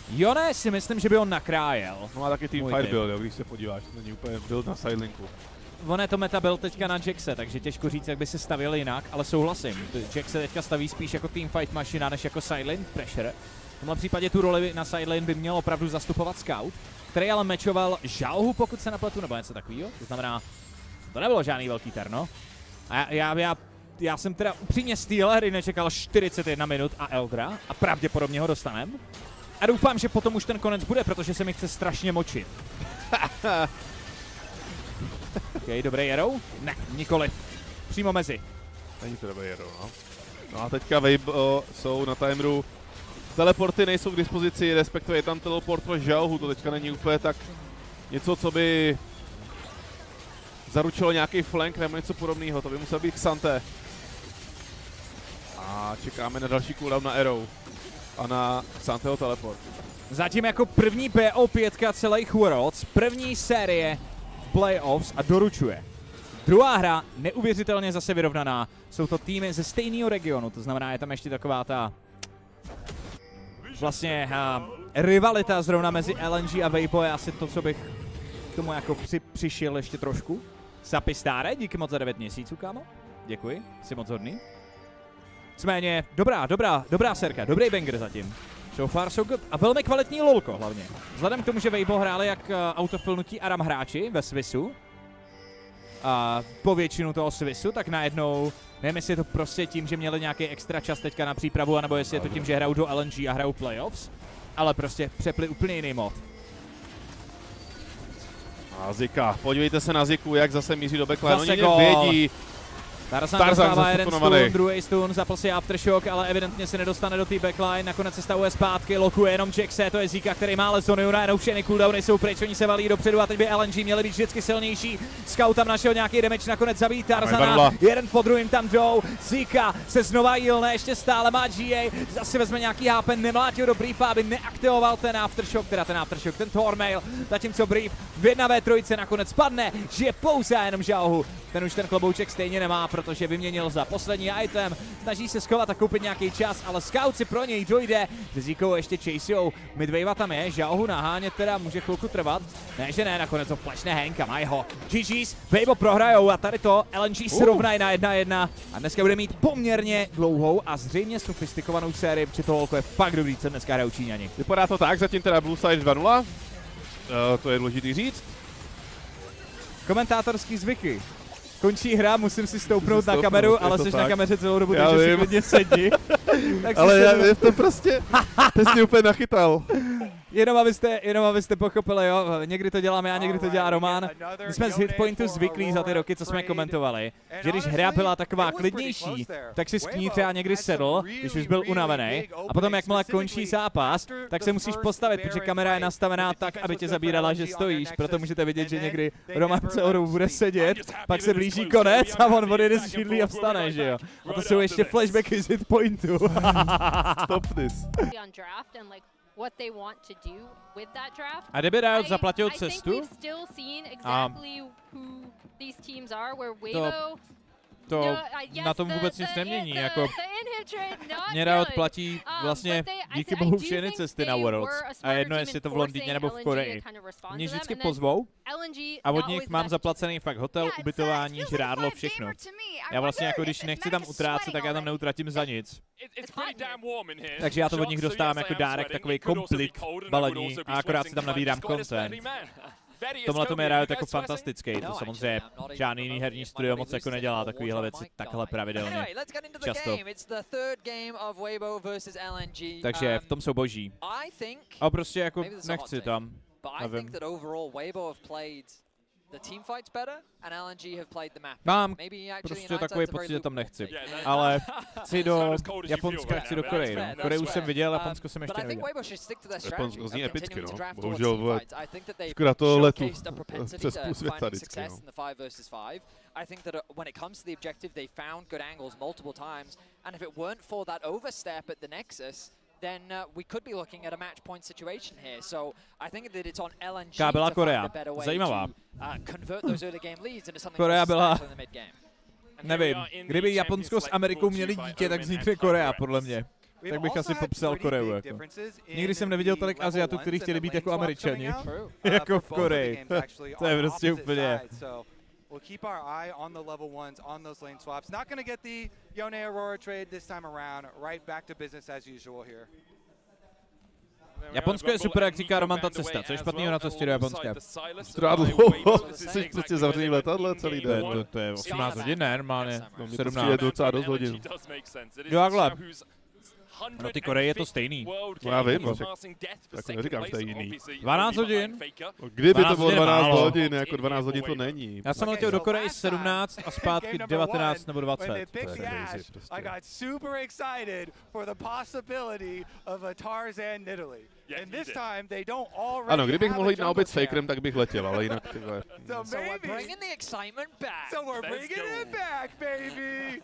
Yone si myslím, že by on nakrájel. No má taky teamfight build, jo, když se podíváš, to není úplně build na sidelinku. On je to meta build teďka na Jaxe, takže těžko říct, jak by se stavěl jinak, ale souhlasím. Jax se teďka staví spíš jako teamfight mašina, než jako sidelane pressure. V tomhle případě tu roli na sidelane by měl opravdu zastupovat Scout, který ale matchoval Xiaohu, pokud se nepletu, nebo něco takového. To znamená, to nebylo žádný velký terno. A já jsem teda upřímně z téhle hry nečekal 41 minut a Eldra a pravděpodobně ho dostanem. A doufám, že potom už ten konec bude, protože se mi chce strašně močit. OK, dobrý arrow? Ne, nikoliv. Přímo mezi. Není to dobrý arrow, no. No a teďka Weibo jsou na timeru. Teleporty nejsou k dispozici, respektive je tam teleport pro Xiaohu, to teďka není úplně tak něco, co by zaručilo nějaký flank nebo něco podobného, to by musel být Xante. A čekáme na další cooldown na arrow a na Xanteho teleport. Zatím jako první BO5 celých Worlds, první série v playoffs a doručuje. Druhá hra, neuvěřitelně zase vyrovnaná, jsou to týmy ze stejného regionu, to znamená, je tam ještě taková ta vlastně rivalita zrovna mezi LNG a Weibo je asi to, co bych k tomu jako přišel ještě trošku. Zapistáre, díky moc za 9 měsíců, kámo. Děkuji, jsi moc hodný. Nicméně, dobrá serka, dobrý banger zatím. So far so good. A velmi kvalitní lolko hlavně. Vzhledem k tomu, že Weibo hráli jak autofilnutí Aram hráči ve Swissu, a po většinu toho Swissu, tak najednou, nevím, jestli je to prostě tím, že měli nějaký extra čas teďka na přípravu, anebo jestli je to tím, že hrajou do LNG a hrajou playoffs, ale prostě přepli úplně jiný mod. A Zika, podívejte se na Ziku, jak zase míří do backline, oni vědí. Tarzan dostává jeden stun, druhý stun, zapl si Aftershock, ale evidentně se nedostane do té backline, nakonec se stavuje zpátky, lokuje jenom Jaxe, to je Zika, který má ale zónu, najednou všechny cooldowny jsou pryč, oni se valí dopředu a teď by LNG měli být vždycky silnější. Scout tam našel nějaký damage, nakonec zabít Tarzana, jeden po druhým tam jdou, Zika se znova healne, ještě stále má GA, zase vezme nějaký HP, nemlátil do Briefa, aby neaktivoval ten Aftershock, ten Thormail, zatímco Brief v 1v3 nakonec padne, žije pouze jenom Xiaohu. Ten už ten klobouček stejně nemá, protože vyměnil za poslední item. Snaží se schovat a koupit nějaký čas, ale Scout si pro něj dojde. S Zikou ještě chasejou. Midwave tam je, Xiaohu nahánět teda může chvilku trvat. Ne, že ne, nakonec to flashne Henka, mají ho. GG's, Weibo prohrajou a tady to LNG se rovnají na 1-1. A dneska bude mít poměrně dlouhou a zřejmě sofistikovanou sérii, protože to holko je fakt dobrý, co dneska hrajou Číňani. Vypadá to tak, zatím teda Blue Side 2-0. To je důležitý říct. Komentátorský zvyky. Končí hra, musím si stoupnout na kameru, ale jsi na kameře celou dobu, takže si klidně sedni. Ale já to prostě, ty jsi úplně nachytal. Jenom abyste pochopili, jo, někdy to dělám já, někdy to dělá Roman. My jsme z Hitpointu zvyklí za ty roky, co jsme komentovali, že když hra byla taková klidnější, tak si s ní třeba někdy sedl, když už byl unavený, a potom jakmile končí zápas, tak se musíš postavit, protože kamera je nastavená tak, aby tě zabírala, že stojíš, proto můžete vidět, že někdy Roman celou dobu bude sedět, pak se blíží konec a on odjede z židlí a vstane, že jo. A to jsou ještě flashbacky z Hitpointu. Stop this. A kdyby Riot zaplatil cestu, to na tom vůbec nic nemění, jako mě Riot platí vlastně díky bohu všechny cesty na Worlds a jedno jestli to v Londýně nebo v Koreji. Mě vždycky pozvou a od nich mám zaplacený fakt hotel, ubytování, žrádlo, všechno. Já vlastně jako když nechci tam utrácet, tak já tam neutratím za nic. Takže já to od nich dostávám jako dárek, takový komplit balení a akorát si tam nabírám content. Tomhle to je Riot jako fantastický, to samozřejmě žádný jiný herní studio moc jako nedělá takovýhle věci takhle pravidelně, často. Takže v tom jsou boží. A prostě jako nechci tam, nevím. Mám prostě takový pocit, že tam nechci, ale chci do Japonska, chci do Koreji, no. Koreji už jsem viděl, Japonsko jsem ještě neviděl. Japonsko zní epicky, no. Bohužel, škoda toho letu přes půl světa vždycky, no. I think that when it comes to the objective, they found good angles multiple times, and if it weren't for that overstep at the Nexus, then we could be looking at a match point situation here. So I think that it's on LNG to find a better way to convert those early game leads into something more substantial in the mid game. Nevím, kdyby Japonsko s Amerikou měli dítě, tak vznikne Korea, podle mě. Tak bych asi popsal Koreu, jako. Nikdy jsem neviděl tolik Aziatů, kteří chtěli být jako Američani, jako v Koreji. To je prostě úplně... We'll keep our eye on the level ones, on those lane swaps. Not going to get the Yone Aurora trade this time around. Right back to business as usual here. Japonsko je super, jak říká Roman, ta cesta. Co je špatného na cestě do Japonska? Trvá dlouho. Jsi prostě zavřený v letadle celý den. To je 18 hodin, ne? Normálně. 17. Je docela dost hodin. Jo, takhle. No ty Koreji je to stejný. No já vím, tak neříkám, že to je jiný. 12 hodin? Kdyby to bylo 12 hodin, jako 12 hodin to není. Já jsem letěl do Koreji 17 a zpátky 19 nebo 20. I got super excited for the possibility of a Tarzan Italy. And this time they don't already. Ano, kdybych mohl jít na oběd s Fakerem, tak bych letěl, ale jinak tyhle. So we're bringing the excitement back. So we're bringing it back, baby.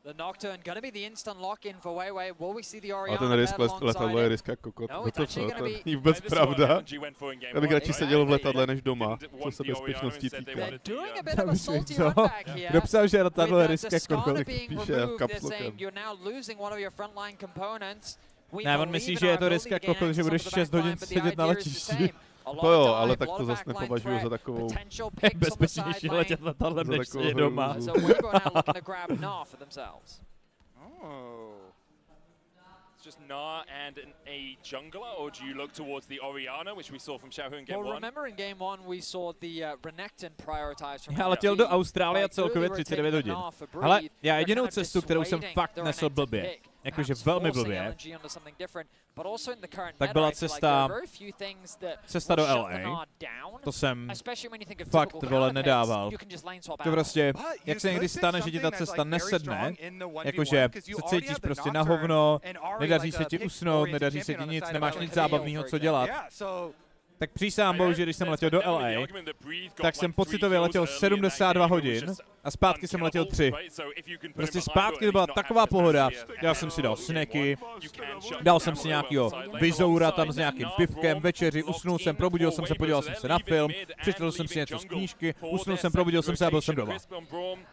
The Nocturne gonna be the instant lock-in for Weiwei. Will we see the Oriana? A ten risk letadlo je risk jak kokot. No to co, to není vůbec pravda. Já bych radši seděl v letadle než doma, co se bezpečností týká. Kdo psal, že letadlo je risk jak kokot? Píše kapslokem. Ne, on myslí, že je to risk jak kokot, že budeš 6 hodin sedět na letišti. To jo, ale tak to zase nepovažuji za takovou bezpečnější letět letadlem, než je doma. Just Na and a jungler, or do you look towards the Oriana, which we saw from Xiaohu in game 1? Well, remember in game 1 we saw the Renekton prioritized from. Já letěl do Austrálie celkově 39 hodin. Ale já jedinou cestu, kterou jsem fakt nesl blbě, jakože velmi blbě, tak byla cesta do LA. To jsem fakt vole nedával. To prostě, jak se někdy stane, že ti ta cesta nesedne, jakože se cítíš prostě na hovno, nedaří se ti usnout, nedaří se ti nic, nemáš nic zábavného, co dělat. Tak přísahám bohu, že když jsem letěl do LA, tak jsem pocitově letěl 72 hodin a zpátky jsem letěl 3. Prostě zpátky to byla taková pohoda, já jsem si dal snacky, dal jsem si nějakýho vizoura tam s nějakým pivkem, večeři, usnul jsem, probudil jsem se, podíval jsem se na film, přečetl jsem si něco z knížky, usnul jsem, probudil jsem se a byl jsem doma.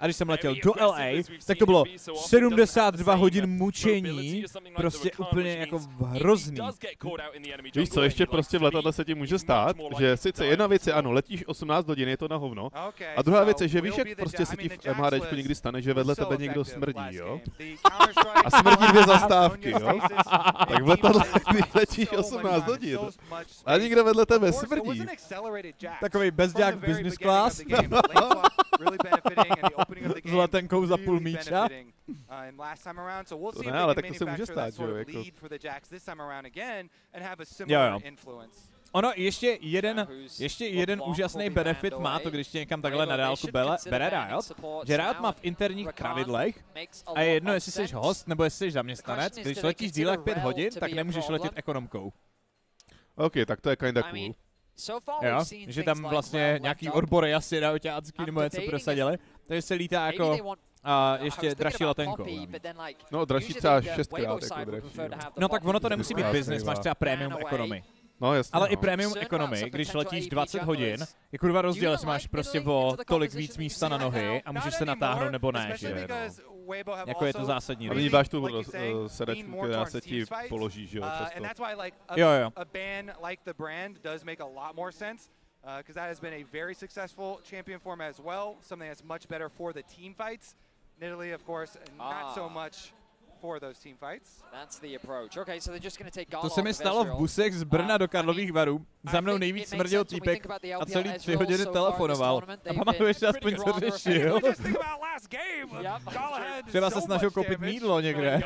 A když jsem letěl do LA, tak to bylo 72 hodin mučení, prostě úplně jako hrozný. Víš co, ještě prostě v letadle se ti může stát, že sice jedna věc je, ano, letíš 18 hodin, je to na hovno, a druhá věc je, že víš, jak prostě se ti v MHDčku někdy stane, že vedle tebe někdo smrdí, jo? A smrdí 2 zastávky, jo? Tak v letadle, když letíš 18 hodin a někdo vedle tebe smrdí. Takový bezďák business class. S letenkou za půl míča. To ne, ale tak to se může stát, že jo? Jako. Jo. Ono ještě jeden úžasný benefit má to, když tě někam takhle na dálku bere Riot, že Riot má v interních pravidlech a je jedno, jestli jsi host nebo jestli jsi zaměstnanec, když letíš díl jak 5 hodin, tak nemůžeš letět ekonomkou. OK, tak to je kinda cool. Jo, že tam vlastně nějaký odbory asi rioťácký nebo něco prosadili, takže se lítá jako ještě dražší letenkou. No, dražší třeba 6krát jako dražší. No tak ono to nemusí být business, máš třeba premium economy. No, jasně, ale i premium economy, když letíš 20 hodin, je kurva rozdíl, jestli máš prostě o tolik víc místa na nohy a můžeš se natáhnout nebo ne, že no. Jako je to zásadní. A nyní máš tu sedačku, která se ti položí, že jo, často. Jo. Because that has been a very successful champion form as well, something that's much better for the team fights. Italy, of course, not so much for those team fights. That's the approach. Okay, so they're just going to take To se mi stalo v busech z Brna do Karlových Varů. Za mnou nejvíc smrděl týpek a celý 3 hodiny telefonoval. A pamatuješ si aspoň, co řešil? Třeba se snažil koupit mýdlo někde.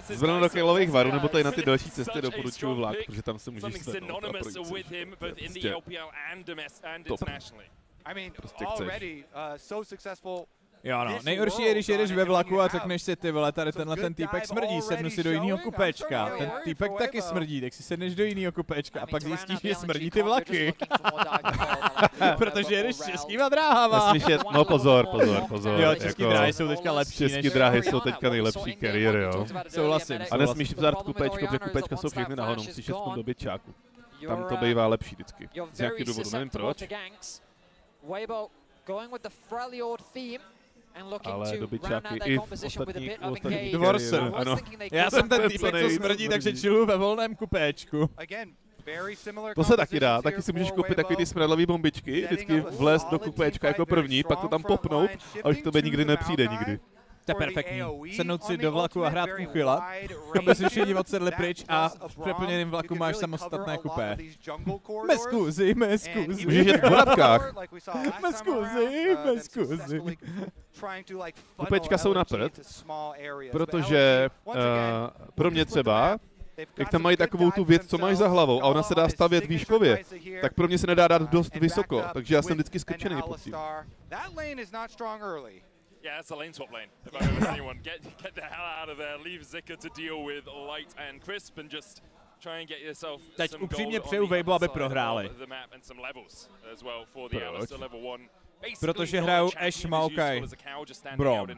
Z Brna do Karlových Varů, nebo tady na ty další cesty doporučuju vlak, protože tam se můžeš sednout a projít si. Prostě chceš. Jo no, nejhorší je, když jedeš ve vlaku a řekneš si, ty vole, tady tenhle ten týpek smrdí, sednu si do jiného kupečka. Ten týpek taky smrdí, tak si sedneš do jiného kupečka a pak zjistíš, že smrdí ty vlaky. Protože jedeš českýma dráhama. No pozor. Jo, český dráhy jsou teďka lepší. Český dráhy jsou teďka nejlepší kariér, jo. Souhlasím. A nesmíš vzát kupečko, protože kupečka jsou všechny nahoru, musíš jet do byčáku. Tam to bývá lepší vždycky. Z nějakého důvodu, nevím proč. Ale dobyčáky i v ostatních Dvorsen, ano. Já jsem ten týpek, co smrdí, takže čiluju ve volném kupéčku. To se taky dá, taky si můžeš koupit takový ty smradlavý bombičky, vždycky vlézt do kupéčka jako první, pak to tam popnout a už k tobě nikdy nepřijde nikdy. To je perfektní. Sednout si do vlaku a hrát kuchyla, aby si všichni odsedli pryč a v přeplněném vlaku máš samostatné kupé. Meskuzi. Můžeš jet v boratkách. Meskuzi. Kupečka jsou na prd, protože pro mě třeba, jak tam mají takovou tu věc, co máš za hlavou a ona se dá stavět výškově, tak pro mě se nedá dát dost vysoko, takže já jsem vždycky skrčený pod tím. Yeah, that's a lane swap lane. If I've ever seen anyone, get the hell out of there. Leave Zika to deal with Light and Crisp and just try and get yourself teď upřímně přeju Weibo, aby prohráli. Protože hrajou Ash, Maokai, Braum.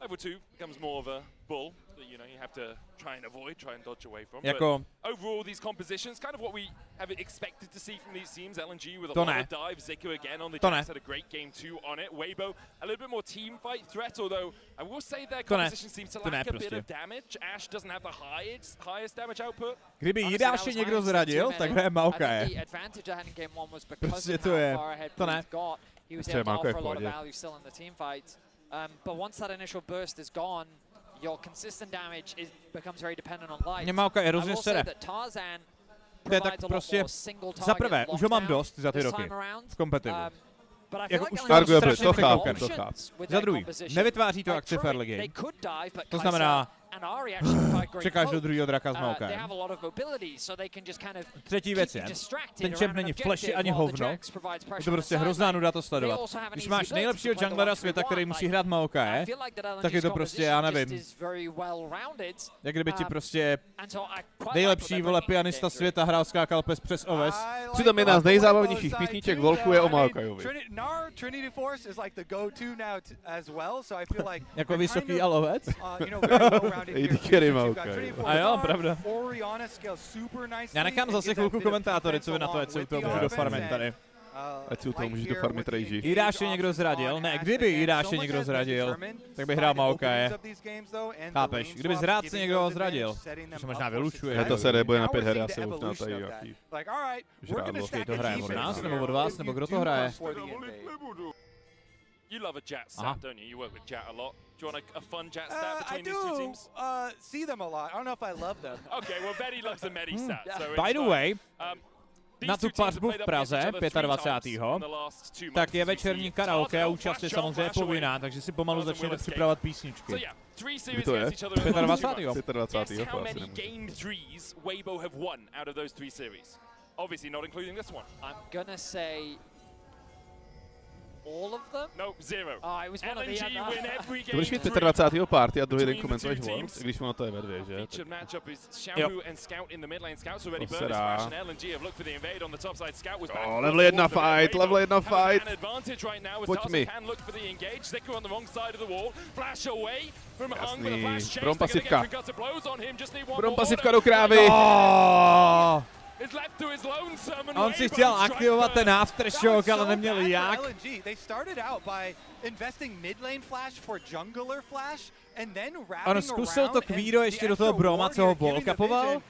Level 2 becomes more of a bull that you have to try and avoid, try and dodge away from. Jako overall, these compositions, kind of what we have expected to see from these teams. LNG with a lot of dive, Zico again on the jacks had a great game too on it. Weibo a little bit more team fight threat, although I will say their composition seems to lack a bit of damage. Ash doesn't have the highest damage output. Kdyby Jidáši někdo zradil, tak hraje Maokai. Prostě to je. To ne. Třeba Maokai v pohodě. But once that initial burst is gone, your consistent damage becomes very dependent on light. Mě Maokai hrozně sere. To je tak prostě, za prvé, už ho mám dost za ty roky v kompetivu. Jako už to chápu. Za druhý, nevytváří to akci fair game. To znamená, Čekáš do druhého draka s Maokajem. Třetí věc je, ten champ není flashy ani hovno. Je to prostě hrozná nuda to sledovat. Když máš nejlepšího junglera světa, který musí hrát Maokaje, tak je to prostě, já nevím. Jak kdyby ti prostě nejlepší vole pianista světa hrál skákal pes přes oves. Přitom jedna z nejzábavnějších písniček Volku je o Maokajovi. Jako vysoký alovec? A jo, pravda. Já nechám zase chvilku komentátory, co vy na to, ať se u toho můžu dofarmit tady. Ať si u toho můžeš dofarmit rejži. Jiráše někdo zradil? Ne, kdyby Jiráše někdo zradil, tak by hrál Maokaje. Chápeš? Kdyby zrádce někdo zradil, to se možná vylučuje. Ta série bude na 5 her, já se možná tady jaký žrádlo. To hraje od nás, nebo od vás, nebo kdo to hraje? You love a Jat stat, don't you? You work with Jat a lot. Do you want a fun Jat stat between these two teams? See them a lot. I don't know if I love them. Okay, well, Betty loves a Medi stat. So by the way, na tu pařbu v Praze 25. tak je večerní karaoke a účast je samozřejmě povinná, takže si pomalu začněte připravovat písničky. Kdy to je? 25. 25. How many game threes Weibo have won out of those 3 series? Obviously not including this one. I'm gonna say all of them? No, 0. Oh, it was one LNG win every game. To budeš mít 25. party a druhý den komentuješ Worlds, když ono to je ve 2, že? Oh, level 1 fight, level 1 fight. Pojď mi. Jasný, Brom pasivka. Brom pasivka do krávy. On si chtěl aktivovat ten aftershock, ale neměl jak. On zkusil to Kvído ještě do toho Broma, co ho wallcapoval.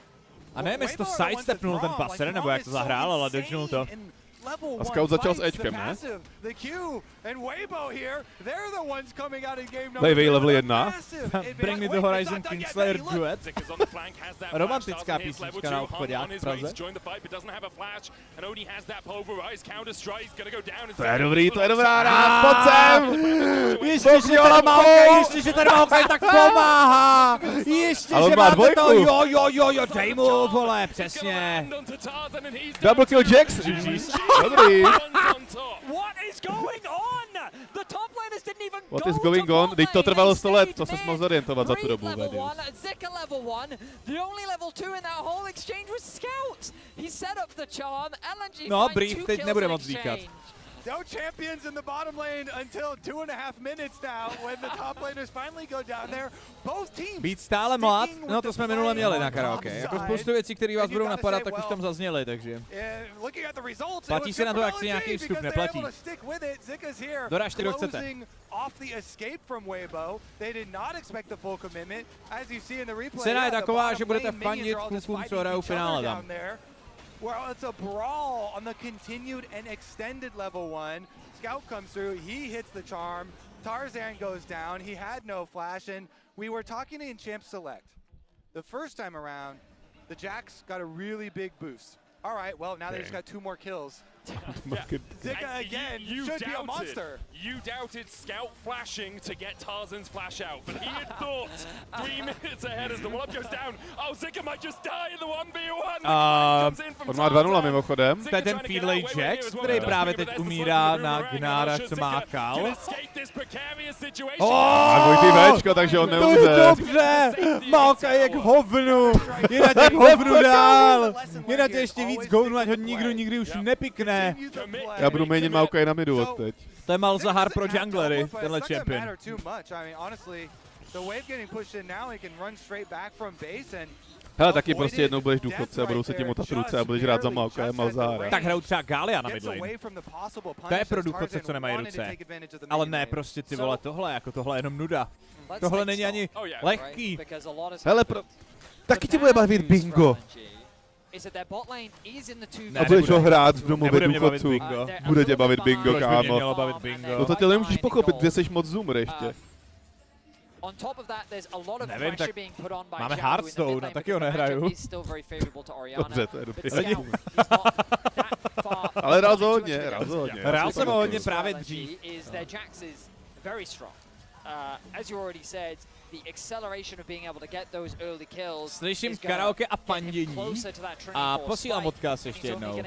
A nevím, jestli to sidestepnul ten passer, nebo jak to zahrál, ale dodžnul to. A Scout začal s Ečkem, ne? Levej level 1. Bring me the Horizon Kingslayer duet. Romantická písnička na obchodě v Praze. To je dobrá rád, pojď sem! Ještě ten Maokaj tak pomáhá! Ještě, že máte to, jo, dej mu, vole, přesně. Double kill Jax! Dobrý. What is going on? Teď to trvalo 100 let, to se mohl zorientovat za tu dobu. No, brief teď nebude moc říkat. No champions in the bottom lane until 2.5 minutes now when the top laners finally go down there. Both teams. Být stále mlad, no to jsme minule měli na karaoke. Jako spoustu věcí, které vás budou napadat, tak už tam zazněly, takže. Platí se na to, jak si nějaký vstup, neplatí. Dorážte, kdo chcete. Cena je taková, že budete fandit klukům, co hrajou finále tam. Well, it's a brawl on the continued and extended level 1. Scout comes through, he hits the charm, Tarzan goes down, he had no flash, and we were talking in Champ Select. The first time around, the Jax got a really big boost. All right, well, now they just got 2 more kills. Zika again should be a monster. You doubted Scout flashing to get Tarzan's flash out, but he had thought 3 minutes ahead as the one-up goes down. Oh, Zika might just die in the 1v1. On má 2-0 mimochodem. To je ten Feedlay Jax, který právě teď umírá na Gnára, co mákal. A dvojitý Včko, takže on neumře. Dobře, Maokaj je k hovnu. Je na tě k hovnu dál. Je na tě ještě víc gounu, ať ho nikdo nikdy už nepikne. Já budu méně Maokaj na midu od teď. To je Malzahar pro junglery, tenhle champion. Hele, taky prostě jednou budeš důchodce a budou se tě motat ruce a budeš hrát za Maokajem Malzahara. Tak hrajou třeba Gallia na midlane. To je pro důchodce, co nemají ruce. Ale ne prostě ty vole tohle, jako tohle je jenom nuda. Tohle není ani lehký. Hele, taky tě bude bavit bingo. A budeš ho hrát v domově důchodců. Bude tě bavit bingo, kámo. No to tě nemůžeš pochopit, že jsi moc zoomer ještě. Nevím, tak máme Hearthstone a taky ho nehraju. Dobře, to je dobrý. Ale rozhodně. Hrál jsem ho hodně právě dřív. Slyším karaoke a fandění a posílám odkaz ještě jednou.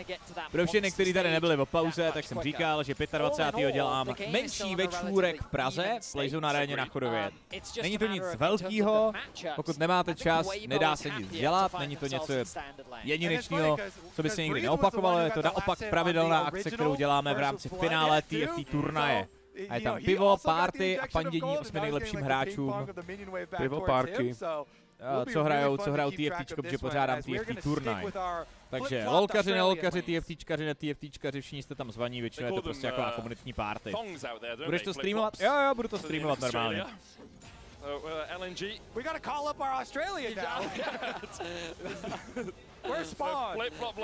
Pro všechny, kteří tady nebyli v pauze, tak jsem říkal, že 25. dělám menší večůrek v Praze, v Playzone aréně na Chodově. Není to nic velkého, pokud nemáte čas, nedá se nic dělat, není to něco jedinečného, co by se nikdy neopakovalo, je to naopak pravidelná akce, kterou děláme v rámci finále TFT turnaje. A je tam pivo, party a fandění 8 nejlepším hráčům. Pivo, parky. Co hrajou TFTčko, protože pořádám TFT turnaj. Takže lolkaři, nelolkaři, TFTčkaři, ne-TFTčkaři, všichni jste tam zvaní, většinou je to prostě jako komunitní party. Budeš to streamovat? Jo, budu to streamovat normálně. LNG. We gotta call up our Australian now. Where's Spawn?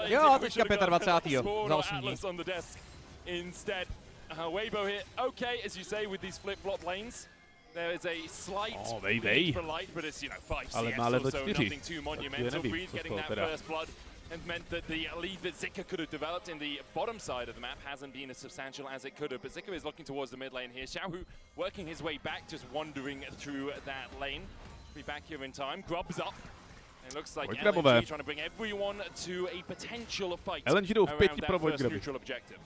Jo, teďka 25. za 8 dní. Instead, Weibo here, okay, as you say, with these flip-flop lanes. There is a slight need for light, but it's, 5 CS or so, nothing too monumental. Breed getting that first blood and meant that the lead that Zika could have developed in the bottom side of the map hasn't been as substantial as it could have. But Zika is looking towards the mid lane here. Xiaohu working his way back, just wandering through that lane. Be back here in time. Grub's up. It looks like LNG trying to bring everyone to a potential fight around that first neutral objective.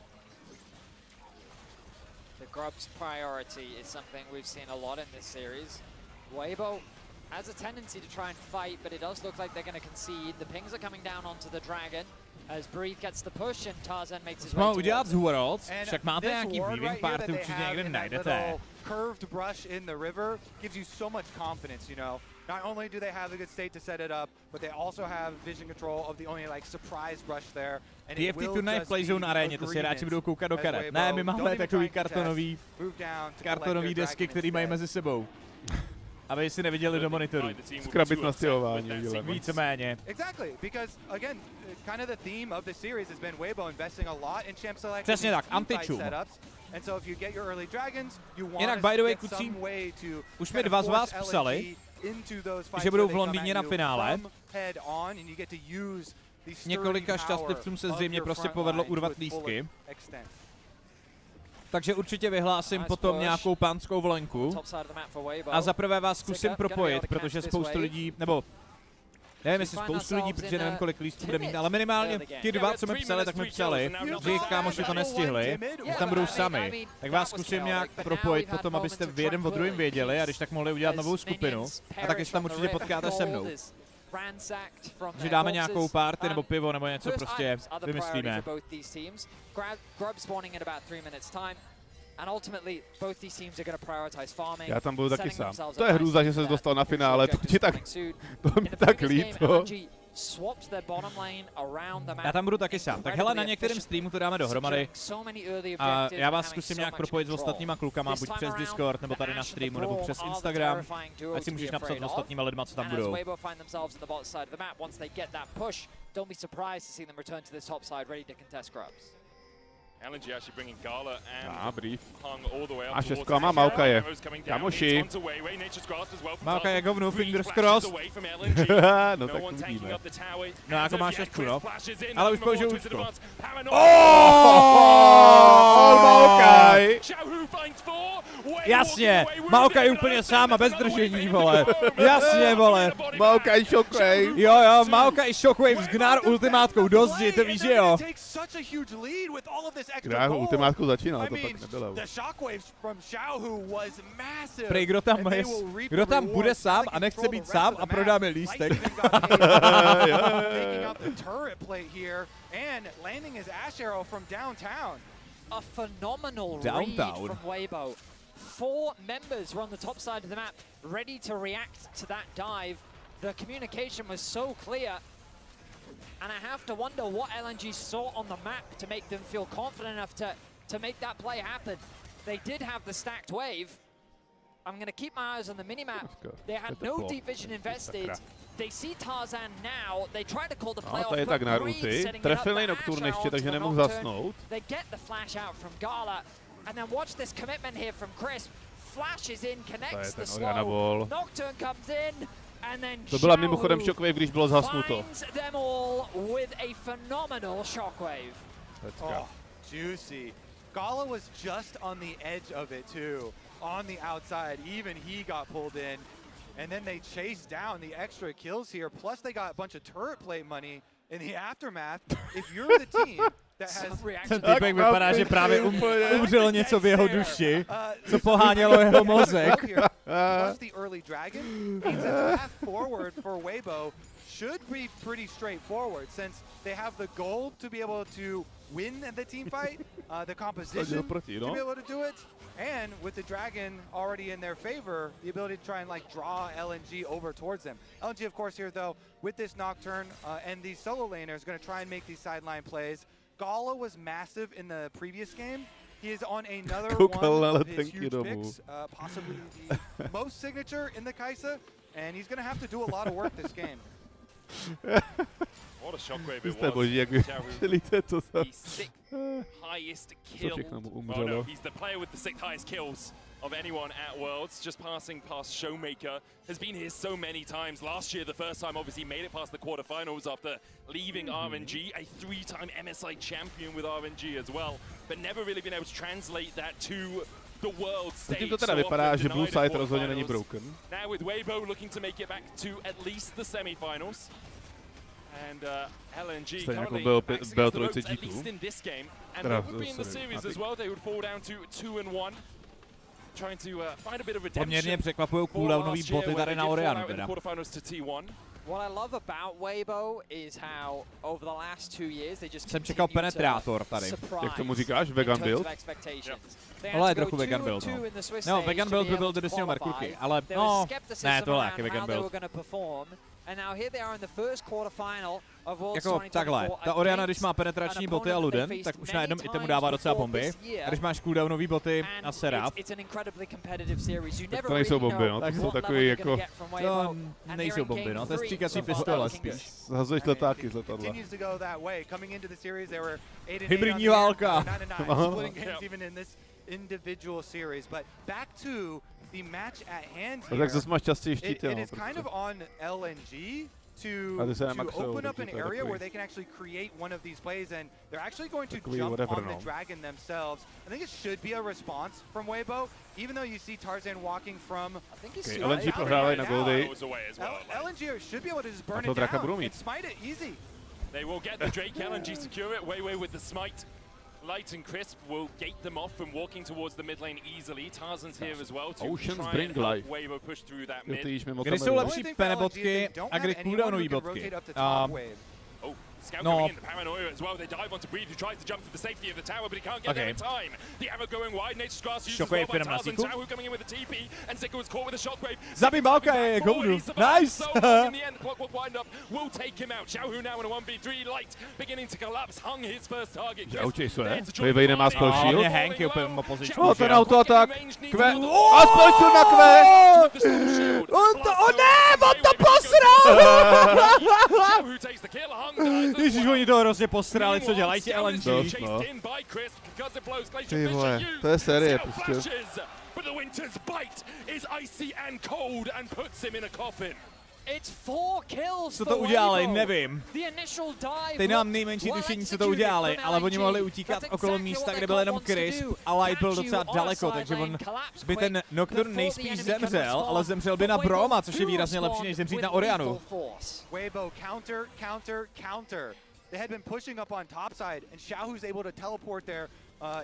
The Grub's priority is something we've seen a lot in this series. Weibo has a tendency to try and fight, but it does look like they're going to concede. The pings are coming down onto the Dragon as Breathe gets the push and Tarzan makes his way towards. Udělat z Worlds, však máte nějaký weaving party, určitě někde najdete. Curved brush in the river gives you so much confidence, Not only do they have a good state to set it up, but they also have vision control of the only surprise brush there. TFT turnaj v Playzone aréně, to si hráči budou koukat do karet. Ne, my máme takový kartonový desky, který mají mezi sebou. Aby si neviděli do monitoru. Skrabit na stěhování. Víceméně. Exactly, because again, kind of the theme of the series has been Weibo investing a lot in champ selection. Přesně tak, anti-čum. And so if you get your early dragons, you want jinak, by the way, kucí, už mi 2 z vás psali, že budou v Londýně na finále. Několika šťastlivcům se zřejmě prostě povedlo urvat lístky. Takže určitě vyhlásím potom nějakou pánskou volenku. A zaprvé vás zkusím propojit, protože spoustu lidí, nebo nevím, jestli spoustu lidí, protože nevím, kolik lístků bude mít, ale minimálně ti 2, co mi psali, tak mi psali, že jejich kámoši to nestihli, že tam budou sami. Tak vás zkusím nějak propojit potom, abyste v jeden o druhém věděli a když tak mohli udělat novou skupinu. A taky se tam určitě potkáte se mnou. Že dáme nějakou party nebo pivo nebo něco prostě vymyslíme. Já tam budu taky sám. To je hrůza, že ses dostal na finále, to mě tak líto. Já tam budu taky sám. Tak hele, na některém streamu to dáme dohromady a já vás zkusím nějak propojit s ostatníma klukama, buď přes Discord, nebo tady na streamu, nebo přes Instagram, ať si můžeš napsat s ostatníma lidma, co tam budou. LNG actually bringing Gala and Hung all the way up a 6 má Mauka je. Kamoši. Mauka je govnu, fingers crossed. No tak uvidíme. No jako má 6, no. Ale už použil účko. Maukaj! Jasně, Maukaj úplně sám a bez držení, vole. Jasně, vole. Maukaj Shockwave. Jo, Maukaj Shockwave s Gnar ultimátkou do zdi, to víš, že jo. Gnar ultimátkou začínal, to pak nebylo. Prej, kdo tam bude sám a nechce být sám a prodáme lístek. A phenomenal read from Weibo. 4 members were on the top side of the map, ready to react to that dive. The communication was so clear, and I have to wonder what LNG saw on the map to make them feel confident enough to make that play happen. They did have the stacked wave. I'm going to keep my eyes on the minimap. They had no deep vision invested. They see Tarzan now. They try to call the play off. To je tak na ruty. Trefili Nocturne ještě, takže nemohl zasnout. They get the flash out from Gala. And then watch this commitment here from Chris. Flashes in, connects the slow. Nocturne comes in. And then to byla mimochodem Shockwave, když bylo zhasnuto. Them all with a phenomenal Shockwave. Juicy. Gala was just on the edge of it too. On the outside, even he got pulled in. And then they chase down the extra kills here. Plus they got a bunch of turret plate money in the aftermath. If you're the team that has... Ten týpek vypadá, že právě umřelo něco v jeho duši, co pohánělo jeho mozek. Plus the early dragon means that the path forward for Weibo should be pretty straightforward since they have the goal to be able to win the team fight, the composition to be able to do it, and with the dragon already in their favor, the ability to try and like draw LNG over towards them. LNG, of course, here though, with this Nocturne and these solo laners, going to try and make these sideline plays. Gala was massive in the previous game. He is on another one of his huge picks, possibly the most signature in the Kaisa, and he's going to have to do a lot of work this game. What a shockwave it was. The sixth highest kill. Oh no, he's the player with the sixth highest kills of anyone at Worlds, just passing past Showmaker. Has been here so many times. Last year, the first time, obviously, made it past the quarterfinals after leaving RNG, a 3-time MSI champion with RNG as well, but never really been able to translate that to the world stage. Zatím to teda vypadá, že Blue Side rozhodně není broken. Now with Weibo looking to make it back to at least the semifinals. And LNG currently backs against the ropes, at least in this game. And what would be in the series as well, they would fall down to 2-1. Trying to find a bit of redemption. Poměrně překvapují cooldownový boty tady na Orianu teda. What I love about Weibo is how over the last 2 years they just jsem čekal penetrátor tady. Jak tomu říkáš? Vegan build? Ale je trochu vegan build, no. No, vegan build by byl do Disneyho Merkurky, ale no, ne, tohle je vegan build. Jako takhle, ta Oriana, když má penetrační boty a Luden, tak už na jednom itemu dává docela bomby. A když máš cooldownový boty a Seraph, to nejsou bomby, no, to jsou takový jako... To nejsou bomby, no, to je stříkací pistole spíš. Zahazuješ letáky z letadla. Hybridní válka. Individual series, but back to the match at hand here. Tak zase máš častěji štíty, it is kind of on LNG to open up an area where they can actually create one of these plays, and they're actually going to jump on the dragon themselves. I think it should be a response from Weibo, even though you see Tarzan walking from. I think he's LNG prohrávají na Goldy. LNG should be able to just burn it down and smite it easy. They will get the Drake. LNG secure it. Way with the smite. Light and Crisp will gate them off from walking towards the mid lane easily. Tarzan's here as well to try and help Weibo push through that mid. Kdy jsou lepší penebotky a kdy cooldownový botky? Scout coming in, the paranoia as well. They dive onto Breed, who tries to jump to the safety of the tower, but he can't get there in time. The arrow going wide, Nature's Grass used as well by Tarzan. Shahu coming in with a TP, and Zika was caught with a shockwave. Zabýválka je Goldu. Nice! In the end, the clockwork wind up will take him out. Shahu now in a 1v3, Light beginning to collapse, hung his first target. Weibo nemá spell shield. Hank je úplně mimo pozici. O, ten autoatak. A spell shield na Kve! O ne, on to posral! Ježiš, oni to hrozně posrali, co dělají ti LNG. Ty vole, to je série prostě. Co to udělali, nevím. Teď nám nejmenší tušení, co to udělali, ale oni mohli utíkat okolo místa, kde byl jenom Crisp a Light byl docela daleko, takže on by ten Nocturne nejspíš zemřel, ale zemřel by na Broma, což je výrazně lepší, než zemřít na Orianu. Weibo counter. They had been pushing up on top side, and Shahu's able to teleport there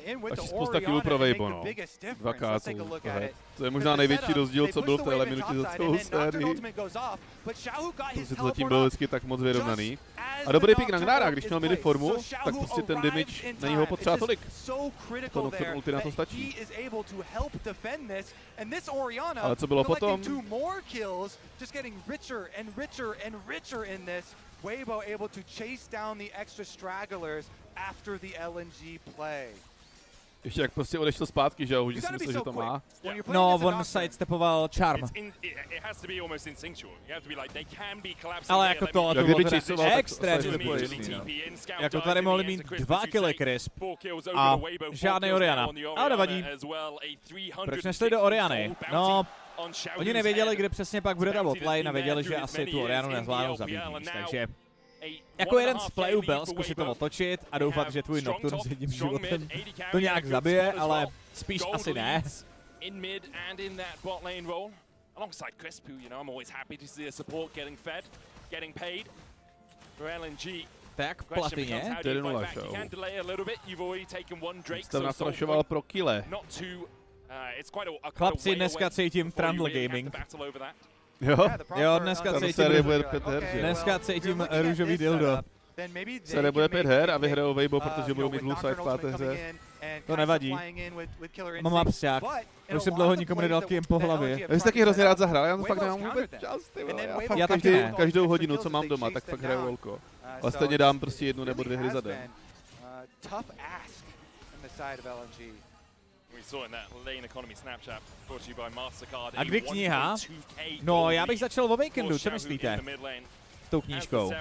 in with the Oriana and make the biggest difference. Let's take a look at it. To je možná největší rozdíl, co byl v téhle minutě za celou sérii. Protože to zatím byl vždycky tak moc vyrovnaný. A dobrý pick na Gnara, když měl midi formu, tak prostě ten damage není ho potřeba tolik. To Nocturne ulti na to stačí. Ale co bylo potom? Weibo able to chase down the extra stragglers after the LNG play. Ještě jak prostě odešel zpátky, že jo, že si myslel, že to má. No, on sidestepoval Charm. Ale jako to bylo teda extrémně vypojený. Jako tady mohli mít 2 killy Crisp a žádnej Oriana. Ale nevadí. Proč nešli do Oriany? No, oni nevěděli, kde přesně pak bude ta botlane a věděli, že asi tu Orianu nezvládnou zabít, takže jako jeden z playů byl zkusit to otočit a doufat, že tvůj Nocturne s jedním životem to nějak zabije, ale spíš asi ne. alongside Crisp, who, you know, I'm always happy to see a support getting fed, getting paid. For LNG, tak v platině. Jste naflašoval pro kile. Chlapci, dneska cítím Trundle Gaming. Jo, dneska cítím růžový dildo. Se nebude 5 her a vyhrajou Weibo, protože budou mít blue side v páté hře. To nevadí. Mám absťák. Už jsem dlouho nikomu nedal kým po hlavě. Já jsi taky hrozně rád zahrál, já to fakt nemám vůbec čas, ty vole. Já fakt každou hodinu, co mám doma, tak fakt hraju LOLko. Ale stejně dám prostě 1 nebo 2 hry za den. A kdy kniha? No, já bych začal o Weekendu, co myslíte? S tou knížkou.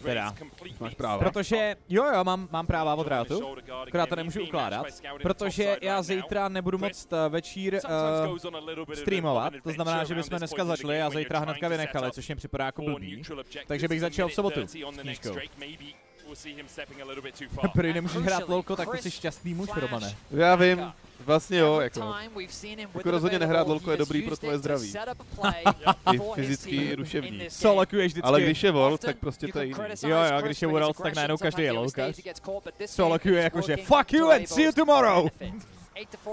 Teda. Máš práva. Protože, jo, mám práva od rátu, akorát to nemůžu ukládat, protože já zítra nebudu moct večír streamovat, to znamená, že bychom dneska začali a zítra hnedka vynechali, což mě připadá jako blbý, takže bych začal v sobotu s knížkou. Prý nemůžeš hrát LOLko, tak to jsi šťastný muž, Romane. Já vím, vlastně jo, jako rozhodně nehrát LOLko je dobrý pro tvoje zdraví. I fyzický, i duševní. Solokuješ vždycky. Ale když je World, tak prostě to je jiný. Jo, když je World, tak najednou každý je LOLkař. Solokuje jakože fuck you and see you tomorrow.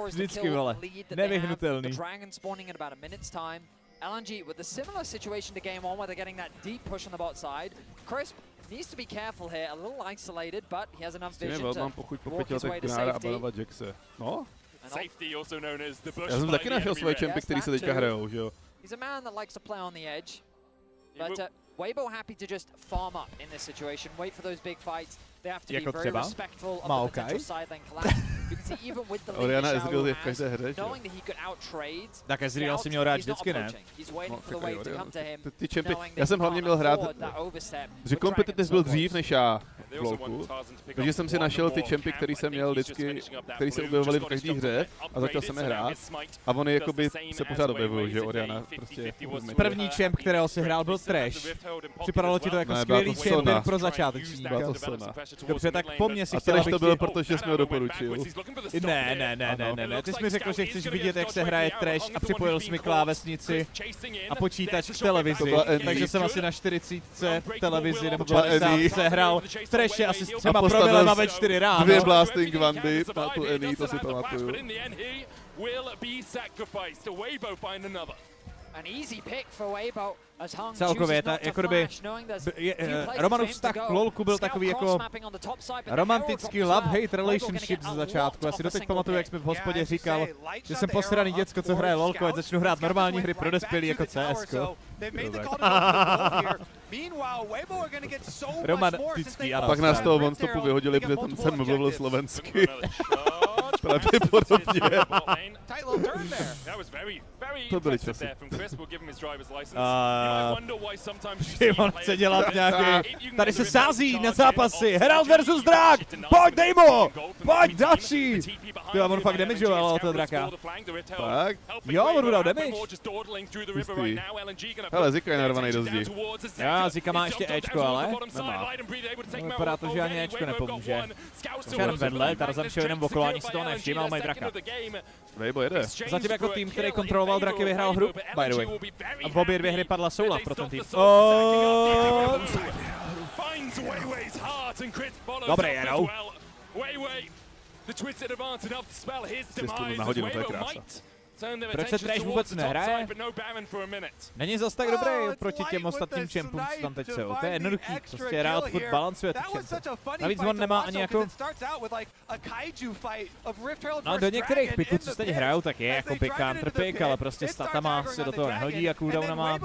Vždycky, vole. Nevyhnutelný. LNG with a similar situation to game 1 where they're getting that deep push on the bot side. Crisp needs to be careful here, a little isolated, but he has enough vision to walk his way to safety. No? Safety also known as the bush. Já jsem taky našel svoje čempy, který se teďka hrajou, že jo? He's a man that likes to play on the edge, but Weibo happy to just farm up in this situation, wait for those big fights. They have to be very respectful of the potential side lane collapse. You can see even with the lead Ezreal has, knowing that he could outtrade. Tak Ezreal si měl rád vždycky, ne? He's waiting for the wave to come to him. Ty čempy, já jsem hlavně měl hrát, že competitive byl dřív než já v LoLku, takže jsem si našel ty čempy, který jsem měl vždycky, který se objevovaly v každé hře a začal jsem je hrát. A oni jakoby se pořád objevují, že Oriana prostě... První čemp, kterého si hrál, byl Trash. Připadalo ti to jako skvělý čemp pro začátečníka. Byla to Sona. Dobře, tak po mně si chtěl, abych to bylo, protože jsi mi ho doporučil. Ne. Ty jsi mi řekl, že chceš vidět, jak se hraje Trash a připojil jsi mi klávesnici a počítač k televizi. Takže jsem asi na 40 televizi nebo 50 se hrál Trash asi s 3 promilema ve 4 ráno. 2 blasting vandy na tu Eni, to si pamatuju. Celkově, jako kdyby Romanův vztah k LoLku byl takový jako romantický love-hate relationship ze začátku. Já si doteď pamatuju, jak jsme v hospodě říkal, že jsem posraný děcko, co hraje LoLko, ať začnu hrát normální hry pro dospělí jako CSko. Romantický, ano. A pak nás toho one-stopu vyhodili, protože tam jsem mluvil slovensky. Pravděpodobně. To byly časy. On chce dělat nějaký... Tady se sází na zápasy. Herald versus Drak. Pojď, dej mu. Pojď, další. Tyjo, on fakt damageoval toho draka. Tak? Jo, on dal damage. Hustý. Hele, Zika je narvanej do zdi. Já, Zika má ještě Ečko, ale nemá. Vypadá to, že ani Ečko nepomůže. Jenom vedle, Tarzan šel jenom okolo, ani si toho nevšiml, mají draka. Weibo jede. Zatím jako tým, který kontroloval draky, vyhrál hru, by the way. A v obě 2 hry padla soula pro ten tým. Dobré, jedou. Cestu na hodinu, to je krása. Proč se Trash vůbec nehraje? Není zas tak dobrý proti těm ostatním čempům, co tam teď jsou. To je jednoduchý, prostě rád furt balancuje ty čempy. Navíc on nemá ani jako... No do některých piků, co se teď hrajou, tak je jako pick counter pick, ale prostě statama se do toho nehodí a cooldownama.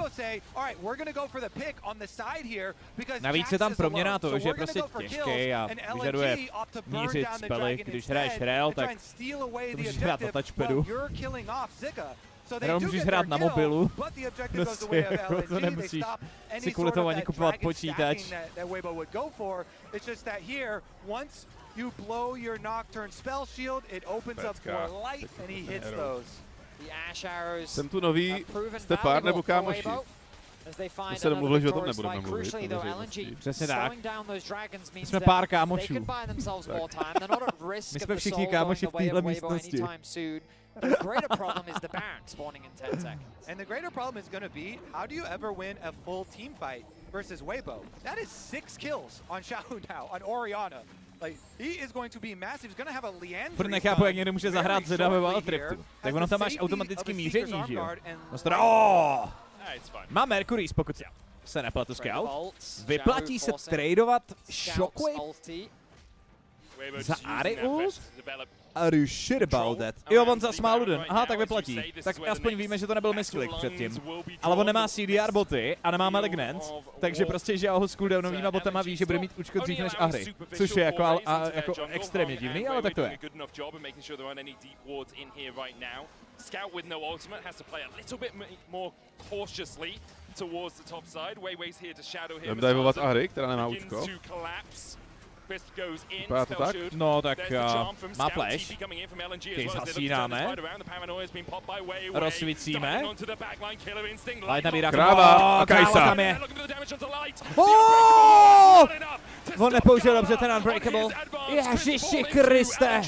Navíc je tam proměna to, že je prostě těžký a vyžaduje mířit spely. Když hraješ Real, tak to můžeš hrát na touchpadu. Jenom můžeš hrát na mobilu, prostě jako to nemusíš si kvůli tomu ani kupovat počítač. Jsem tu nový, jste pár nebo kámoši? My se domluvili, že o tom nebudeme mluvit. Přesně tak. My jsme pár kámošů. My jsme všichni kámoši v téhle místnosti. The greater problem is the Baron spawning in 10 seconds. And the greater problem is going to be, how do you ever win a full team fight versus Weibo? That is 6 kills on Xiaohu now, on Oriana. Like, he is going to be massive. He's going to have a Leandry. Furt nechápu, jak někdo může zahrát Zeda ve Wildriftu. Tak ono tam máš automatický míření, že jo? Má Mercury, pokud se nepletu scout. Vyplatí se tradovat Shockwave za Ari ult? Are you shit about that? Jo, on za Smáluden. Aha, tak vyplatí. Tak aspoň víme, že to nebyl misclick předtím. Ale on nemá CDR boty a nemá Malignant, takže prostě, že ho s cooldownovýma botama ví, že bude mít účko dřív než Ahri. Což je jako extrémně divný, ale tak to je. Scout with no ultimate has to play a little bit more cautiously towards the top side. Weiwei's here to shadow him. Divovat Ahri, která nemá účko. Vypadá to tak? No tak má flash. Když zasínáme. Rozsvícíme. Light nabírá kráva a Kajsa. Tam je. On nepoužil dobře ten Unbreakable. Ježiši Kriste.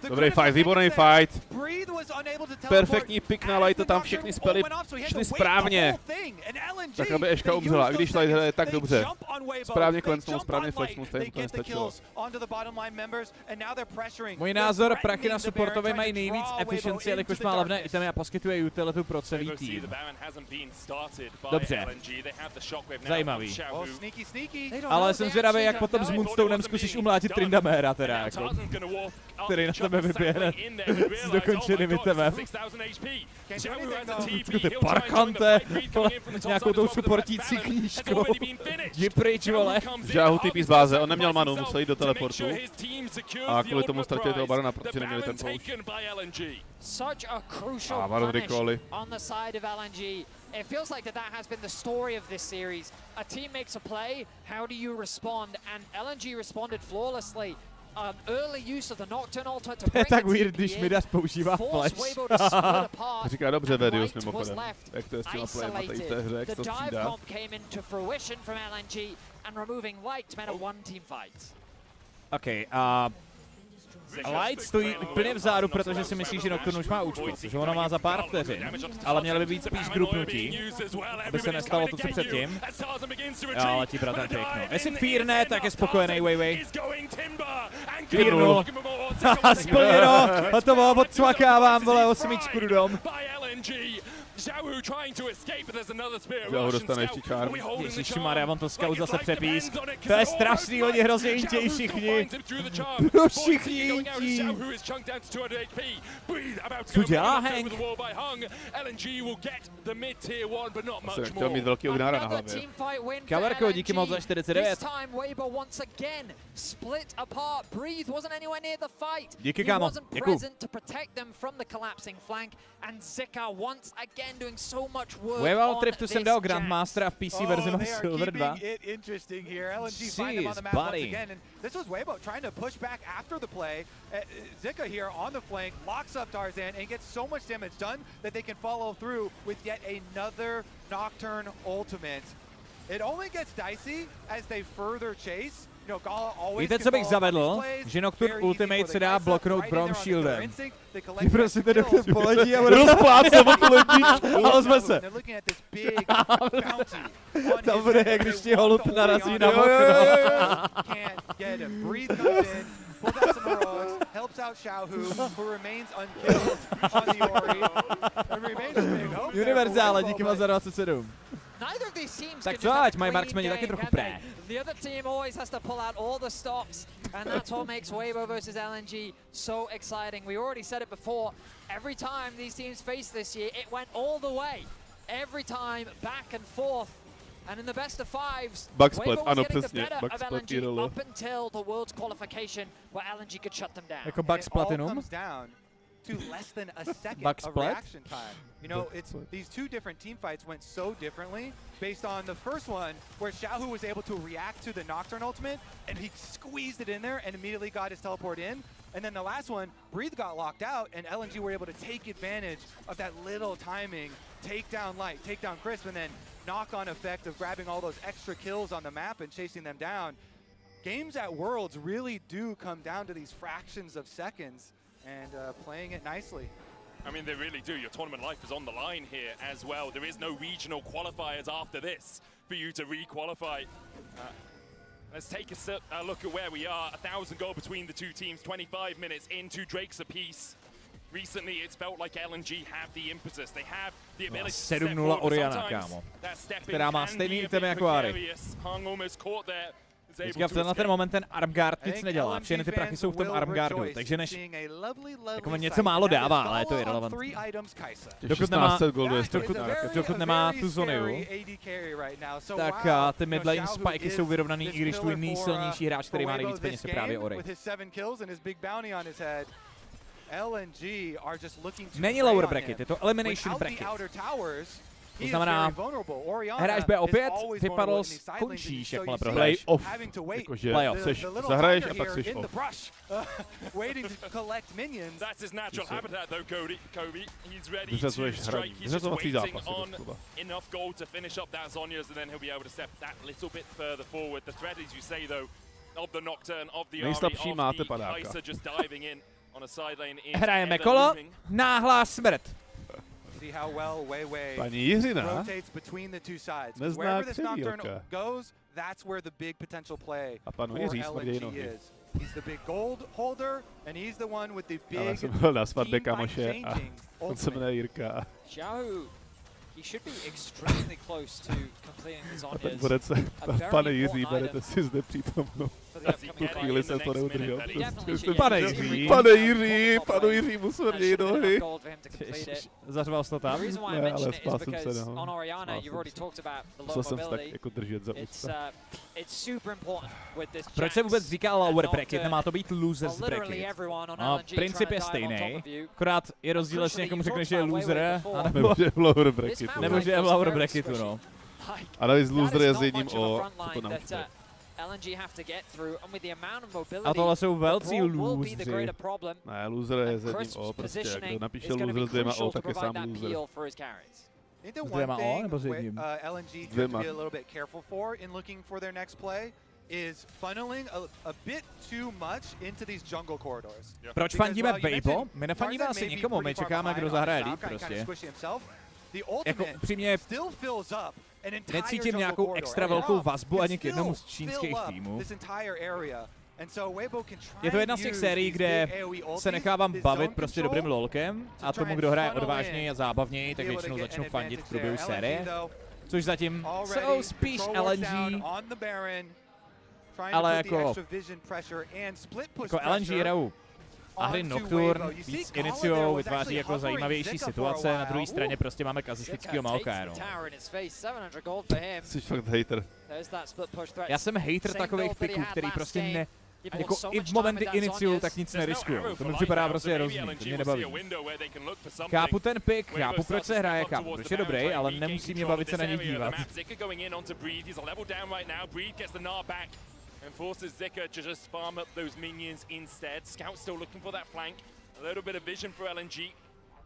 Dobrý fight, výborný fight. Perfektní pick na Lighta, tam všechny spely šly správně. Tak, aby Eška umřela, i když Light hraje tak dobře. Správně klencnul, správně flashnul, stejně to nestačilo. Můj názor, prachy na supportové mají nejvíc efficiency, jelikož má levné itemy a poskytuje utilitu pro celý tým. Dobře. Zajímavý. Ale jsem zvědavý, jak potom s Moonstonem zkusíš umlátit Tryndamera teda, jako. Který na tebe vyběhne s dokončeným itemem. Ty parkante, nějakou tou supportící knížkou. Jdi pryč, vole. Žáhu typí z báze, on neměl manu, musel jít do teleportu. A kvůli tomu ztratili toho barona, protože neměli ten pouč. A baron recoily. It feels like that has been the story of this series. A team makes a play, how do you respond? And LNG responded flawlessly. Early use of the Nocturne ultimate to bring tak weird, když Midas používá flash. To říká dobře Vedius mimochodem. Jak to je s těma playema tady v té hře, jak se to střídá. OK, Light stojí úplně vzadu, protože si myslí, že Nocturne už má účku, že ono má za pár vteřin, ale měly by být spíš grupnutí, aby se nestalo to, co předtím. Jo, letí bratan pěkno. Jestli fírne, tak je spokojený Weiwei. Fírnul. Haha, splněno, hotovo, odsmakávám, vole, 8 rudom. Žáhu dostane ještě čár. Ježišmarja, on to scout zase přepísk. To je strašný, oni hrozně intějí všichni. Všichni intí. Co dělá Hank? Asi nechtěl mít velký ognára na hlavě. Kaverko, díky moc za 49. Díky, kámo. Děkuju. Weibo Triftu jsem dal Grandmastera v PC verzi mám Silver 2. Jeez, buddy. This was Weibo trying to push back after the play. Zika here on the flank locks up Tarzan and gets so much damage done that they can follow through with yet another Nocturne ultimate. It only gets dicey as they further chase. Víte, co bych zavedl? Že Nocturne Ultimate se dá bloknout Brom Shieldem. Ty prostě ten Nocturne poletí a bude rozplácel o tu ledničku. Ale jsme se. Tam bude, jak když ti holub narazí na okno. Univerzále, díky moc za 27. Tak co, ať mají marksmeni taky trochu pré. The other team always has to pull out all the stops, and that's what makes Weibo versus LNG so exciting. We already said it before, every time these teams faced this year, it went all the way. Every time, back and forth. And in the best of fives, Weibo was getting the better of LNG up until the Worlds qualification, where LNG could shut them down. Jako Bugs Platinum. To less than a second of reaction time. You know, these two different team fights went so differently based on the first one where Xiaohu was able to react to the Nocturne ultimate and he squeezed it in there and immediately got his teleport in. And then the last one, Breathe got locked out and LNG were able to take advantage of that little timing, take down Light, take down Crisp, and then knock-on effect of grabbing all those extra kills on the map and chasing them down. Games at Worlds really do come down to these fractions of seconds and playing it nicely. I mean, they really do. Your tournament life is on the line here as well. There is no regional qualifiers after this for you to re-qualify. Let's take a look at where we are. 1,000 goal between the two teams, 25 minutes into Drake's apiece. Recently, it's felt like LNG have the impetus. They have the ability to step forward. Oriana, kámo. Která má stejný item jako Ari. Teďka na ten moment ten Armguard nic nedělá, všechny ty prachy jsou v tom Armguardu, takže než jako něco málo dává, ale je to irrelevantní. Dokud nemá tu Zoniu, tak ty midlane spiky jsou vyrovnaný, i když tvůj nejsilnější hráč, který má nejvíc peněz, je právě Ori. Není lower bracket, je to elimination bracket. To znamená, hráč BO5, vypadl, končíš, jakmile prohraješ. Playoff, jakože zahraješ a pak jsi off. Vyřazuješ hraní, vyřazovací zápasy doslova. Nejslabší máte padáka. Hrajeme kolo, náhlá smrt. Paní Jiřina nezná křivílka. A panu Jiří smrdějí nohy. Ale jsem byl na svatbě kamoše a on se jmenuje Jirka. A ten bude se, pane Jiří, berete si zde přítomnou. Tu chvíli jsem to neudržel. Pane Jiří, panu Jiřímu smrdějí nohy. Zařval jsi to tam? Ne, ale spál jsem se, no. Musel jsem se tak jako držet za ústa. Proč se vůbec říká lower bracket? Nemá to být losers bracket. No, princip je stejný, akorát je rozdíl, jestli někomu řekne, že je loser, nebo že je v lower bracketu. Nebo že je v lower bracketu, no. A navíc loser je s jedním O, co to naučte. A tohle jsou velcí lůzři. Ne, loser je s jedním O, prostě. Kdo napíše loser s dvěma O, tak je sám loser. S dvěma O nebo s jedním? LNG could be a little bit careful for in looking for their next play is funneling a bit too much into these jungle corridors. Proč fandíme Weibo? My nefandíme asi nikomu, my čekáme, kdo zahraje líp prostě. Jako upřímně necítím nějakou extra velkou vazbu ani k jednomu z čínských týmů. Je to jedna z těch sérií, kde se nechávám bavit prostě dobrým lolkem a tomu, kdo hraje odvážněji a zábavněji, tak většinou začnu fandit v průběhu série. Což zatím jsou spíš LNG, ale jako LNG hrajou a hry Nocturne víc iniciujou, vytváří jako zajímavější situace, na druhé straně prostě máme kazistického Maokaja, no. Jsi fakt hater. Já jsem hater takových piků, který prostě ne... Jako i v momenty iniciu, tak nic neriskujou. To mi připadá prostě hrozný, to mě nebaví. Chápu ten pick, chápu proč se hraje, chápu proč je dobrý, ale nemusí mě bavit se na něj dívat. And forces Zika to just farm up those minions instead. Scout still looking for that flank. A little bit of vision for LNG.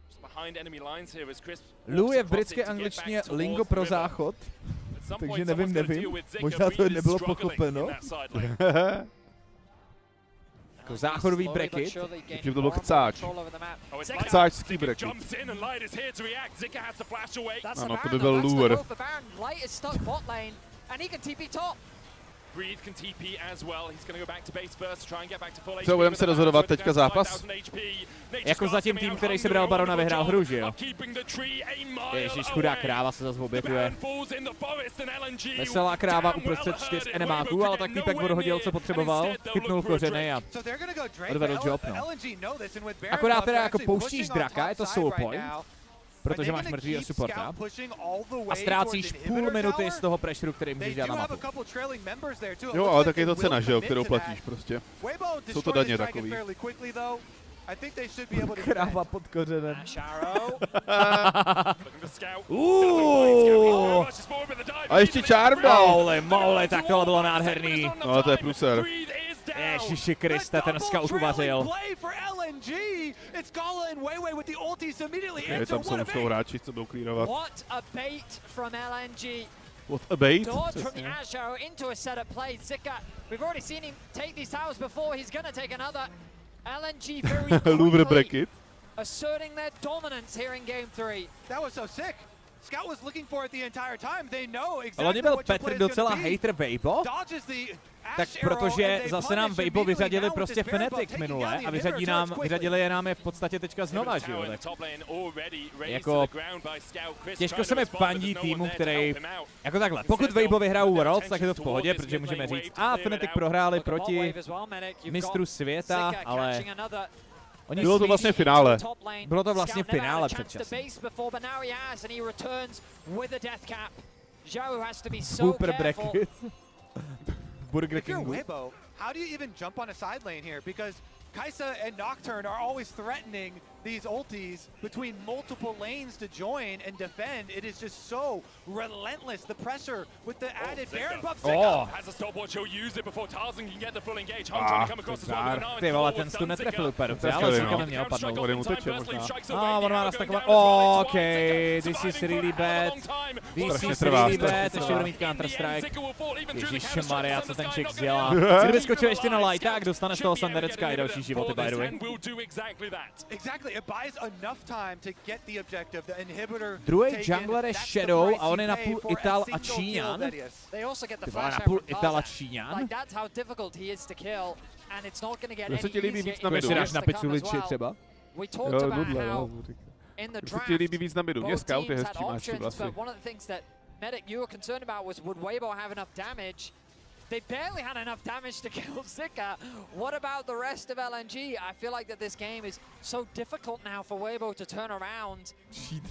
Just behind enemy lines here as Chris. Lu je v britské angličtině lingo pro záchod. Takže nevím. Možná to nebylo pochopeno. Jako záchodový bracket. Takže to byl chcáč. Chcáčský bracket. Ano, to by byl lure. Co, budeme se rozhodovat teďka zápas? Jako zatím tým, který se bral Barona, vyhrál hru, že jo? Ježíš, chudá kráva se zase obětuje. Veselá kráva uprostřed 4 enemáků, ale tak týpek odhodil, co potřeboval, chytnul kořeny a odvedl job, no. Akorát teda jako pouštíš draka, je to soul point, protože máš mrtvýho supporta a ztrácíš půl minuty z toho pressureu, který můžeš dělat na mapu. Jo, ale tak je to cena, že jo, kterou platíš prostě. Jsou to daně takový. Kráva pod kořenem. A ještě čárba! Moule, tak tohle bylo nádherný. No ale to je pluser. Ježiši Kriste, ten scout uvařil. LNG. It's Gala and Weiwei with the ultis immediately answer. Tam jsou už hráči, co budou clearovat. What a bait from LNG. What a bait. Dodge from the Asho into a setup play. Zika, we've already seen him take these towers before. He's going to take another. LNG very quickly asserting their dominance here in game 3. That was so sick. Scout was looking for it the entire time. They know exactly what your play is docela hater Weibo, tak protože zase nám Weibo vyřadili prostě Fnatic minule a vyřadili je nám je v podstatě teďka znova, že jo, tak jako těžko se mi fandí týmu, který, jako takhle, pokud Weibo vyhrajou Worlds, tak je to v pohodě, protože můžeme říct, Fnatic prohráli proti mistru světa, ale bylo to vlastně finále. Bylo to vlastně finále před časem. Super bracket. Burger Kingu. How do you even jump on a side lane here? Because Kai'Sa and Nocturne are always threatening these ultis between multiple lanes to join and defend. It is just so relentless. The pressure with the added Baron buff. Has a stopwatch, he'll use it before Tarzan can get the full engage. Hung trying to come across as well. Ty vole, ten stun netrefil úplně dobře, ale Zika by měl padnout. On má nastakovat. OK, this is really bad. This is really bad. Ještě bude mít Counter-Strike. Ježišmarja, co ten Ček dělá. Kdyby skočil ještě na lighták, dostane z toho Sanderecka i další životy, by the way. Druhý jungler je Shadow a on je napůl Ital a Číňan. Ty vole, napůl Ital a Číňan? Kdo se ti líbí víc na midu? Když si dáš na pizzu liči třeba? Jo, nudle, jo. Kdo se ti líbí víc na midu? Mě Scout je hezčí, máš ty vlasy. Medic, you were concerned about was would Weibo have enough damage? They barely had enough damage to kill Zika. What about the rest of LNG? I feel like that this game is so difficult now for Weibo to turn around.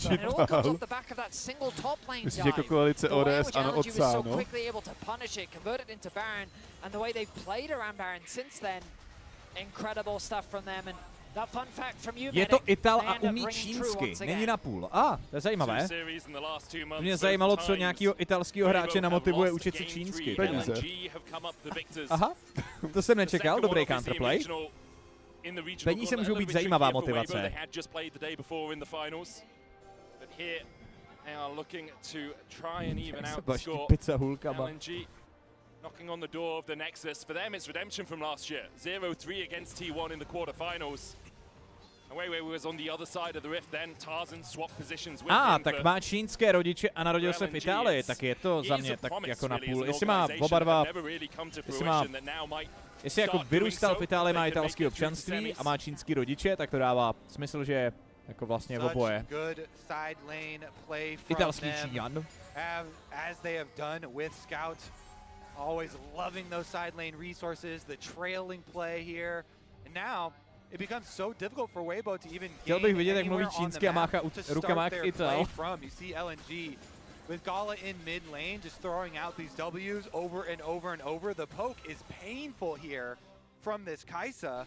And it all comes off the back of that single top lane dive. The way which LNG was so quickly able to punish it, convert it into Baron, and the way they've played around Baron since then. Incredible stuff from them. And je to Ital a umí čínsky, není napůl. To je zajímavé. Mě zajímalo, co nějakého italského hráče namotivuje učit si čínsky. Peníze. Aha, to jsem nečekal, dobrý counterplay. Peníze můžou být zajímavá motivace. Pizza hulkama. Knocking on the door of the Nexus. For them, it's redemption from last year. 0-3 against T1 in the quarterfinals. And Weiwei was on the other side of the rift then. Tarzan swapped positions with him. Tak má čínské rodiče a narodil se v Itálii, tak je to za mě tak jako na půl. Jestli má oba dva, jestli jako vyrůstal v Itálii, má italské občanství a má čínský rodiče, tak to dává smysl, že jako vlastně oboje. Italský Číňan. As they have done with Scout. Always loving those side lane resources, the trailing play here. And now it becomes so difficult for Weibo to even gain anywhere on the map to start their play from. You see LNG with Gala in mid lane just throwing out these W's over and over and over. The poke is painful here from this Kai'Sa.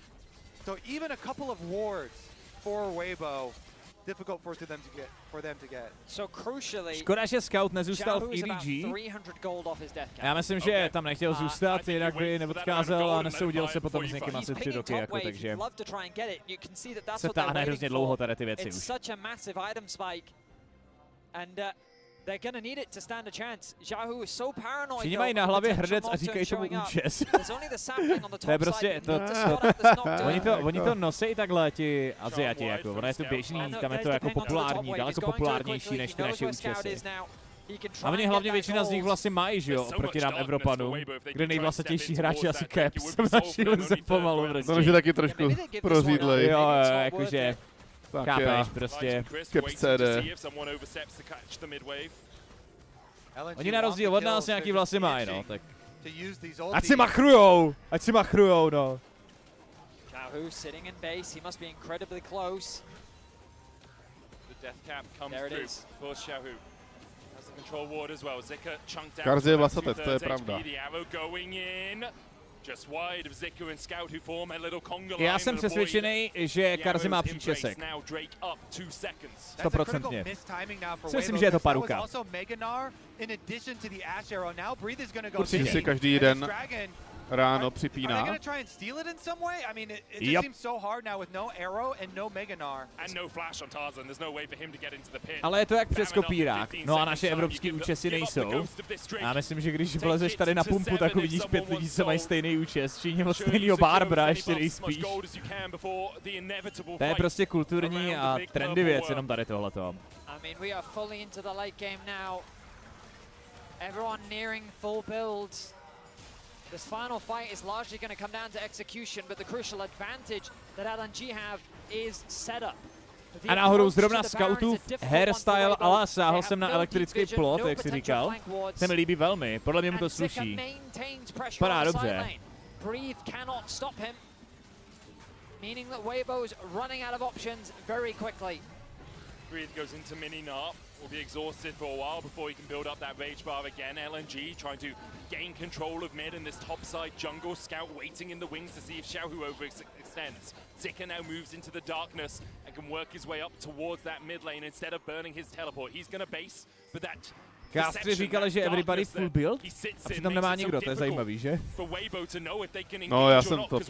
So even a couple of wards for Weibo, difficult for them to get. So crucially, škoda, že Scout nezůstal v EDG. Já myslím, že tam nechtěl zůstat, jinak by neodcházel a nesoudil se potom s někým asi 3 roky, jako, takže se táhne hrozně dlouho tady ty věci už. They're gonna need it to stand a chance. Xiaohu is so paranoid. Všichni mají na hlavě hrdec a říkají tomu účes. To je prostě, oni to nosí takhle, ti Aziati, jako, ono je to běžný, tam je to jako populární, daleko populárnější než ty naše účesy. A oni hlavně většina z nich vlastně mají, že jo, oproti nám Evropanům, kde nejvlasatější hráči asi Caps v naší lize pomalu prostě. To je taky trošku prozídlej. Jo, jakože. Chápeš, prostě. Caps CD. Oni na rozdíl od nás nějaký vlasy mají, no, tak. Ať si machrujou, no. Xiaohu sitting in base, he must be incredibly close. The death cap comes through for Xiaohu. Has the control ward as well. Zika chunked out. Karze je vlasatec, to je pravda. Já jsem přesvědčený, že Karze má příčesek. 100%. Myslím, že je to paruka. Určitě si každý den ráno připíná. Ale je to jak přes kopírák. No a naše evropský účesy nejsou. Já myslím, že když vlezeš tady na pumpu, tak uvidíš 5 lidí, co mají stejný účes. Všichni od stejného Barbara ještě nejspíš. To je prostě kulturní a trendy věc, jenom tady tohleto. Everyone nearing full builds. This final fight is largely going to come down to execution, but the crucial advantage that LNG have is setup. A náhodou zrovna scoutův hairstyle, ale sáhl jsem na elektrický plot, jak si říkal. Se mi líbí velmi, podle mě mu to sluší. Padá dobře. Meaning that Weibo's running out of options very quickly. Breathe goes into mini Nart. Will be exhausted for a while before he can build up that rage bar again. LNG trying to gain control of mid in this topside jungle. Scout waiting in the wings to see if Xiaohu overextends. Zika now moves into the darkness and can work his way up towards that mid lane instead of burning his teleport. He's gonna base, but that Kástři říkali, že everybody full build a přitom nemá nikdo, to je zajímavý, že? No já jsem to...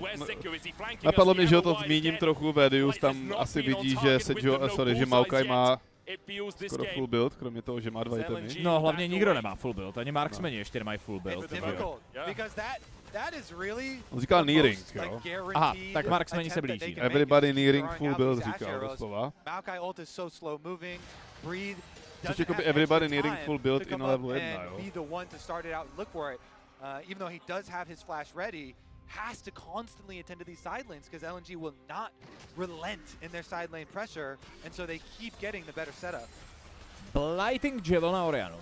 Napadlo mě, že ho to zmíním trochu, Vedius tam asi vidí, že že Maokai má skoro full build, kromě toho, že má 2 itemy. No hlavně nikdo nemá full build, ani Marksmeni ještě nemají full build. On říkal nearing, jo? Aha, tak Marksmeni se blíží. Everybody nearing full build říkal doslova. Což jakoby everybody nearing full build in level 1, jo? Even though he does have his flash ready, has to constantly attend to these side lanes because LNG will not relent in their side lane pressure, and so they keep getting the better setup. Blighting Javel na Orianu.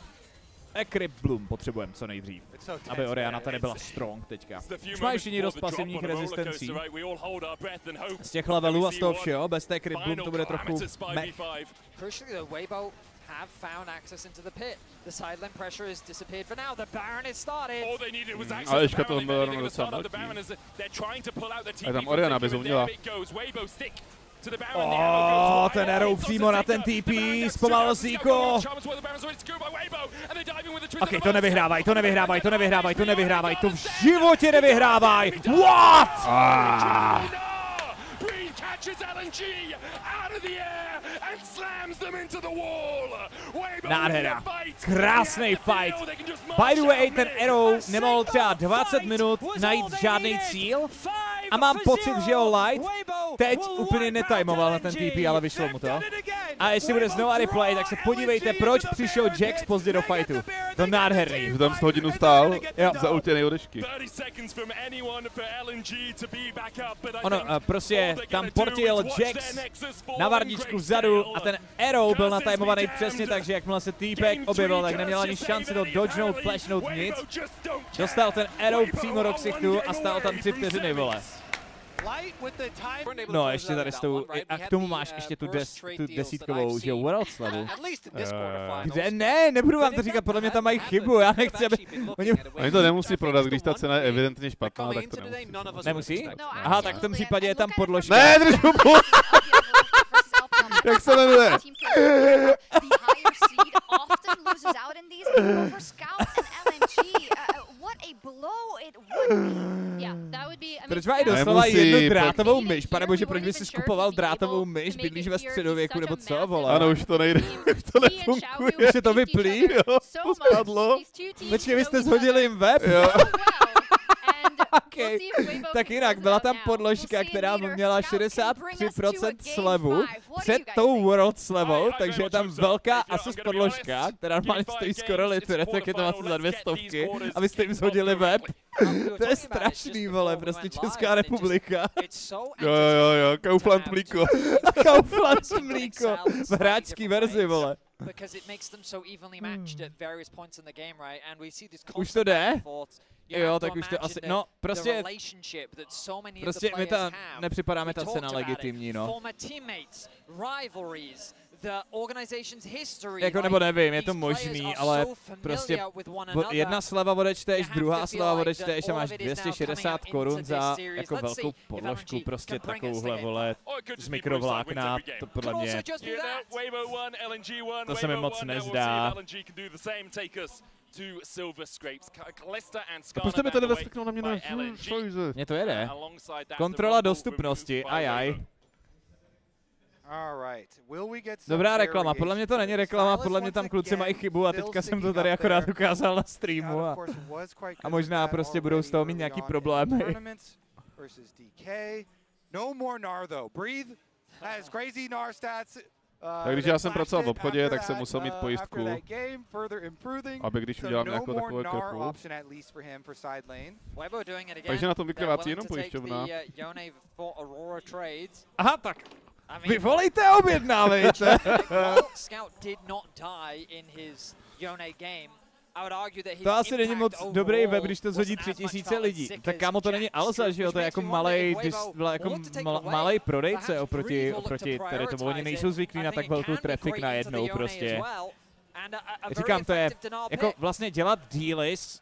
Ekrip Bloom potřebujeme co nejdřív, aby Oriana tady byla strong teďka. Už má ještě dost pasivních rezistencí z těch levelů a z toho všeho, bez té Ekrip Bloom to bude trochu mech. Have found access into the pit. The side lane pressure has disappeared for now. The Baron is started. All they needed was access to the Baron. They're trying to pull out the TP. Tam Oriana bezounila. Ten arrow přímo na ten TP, zpomalil Ziko. Ok, to nevyhrávaj, to nevyhrávaj, to nevyhrávaj, to nevyhrávaj, to v životě nevyhrávaj. What? Nádhera. Krásný fight. By the way, ten arrow nemohl třeba 20 minut najít žádný cíl. A mám pocit, že ho Light teď úplně netajmoval na ten TP, ale vyšlo mu to. A jestli bude znovu replay, tak se podívejte, proč přišel Jax pozdě do fightu. To nádherný. Že tam 100 hodinu stál za ultěnej odešky. Ono, prostě tam portil Jax na vardičku vzadu a ten arrow byl natajmovaný přesně tak, že jakmile se týpek objevil, tak neměl ani šanci to dodgenout, flashnout, nic. Dostal ten arrow přímo do ksichtu a stál tam 3 vteřiny, vole. No, ještě tady s tou, a k tomu máš ještě tu desítkovou, že Worlds level. Kde? Ne, nebudu vám to říkat, podle mě tam mají chybu, já nechci, aby... Oni to nemusí prodat, když ta cena je evidentně špatná, tak to nemusí. Nemusí? Aha, tak v tom případě je tam podložka. Ne, držu Jak se jmenuje? Proč mají doslova jednu drátovou myš? Panebože, proč by si skupoval drátovou myš? Bydlíš ve středověku nebo co, vole? Ano, už to nejde, už to nefunguje. Už se to vyplí? Jo, to spadlo. Počkej, vy jste zhodili jim web? Jo. Okay. Tak jinak, byla tam podložka, která měla 63% slevu před tou World slevou, takže je tam velká Asus podložka, která normálně stojí skoro litr, tak je to asi za 200 a vy jste jim zhodili web. To je strašný, vole, prostě Česká republika. Jo, Kaufland mlíko. Kaufland mlíko, v hráčský verzi, vole. Už to jde? Jo, tak už to asi, no, prostě mi ta, nepřipadá mi ta cena legitimní, no. Jako nebo nevím, je to možný, ale prostě jedna sleva odečteš, druhá sleva odečteš a máš 260 korun za jako velkou podložku, prostě takovouhle, vole, z mikrovlákna, to podle mě, to se mi moc nezdá. Proč mi to nevestrknul na mě na LNG? Mně to jede. Kontrola dostupnosti, ajaj. Dobrá reklama, podle mě to není reklama, podle mě tam kluci mají chybu a teďka jsem to tady akorát ukázal na streamu a možná prostě budou z toho mít nějaký problémy. Tak když já jsem pracoval v obchodě, tak jsem musel mít pojistku, aby když udělám nějakou takovou kroku. Takže na tom vykrvácí jenom pojišťovna. Aha, tak. Vy volejte, objednávejte. To asi není moc dobrý web, když to zhodí 3000 lidí. Tak kámo, to není Alza, že jo, to je jako malej prodejce oproti tady tomu. Oni nejsou zvyklí na tak velkou traffic najednou prostě. Říkám, to je jako vlastně dělat dealy s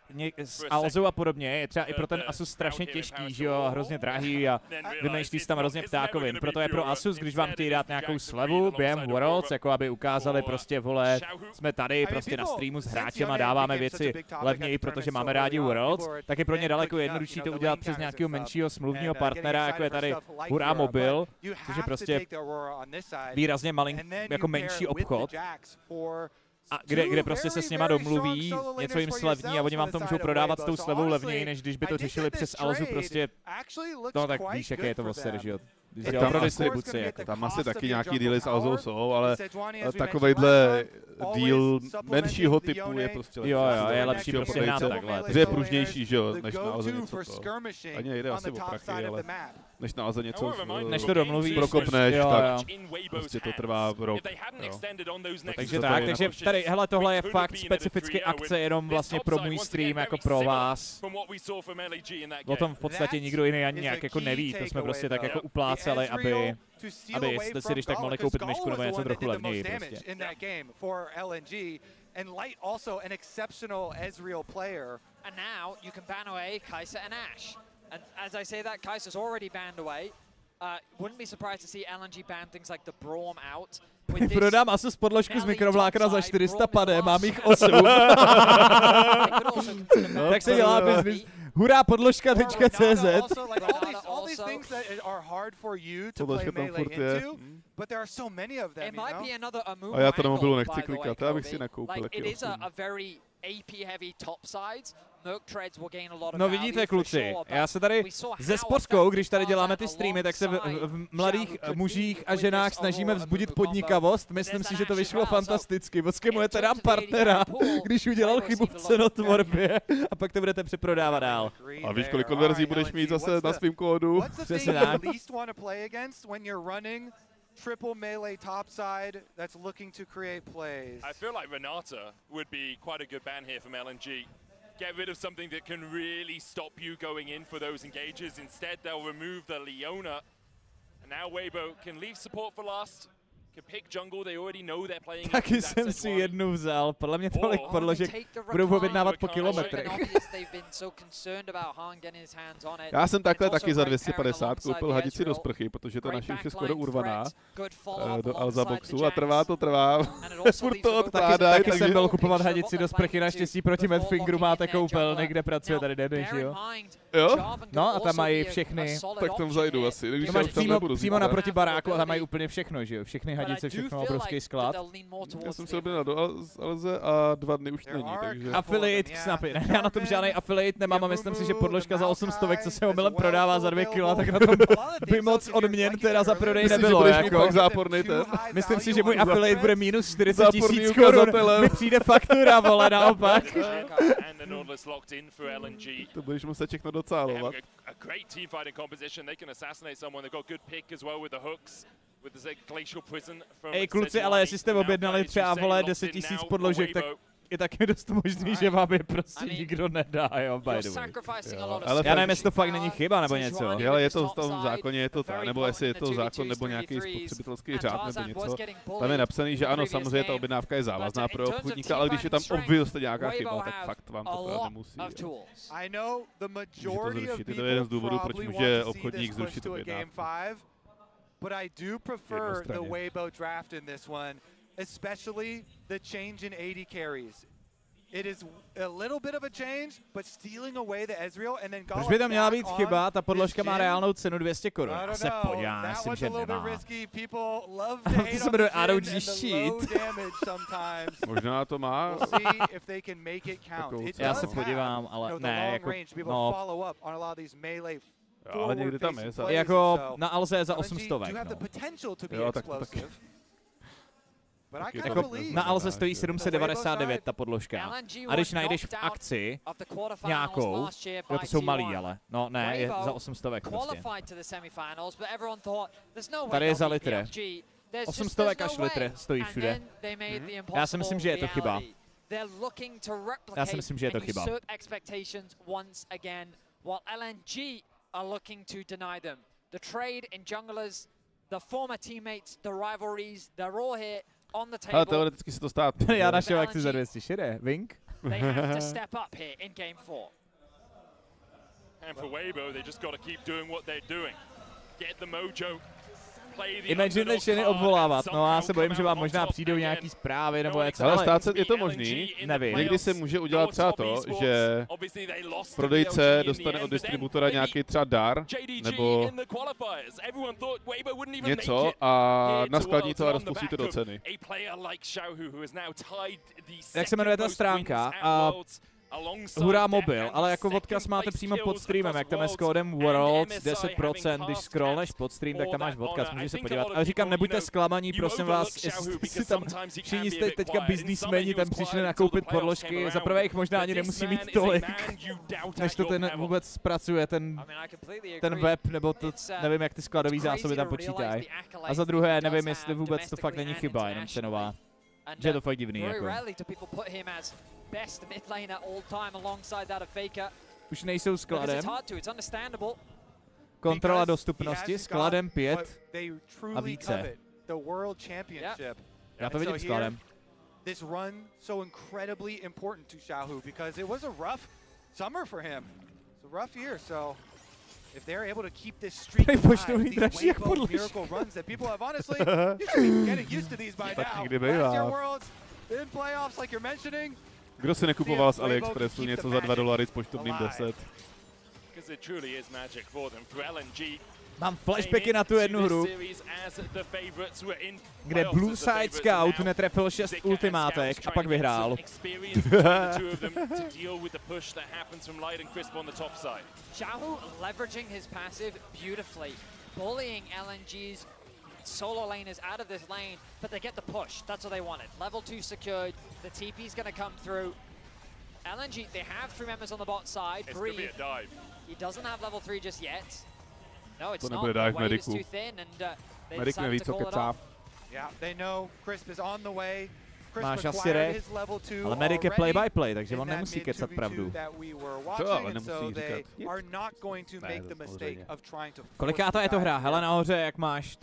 Alzou a podobně je třeba i pro ten Asus strašně těžký, že jo, hrozně drahý a vymýšlí se tam hrozně ptákovin. Proto je pro Asus, když vám chtějí dát nějakou slevu během Worlds, jako aby ukázali prostě, vole, jsme tady prostě na streamu s hráčem a dáváme věci levněji, protože máme rádi Worlds, tak je pro ně daleko jednodušší to udělat přes nějakého menšího smluvního partnera, jako je tady Hurá Mobil, což je prostě výrazně jako menší obchod. A kde prostě se s něma domluví, něco jim slevní a oni vám to můžou prodávat s tou slevou levněji, než když by to řešili přes Alzu prostě, no tak víš, jaké je to vlastně, že jo. Tam pro distribuci, jako. Tam asi taky nějaký dealy s Alzou jsou, ale takovejhle deal menšího typu je prostě lepší. Jo, je lepší prostě hnát takhle. Že je pružnější, že jo, než na Alze něco to. Ani nejde asi o prachy, ale než na Alze něco než to domluvíš, prokopneš, tak prostě to trvá rok. Takže tak, takže tady, hele, tohle je fakt specificky akce jenom vlastně pro můj stream, jako pro vás. O tom v podstatě nikdo jiný ani nějak jako neví, to jsme prostě tak jako uplácali, aby jste si když tak mohli koupit myšku nebo něco trochu levněji prostě. And Light also an exceptional Ezreal player. And now you can ban away Kai'Sa and Ashe. And as I say that, Kai'Sa's already banned away. Wouldn't be surprised to see LNG ban things like the Braum out. Prodám Asus podložku z mikrovlákna za 400 padé, mám jich 8. Tak se dělá business. Hurá podložka.cz. A já to na mobilu nechci klikat, já bych si nakoupil. No vidíte kluci, já se tady ze Sportskou, když tady děláme ty streamy, tak se v mladých mužích a ženách snažíme vzbudit podnikavost. Myslím si, že to vyšlo fantasticky. Oskemujete nám partnera, když udělal chybu v cenotvorbě a pak to budete přeprodávat dál. A víš, kolik konverzí budeš mít zase na svým kódu? Přesně tak. Triple melee topside that's looking to create plays. I feel like Renata would be quite a good ban here from LNG. Get rid of something that can really stop you going in for those engages. Instead, they'll remove the Leona. And now Weibo can leave support for last. Taky jsem si jednu vzal, podle mě tolik podložek budou objednávat po kilometrech. Já jsem takhle taky za 250 koupil hadici do sprchy, protože ta naše už je skoro urvaná do Alza boxu a trvá. Furt to odkládají. Taky jsem byl kupovat hadici do sprchy, naštěstí proti Madfingeru máte koupelny, kde pracuje tady Deneš, jo? Jo? No a tam mají všechny. Tak tam zajdu asi. To máš přímo naproti baráku a tam mají úplně všechno, že jo? Všechny hadice, všechno, obrovský sklad. Já jsem se objednal do Alze a 2 dny už není, takže... Affiliate Xnapy. Já na tom žádný affiliate nemám a myslím si, že podložka za 800, co se omylem prodává za 2 kg, tak na tom by moc odměn teda za prodej nebylo. Jako. Myslím si, že můj affiliate bude minus 40 000 korun. Mi přijde faktura, vole, naopak. To budeš muset všechno docálovat. Ej kluci, ale jestli jste objednali třeba, vole, 10 000 podložek, tak je taky dost možný, že vám je prostě nikdo nedá, jo, by the way. Ale já nevím, jestli to fakt není chyba, nebo něco. Ale je to v tom zákoně, je to tak, nebo jestli je to zákon, nebo nějaký spotřebitelský řád, nebo něco. Tam je napsaný, že ano, samozřejmě ta objednávka je závazná pro obchodníka, ale když je tam obviously nějaká chyba, tak fakt vám to teda nemusí. Může to zrušit, to je jeden z důvodů, proč může obchodník zrušit objednávku. But I do prefer the Weibo draft in this one, especially the change in AD carries. It is a little bit of a change, but stealing away the Ezreal and then Proč by to měla být chyba? Ta podložka má reálnou cenu 200 korun. Já se podívám, myslím, že nemá. To se jmenuje ROG Sheet. Možná to má. Já se podívám, ale ne, jako, no. Ale někdy tam je. Jako na Alze za 800. Jo, tak to taky. Jako na Alze stojí 799 ta podložka. A když najdeš v akci nějakou, jo, to jsou malý, ale no ne, je za 800 prostě. Tady je za litr. 800 až litr stojí všude. Já si myslím, že je to chyba. Já si myslím, že je to chyba. Are looking to deny them. The trade in junglers, the former teammates, the rivalries, they're all here on the table. Ale teoreticky se to stát. Já našel akci za 204, Wink. They have to step up here in game 4. And for Weibo, they just got to keep doing what they're doing. Get the mojo. Imagine Chiny odvolávat, no já se bojím, že vám možná přijdou nějaký zprávy nebo něco. Ale stát se, je to možný. Nevím. Někdy se může udělat třeba to, že prodejce dostane od distributora nějaký třeba dar nebo něco a naskladní to a rozpustí to do ceny. Jak se jmenuje ta stránka? Hurá mobil, ale jako odkaz máte přímo pod streamem, jak tam je s kódem WORLDS 10%, když scrollneš pod stream, tak tam máš odkaz, můžeš se podívat. Ale říkám, nebuďte zklamaní, prosím vás, jestli si tam všichni jste teďka biznismeni, tam přišli nakoupit podložky, zaprvé jich možná ani nemusí mít tolik, než to ten vůbec zpracuje, ten web, nebo to, nevím, jak ty skladové zásoby tam počítají. A za druhé, nevím, jestli vůbec to fakt není chyba, jenom cenová. Že je to fakt divný, jako. Best mid laner all time alongside that of Faker. Už nejsou skladem. Kontrola dostupnosti, skladem 5 a více. Já to vidím skladem. This run so incredibly important to Xiaohu because it was a rough summer for him. It's a rough year, so if they're able to keep this streak alive, these Weibo miracle runs that people have honestly, you should be getting used to these by now. Last year Worlds, in playoffs like you're mentioning. Kdo si nekupoval z AliExpressu něco za $2 s poštovným 10? Mám flashbacky na tu jednu hru, kde Blue Side Scout netrefil 6 ultimátek a pak vyhrál. Xiaohu leveraging his passive beautifully, bullying LNG's solo laners out of this lane, but they get the push. That's what they wanted. Level 2 secured. The TP's going to come through. LNG, they have 3 members on the bot side. It's going to be a dive. He doesn't have level 3 just yet. No, it's to not. The wave is too thin, and they decided to call it off. Yeah, they know Crisp is on the way. Máš asi rech, ale Medic je play by play, takže on nemusí kecat pravdu. To ale nemusí říkat. Kolikátá je to hra? Hele nahoře, jak máš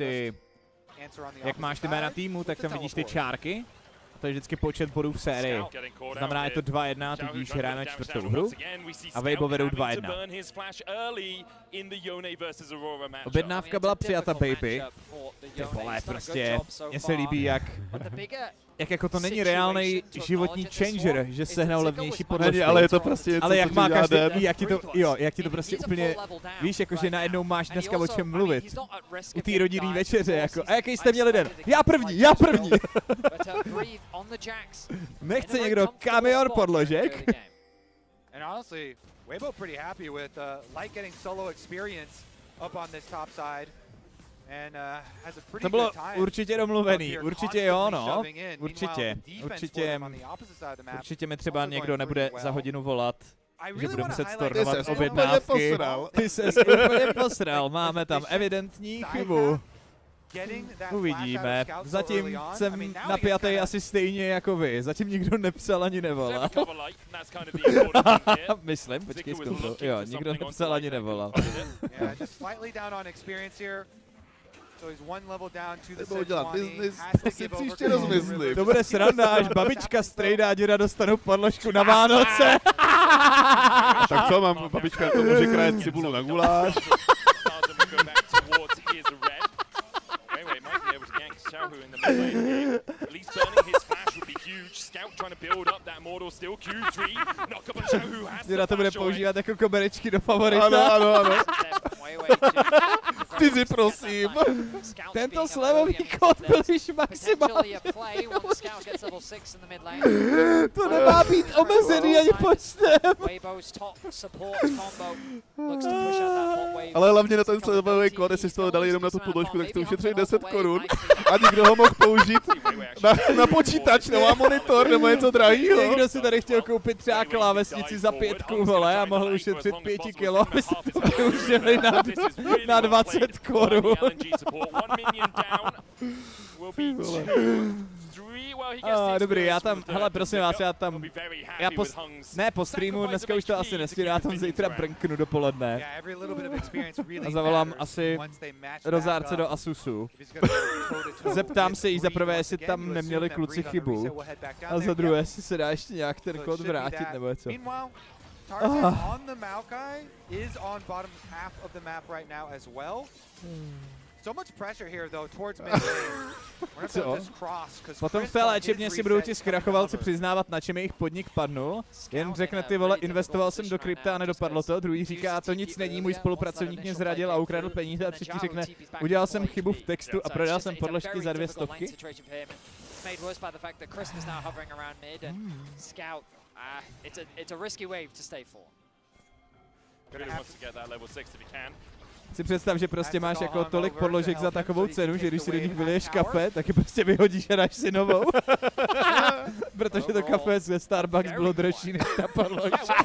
ty jména týmu, tak tam vidíš ty čárky. To je vždycky počet bodů v sérii. Znamená, je to 2-1, tudíž hrajeme 4. hru. A Weibo vedou 2-1. Objednávka byla přijata, baby. Ty vole, prostě, mně se líbí, jak jako to není reálnej životní changer, že sehnal levnější podložku. Ale je to prostě něco, ale jak má každý, jak ti to prostě úplně, víš, jakože najednou máš dneska o čem mluvit. U té rodinný večeře, jako, a jaký jste měli den? Já první! Nechce někdo kamion podložek? And honestly, Weibo pretty happy with Light getting solo experience up on this top side. And has a pretty good time. Určitě domluvený, určitě jo, no. Určitě mi třeba někdo nebude za hodinu volat, že budu muset stornovat objednávky. Ty ses úplně posral, máme tam evidentní chybu. Uvidíme. Zatím jsem napjatý asi stejně jako vy. Zatím nikdo nepsal ani nevolal. Myslím, počkej, zkusil. Jo, nikdo nepsal ani nevolal. Nebo udělat business, to si příště rozmyslím. To bude sranda, až babička, strejda a děda dostanou podložku na Vánoce. A tak co, mám babička, to může krajet cibulu na guláš. Xiaohu in the mid lane here. At least burning his flash would be huge. Scout trying to build up that Zira to bude používat jako koberečky do favorita. Ano. Ty prosím. Tento slevový kód byl již maximálně. To nemá být omezený ani počtem. Ale hlavně na ten slevový kód, jestli z toho dali jenom na tu podložku, tak jste ušetřili 10 korun a nikdo ho mohl použít na počítač, nebo na monitor, nebo něco drahýho. Někdo si tady chtěl koupit třeba klávesnici za 5 vole a mohl ušetřit 5 kilo, aby se to využili na 20 korun. Dobrý, já tam, hele prosím vás, ne po streamu, dneska už to asi nestihnu, já tam zítra brnknu dopoledne. A zavolám asi rozárce do Asusu. Zeptám se jí za prvé, jestli tam neměli kluci chybu. A za druhé, jestli se dá ještě nějak ten kód vrátit, nebo něco. Co? Potom v té léčebně si budou ti zkrachovalci přiznávat, na čem jejich podnik padnul. Jen řekne, ty vole, investoval jsem do krypta a nedopadlo to. Druhý říká, to nic není, můj spolupracovník mě zradil a ukradl peníze. A třetí řekne, udělal jsem chybu v textu a prodal jsem podložky za 200. Si představ, že prostě máš jako tolik podložek za takovou cenu, že když si do nich vyliješ kafe, tak je prostě vyhodíš a dáš si novou. Protože to kafe ze Starbucks bylo dražší než ta podložka.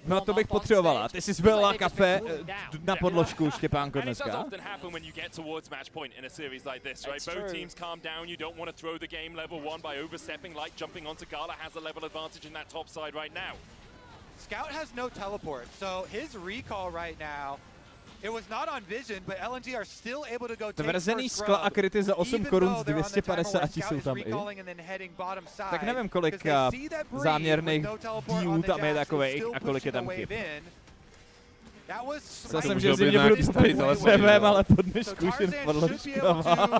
No to bych potřebovala. Ty jsi zbyla kafe na podložku, Štěpánko, dneska. Scout has no teleport, so his recall right now, it was not on vision, but LNG are still able to go take Tvrzený skla a kryty za 8 korun z 250 jsou tam i. Tak nevím, kolik záměrných dílů tam je takových a kolik je tam chyb. Myslel jsem, že zimě budu postavit dřevem, ale pod dnešku už jen podložkama.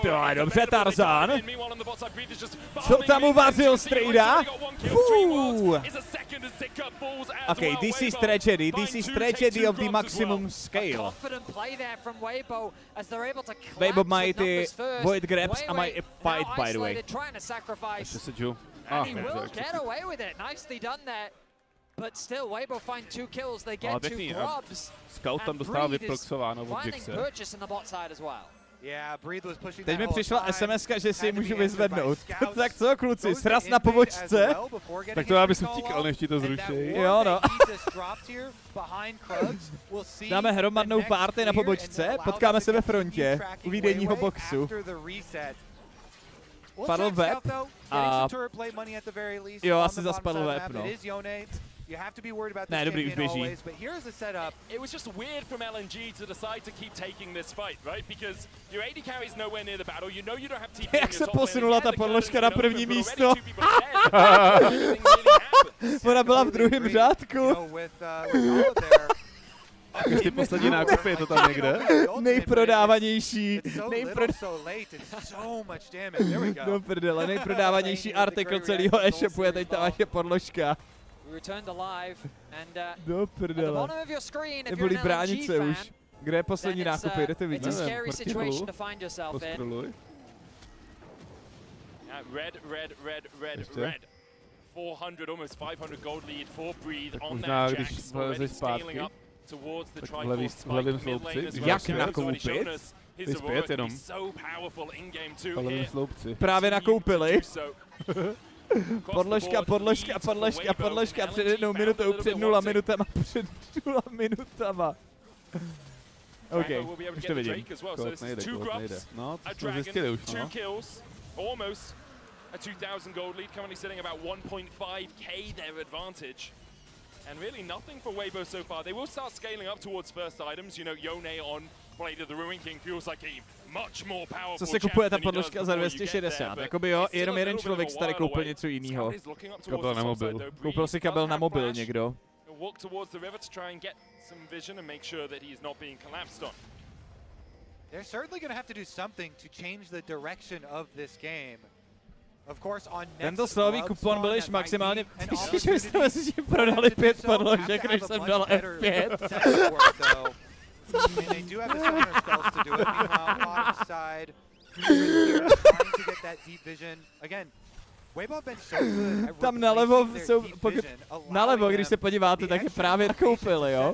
To je dobře, Tarzan. Co tam uvařil Strejda? OK, this is tragedy. This is tragedy of the maximum scale. Weibo mají ty void grabs a mají i fight, by the way. Ještě se Ju. But still, Weibo find 2 kills, they get 2 grubs. Scout tam dostává vypluxováno od Jixe. Teď mi přišla SMS-ka, že si ji můžu vyzvednout. Tak co, kluci, sraz na pobočce? Tak to já bych utíkal, než ti to zruší. Jo, no. Dáme hromadnou party na pobočce, potkáme se ve frontě u výdejního boxu. Padl web a... Jo, asi zas padl web, no. Ne, dobrý, už běží. It was just weird from LNG to decide to keep taking this fight, right? Because your AD carry is nowhere near the battle. You know you don't have TP. Jak se posunula ta podložka na první místo? Ona byla v druhém řádku. Jakož ty poslední nákupy, je to tam někde? Nejprodávanější. Do prdele, nejprodávanější artikl celého e-shopu je teď ta vaše podložka. Do prdele. Neboli bránice už. Kde je poslední nákupy? Jdete vidět? Nevím, poskroluj. Red. 400, almost 500 gold lead for Breathe on možná, that když Jax, zpátky, tak v levém sloupci. Jak nakoupit? Ty zpět jenom. V levém sloupci. Právě nakoupili. Podložka před 1 minutou, před 0 minutama. OK, už to vidím. Kód nejde. No, to jsme zjistili už, no. A 2,000 gold lead, currently sitting about 1.5k their advantage. And really nothing for Weibo so far. They will start scaling up towards first items. You know, Yone on Blade of the Ruin King feels like a Co se kupuje ta podložka za 260? Jakoby jo, jenom jeden člověk si tady koupil něco jiného. Kabel na mobil. Koupil si kabel na mobil někdo. They're certainly going to have to do something to change the direction of this game. Of course, on tento slový kupon byl již maximálně... Že jsme si prodali 5 podložek, než jsem dal F5. Tam nalevo, nalevo, když se podíváte, tak je právě nakoupili, jo?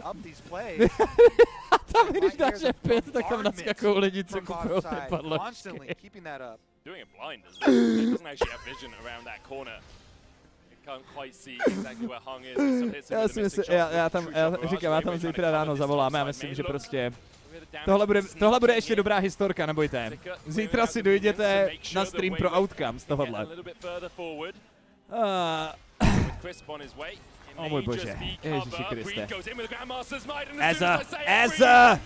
A tam, když dáš F5, tak tam naskakou lidi, co kupují ty podložky. Doing it blind as well. It doesn't actually have vision around that corner. It can't quite see exactly where Hung is. Some hits já si myslím, já tam zítra ráno zavoláme a myslím, že prostě tohle bude ještě dobrá historka, nebojte. Zítra si dojděte na stream pro Outcomes tohodle. O můj bože, Ježiši Kriste. Eza!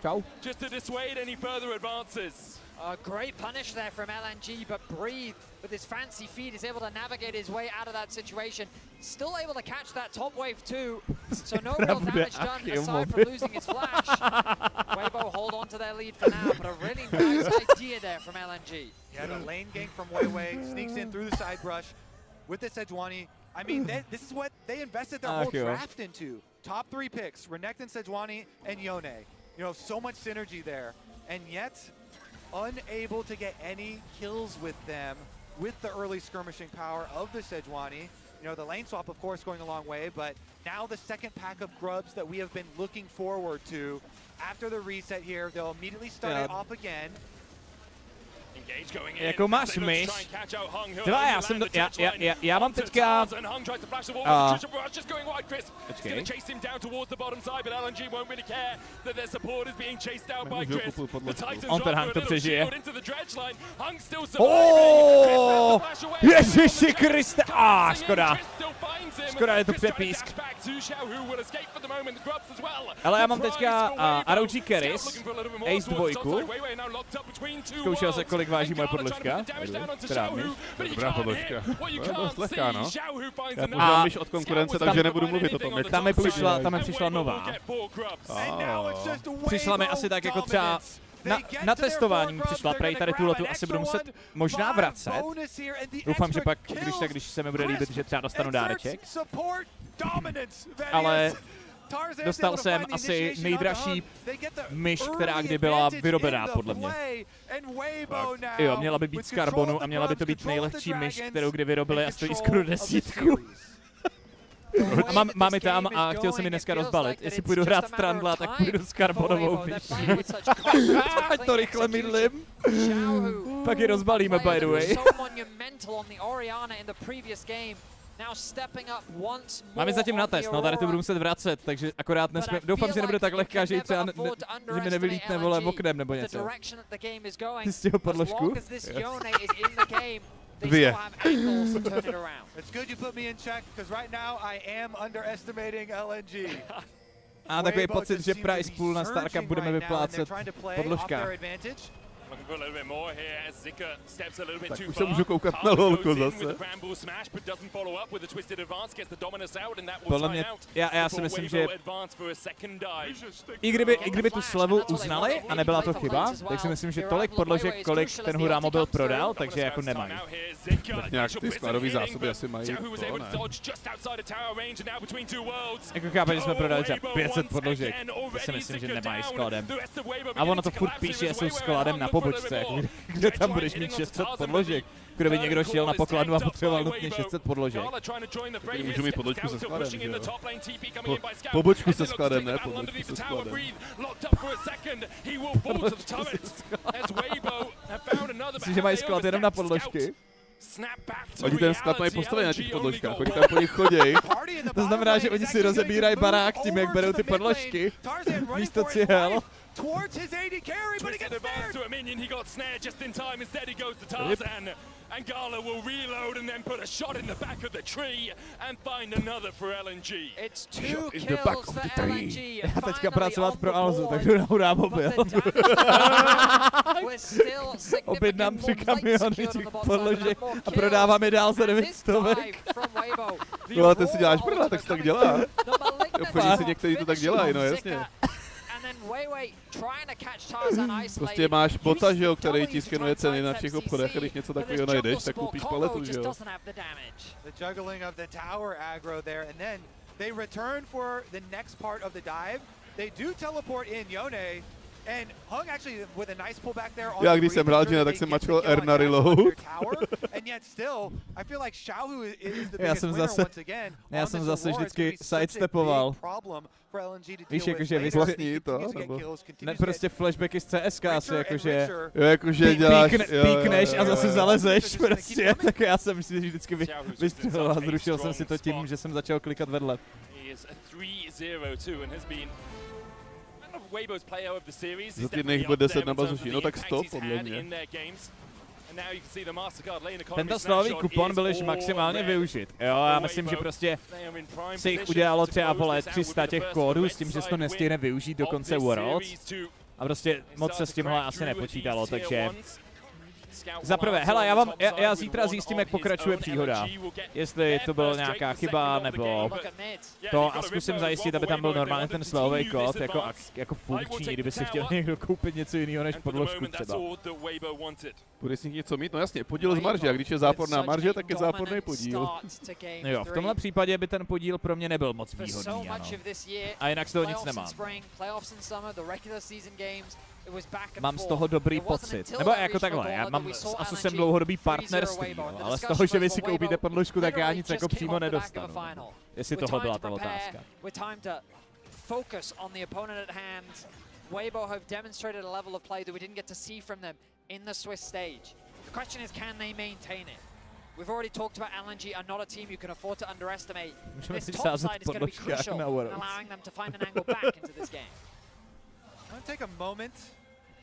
Ciao. Just to dissuade any further advances. A great punish there from LNG, but Breathe, with his fancy feet, is able to navigate his way out of that situation. Still able to catch that top wave too, so no real damage done aside from losing his flash. Weibo hold on to their lead for now, but a really nice idea there from LNG. Yeah, the lane gank from Weiwei sneaks in through the side brush with the Sejuani. I mean, this is what they invested their whole draft into. Top 3 picks, Renekton, Sejuani, and Yone. You know, so much synergy there, and yet unable to get any kills with them with the early skirmishing power of the Sejuani. You know, the lane swap, of course, going a long way, but now the second pack of grubs that we have been looking forward to. After the reset here, they'll immediately start it off again. Jako máš myš. Tyva, já mám teďka... Počkej. On ten Hung to přežije. Ježiši Kriste! Škoda. Škoda, je to přepísk. Ale já mám teďka ROG Keris, Ace 2. Zkoušel se, kolik váží moje podložka. Dobrá podložka. Dost lehká, no. Já používám myš od konkurence, takže nebudu mluvit o tom. Tam mi přišla nová. Přišla mi asi tak jako třeba... Na testování mi přišla, prej tady tuhletu asi budu muset možná vracet. Doufám, že pak, když se mi bude líbit, že třeba dostanu dáreček. Ale dostal jsem asi nejdražší myš, která kdy byla vyrobená, podle mě. Jo, měla by být z karbonu a měla by to být nejlehčí myš, kterou kdy vyrobili a stojí skoro 10. A mám ji tam a chtěl jsem ji dneska rozbalit. Jestli půjdu hrát Strandla, tak půjdu s karbonovou myší. Ať to rychle mydlím. Pak ji rozbalíme, by the way. Máme zatím na test, no tady to budu muset vracet, takže akorát doufám, že nebude tak lehká, že mi nevylítne, vole, oknem nebo něco. Ty jsi těho podložku? Dvě. A takový pocit, že price pool na Starcup budeme vyplácet podložka. Tak už se můžu koukat na lolko zase. Podle mě, já si myslím, že i kdyby tu slevu uznali a nebyla to chyba, tak si myslím, že tolik podložek, kolik ten hurá mobil prodal, takže jako nemají. Tak nějak ty skladové zásoby asi mají, to ne. Jako chápu, že jsme prodali za 500 podložek, to si myslím, že nemají skladem. A ono to furt píše, že jsou skladem na pobočce, jako kde tam budeš mít 600 podložek. Kdyby někdo šel na pokladnu a potřeboval nutně 600 podložek. Tady můžu mít podložku se skladem, že jo? Pobočku se skladem, ne? Pobočku se skladem. Myslíš, že mají sklad jenom na podložky? Oni ten sklad mají postavený na těch podložkách, oni tam po nich chodějí. To znamená, že oni si rozebírají barák tím, jak berou ty podložky. Místo cihel. towards his AD carry, but he gets snared. To a minion, he got snared just in time. Instead, he goes to Tarzan, and Gala will reload and then put a shot in the back of the tree and find another for LNG. It's 2 kills for LNG. Já teďka pracovat pro Alzu, tak jdu na mobil. Objednám 3 kamiony těch podložek a prodávám je dál za 900. No, ty si děláš prdla, tak se tak dělá. Obchodí si některý to tak dělají, no jasně. Prostě máš bota, že jo, který ti skenuje ceny na všech obchodech a když něco takového najdeš, tak koupíš paletu, že jo. The juggling of the tower aggro there, and then they return for the next part of the dive. They do teleport in Yone, and Hung actually with a nice pullback there. Já když jsem hrál Gina, tak jsem mačkal R na reload. And yet still, I feel like Xiaohu is the biggest winner once again. Já jsem zase vždycky sidestepoval. Víš, jakože vlastní to, ne, prostě flashbacky z CSK asi, jakože děláš, píkneš a zase zalezeš prostě, tak já jsem si vždycky vystřelil a zrušil jsem si to tím, že jsem začal klikat vedle. Za týdnech bude 10 na bazuši, no tak 100 podle mě. Tento slový kupon byl již maximálně využit. Jo, já myslím, že prostě se jich udělalo třeba, vole, 300 těch kódů s tím, že se to nestihne využít do konce Worlds. A prostě moc se s tímhle asi nepočítalo, takže... Za prvé, hele, já zítra zjistím, jak pokračuje příhoda. Jestli to byla nějaká chyba, nebo to a zkusím zajistit, aby tam byl normálně ten slový kód jako funkční, kdyby si chtěl někdo koupit něco jiného než podložku třeba. Bude si něco mít? No jasně, podíl z marže, a když je záporná marže, tak je záporný podíl. Jo, v tomhle případě by ten podíl pro mě nebyl moc výhodný, ano. A jinak z toho nic nemám. Mám z toho dobrý pocit. Nebo jako takhle, já mám s Asusem dlouhodobý partnerství, ale z toho, že vy si koupíte podložku, tak já nic jako přímo nedostanu. Jestli tohle byla ta otázka. Weibo have demonstrated a level of play that we didn't get to see from them in the Swiss stage. The question is, can they maintain it? We've already talked about LNG are not a team you can afford to underestimate. This top side is going to be crucial in allowing them to find an angle back into this game.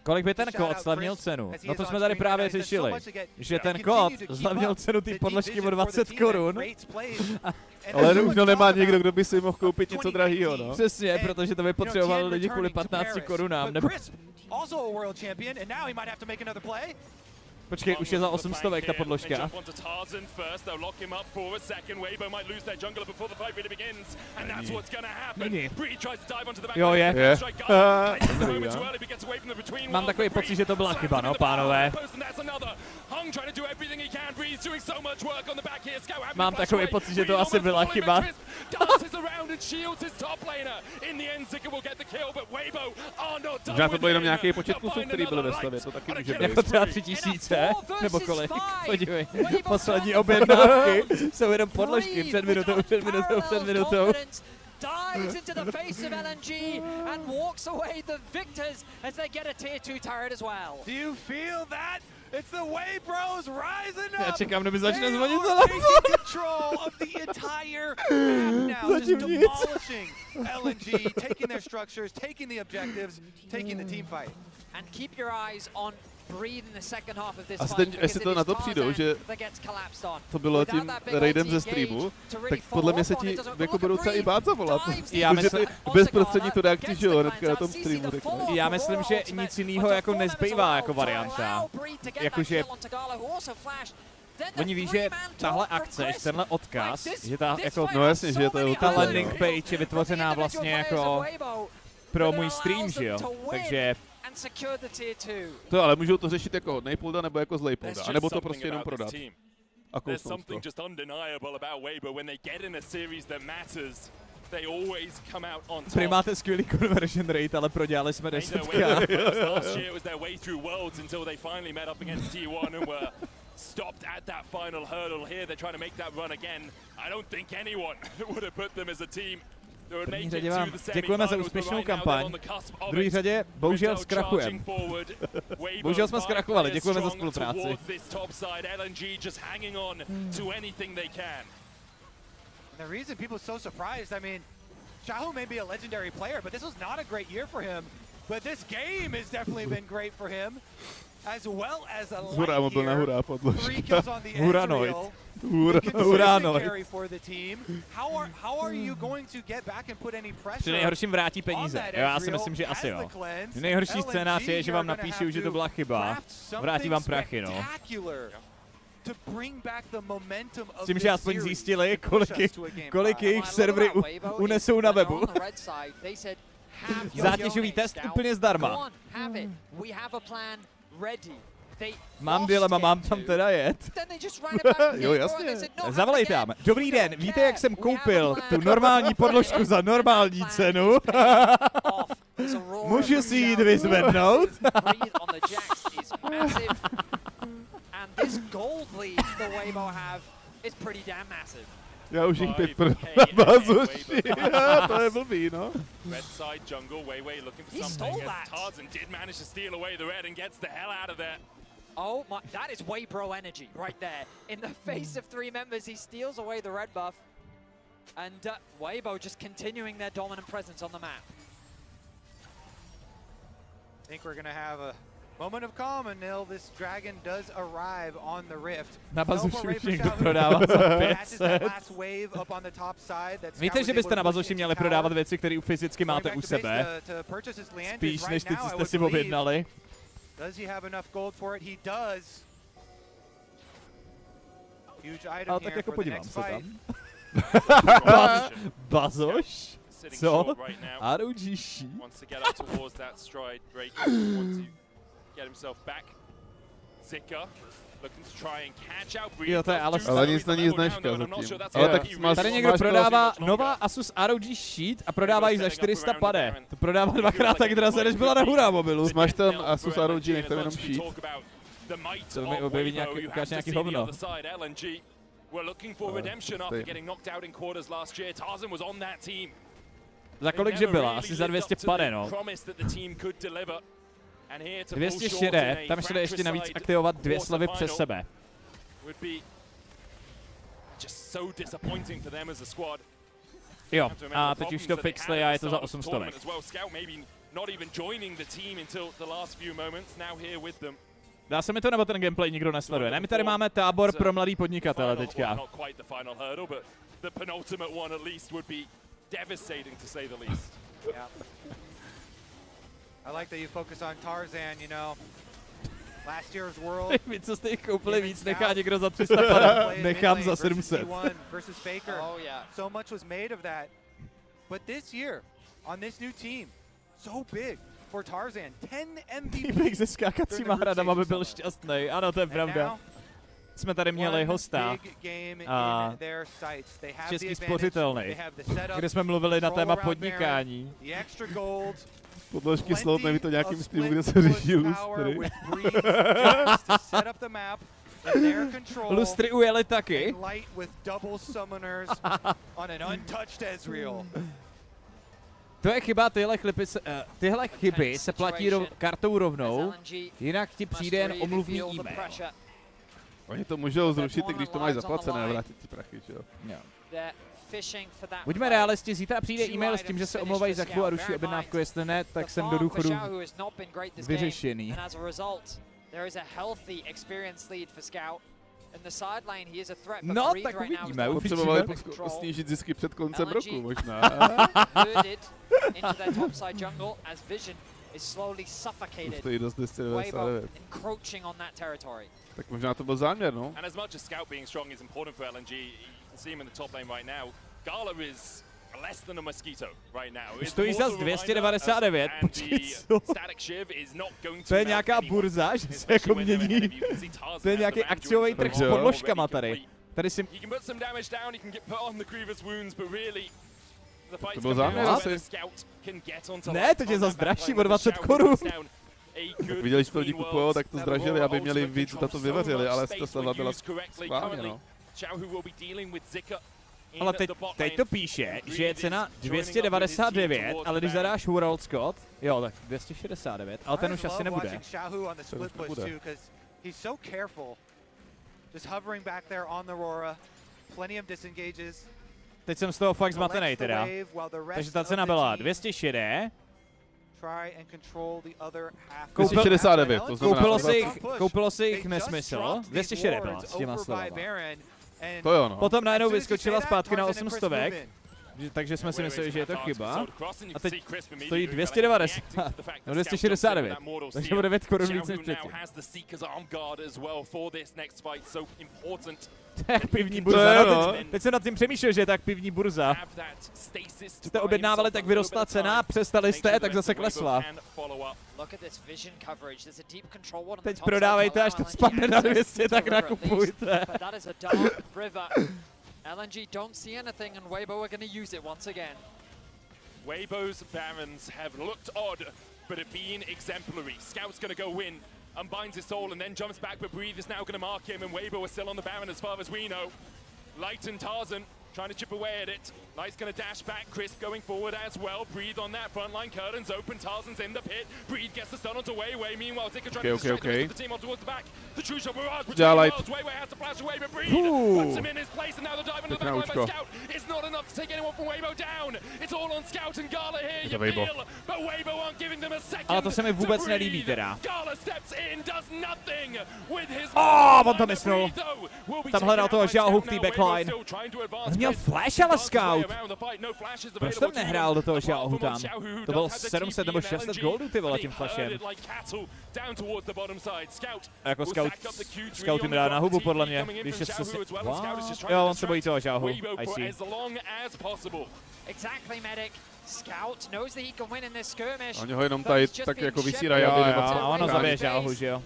Kolik by ten kód zlevnil cenu? No to jsme tady právě řešili, že ten kód zlevnil cenu té podložky o 20 korun. Ale už nemá někdo, kdo by si mohl koupit něco drahýho, no. Přesně, protože to by potřebovali lidi kvůli 15 korunám. Počkej, už je za 800 ta podložka. Není. Jo, je. Mám takový pocit, že to byla chyba, no, pánové. Mám takový pocit, že to asi byla chyba. Možná to byl jenom nějaký počet kusů, který byl ve stavě, to taky může být. Jako třeba 3000, nebo kolik? Podívej, poslední objednávky jsou jenom podložky před minutou. Dives into the face of LNG and walks away the victors as they get a tier 2 turret as well. Do you feel that? It's the way bros rising up. Já čekám, než začne zvonit za control of the entire map now, just demolishing LNG, taking their structures, taking the objectives, taking the team fight. And keep your eyes on breathe in the second half of this fight. Jestli to na to přijdou, že to bylo tím raidem ze streamu, tak podle mě se ti jako budou třeba i bát zavolat. Protože ty bezprostřední to reakci, že jo, hnedka na tom streamu. Já myslím, že nic jiného jako nezbývá jako varianta. Jakože oni ví, že tahle akce, že tenhle odkaz, že ta jako, no jasně, že to je ta landing page je vytvořená vlastně jako pro můj stream, že jo, takže to ale můžou to řešit jako hodnej pulda nebo jako zlej pulda, anebo to prostě jenom prodat. A kousnout to. Prý máte skvělý conversion rate, ale prodělali jsme 10k. Stopped at that final hurdle here. They're trying to make that run again. I don't think anyone would have put them as a team. V první řadě vám děkujeme za úspěšnou kampaň. V druhé řadě bohužel zkrachujeme. Bohužel jsme zkrachovali, děkujeme za spolupráci. The reason people are so surprised, I mean, Xiaohu may be a legendary player, but this was not a great year for him. but this game has definitely been great for him. As well as a hurá, on byl na hurá podložka. Huranoid. Huranoid. Při nejhorším vrátí peníze. Já si myslím, že asi jo. Nejhorší scénář je, že vám napíšou, že to byla chyba. Vrátí vám prachy, no. S tím, že aspoň zjistili, kolik jejich servery unesou na webu. Zátěžový test úplně zdarma. Mám dilema, mám tam teda jet. Jo, jasně. Zavolej tam. Dobrý den, víte, jak jsem koupil tu normální podložku za normální cenu? Můžu si jít vyzvednout? Já už jich 5 pro bazoši. To je blbý, no. Red side jungle, Weiwei looking for something. Tarzan did manage to steal away the red and gets the hell out of there. Oh my, that is way pro energy right there. In the face of 3 members, he steals away the red buff. And Weibo just continuing their dominant presence on the map. I think we're gonna have a moment of calm until this dragon does arrive on the rift. Na bazuši už někdo prodává za 500. Víte, že byste na bazuši měli prodávat věci, které fyzicky máte u sebe. Spíš než ty, co jste si objednali. Ale tak jako podívám se tam. Bazoš? Co? ROG. Get himself back. Zika looking to try and catch out. Jo, to je ale nic není značka zatím. Ale tak tady někdo prodává nová Asus ROG Sheet a prodává ji za 400 pade. To prodává 2x tak draze, než byla na hurá mobilu. Máš tam Asus ROG, nech tam jenom Sheet. To mi objeví ukáže nějaký hovno. Za kolik že byla? Asi za 200 pade, no. 200 šedé, tam šli ještě navíc aktivovat 2 slevy přes sebe. Jo, a teď už to fixli a je to za 800. Dá se mi to, nebo ten gameplay nikdo nesleduje? Ne, my tady máme tábor pro mladý podnikatele teďka. I like that you focus on Tarzan, you know. Last year's World. Vy, co jste jich koupili víc, nechá někdo za 300 pade, nechám za 700. Versus Faker. Oh yeah. So much was made of that. But this year, on this new team, so big for Tarzan. 10 MVPs. Týpek se skákacíma hradama by byl šťastný. Ano, to je pravda. Jsme tady měli hosta a Český spořitelný, kde jsme mluvili na téma podnikání. Podložky slot, neví to nějakým streamu, kde se řeší lustry. Lustry ujeli taky. To je chyba, tyhle chyby se platí kartou rovnou, jinak ti přijde jen omluvný e-mail. Oni to můžou zrušit, i když to máš zaplacené a vrátit ti prachy, že jo? Buďme realisti, zítra přijde e-mail s tím, že se omlouvají za chvíli a ruší objednávku, jestli ne, tak jsem do důchodu vyřešený. No, tak uvidíme, potřebovali snížit zisky před koncem roku, možná. To je dost 299. Tak možná to byl záměr, no? Stojí za 299, počkej, co? To je nějaká burza, že se jako mění. To je nějaký akciový trh s podložkama tady. Tady si... To byl záměr asi. Ne, teď je zas dražší o 20 korun. Tak viděli, že to lidi kupujou, tak to zdražili, aby měli víc, za to vyvařili, ale to sleva byla správně, no. Ale teď to píše, že je cena 299, ale když zadáš World Scott, jo, tak 269, ale ten už asi nebude. Teď jsem z toho fakt zmatenej teda. Takže ta cena byla 260, 269, to znamená... Koupilo si jich nesmysl, 260 s těma slovama. To jo, no. Potom najednou vyskočila zpátky na 800, takže jsme si mysleli, že je to chyba. A teď stojí 290, no 269, takže o 9 korun víc než předtím. To je jak pivní burza, no, teď jsem nad tím přemýšlel, že je tak pivní burza. Jste objednávali, tak vyrostla cena, přestali jste, tak zase klesla. Teď prodávejte, až to spadne na 200, tak nakupujte. LNG don't see anything, and Weibo are going to use it once again. Weibo's Barons have looked odd, but have been exemplary. Scout's going to go in, unbinds his soul, and then jumps back, but Breathe is now going to mark him, and Weibo is still on the Baron as far as we know. Light and Tarzan trying to chip away at it. Light's going to dash back, Crisp going forward as well. Breathe on that front line, curtains open, Tarzan's in the pit. Breathe gets the stun onto Weiwei, meanwhile Zika trying to distract the rest of the team on towards the back. The true shot barrage between worlds. Weiwei has to flash away, but Breathe puts him in his place, and now the dive into the backline by Scout. It's not enough to take anyone from Weibo down. It's all on Scout and Gala here, you feel, but Weibo aren't giving them a second. Ale to se mi vůbec nelíbí teda. Gala steps in, does nothing with his on to myslel. Tam hledal toho Xiaohu v té backline. On měl flash, ale Scout. Proč tam nehrál do toho Xiaohu tam? To bylo 700 nebo 600 goldů, ty vole, tím flashem. A jako Scout jim dá na hubu, podle mě, když je se... Jo, on se bojí toho Xiaohu, I see. Oni ho jenom tady tak jako vysírají, aby nemohl. A ono zabije Xiaohu, že jo?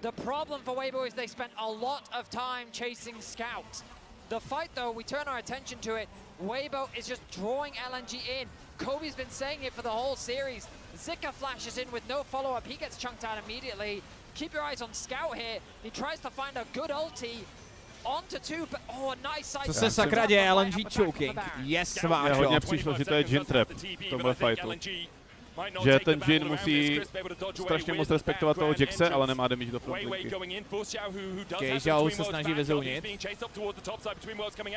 The problem for Weibo is they spent a lot of time chasing Scout. The fight, though, we turn our attention to it. Weibo is just drawing LNG in. Kobe's been saying it for the whole series. Zika flashes in with no follow-up. He gets chunked out immediately. Keep your eyes on Scout here. He tries to find a good ulti. Onto two, but oh, a nice side. Co se sakra děje, LNG choking. Yes, sváčo. Mně hodně přišlo, že to je Jin trap v tomhle fightu. Že ten Jin musí strašně moc respektovat toho Jaxe, ale nemá damage do frontlinky. Xiaohu se snaží vyzounit.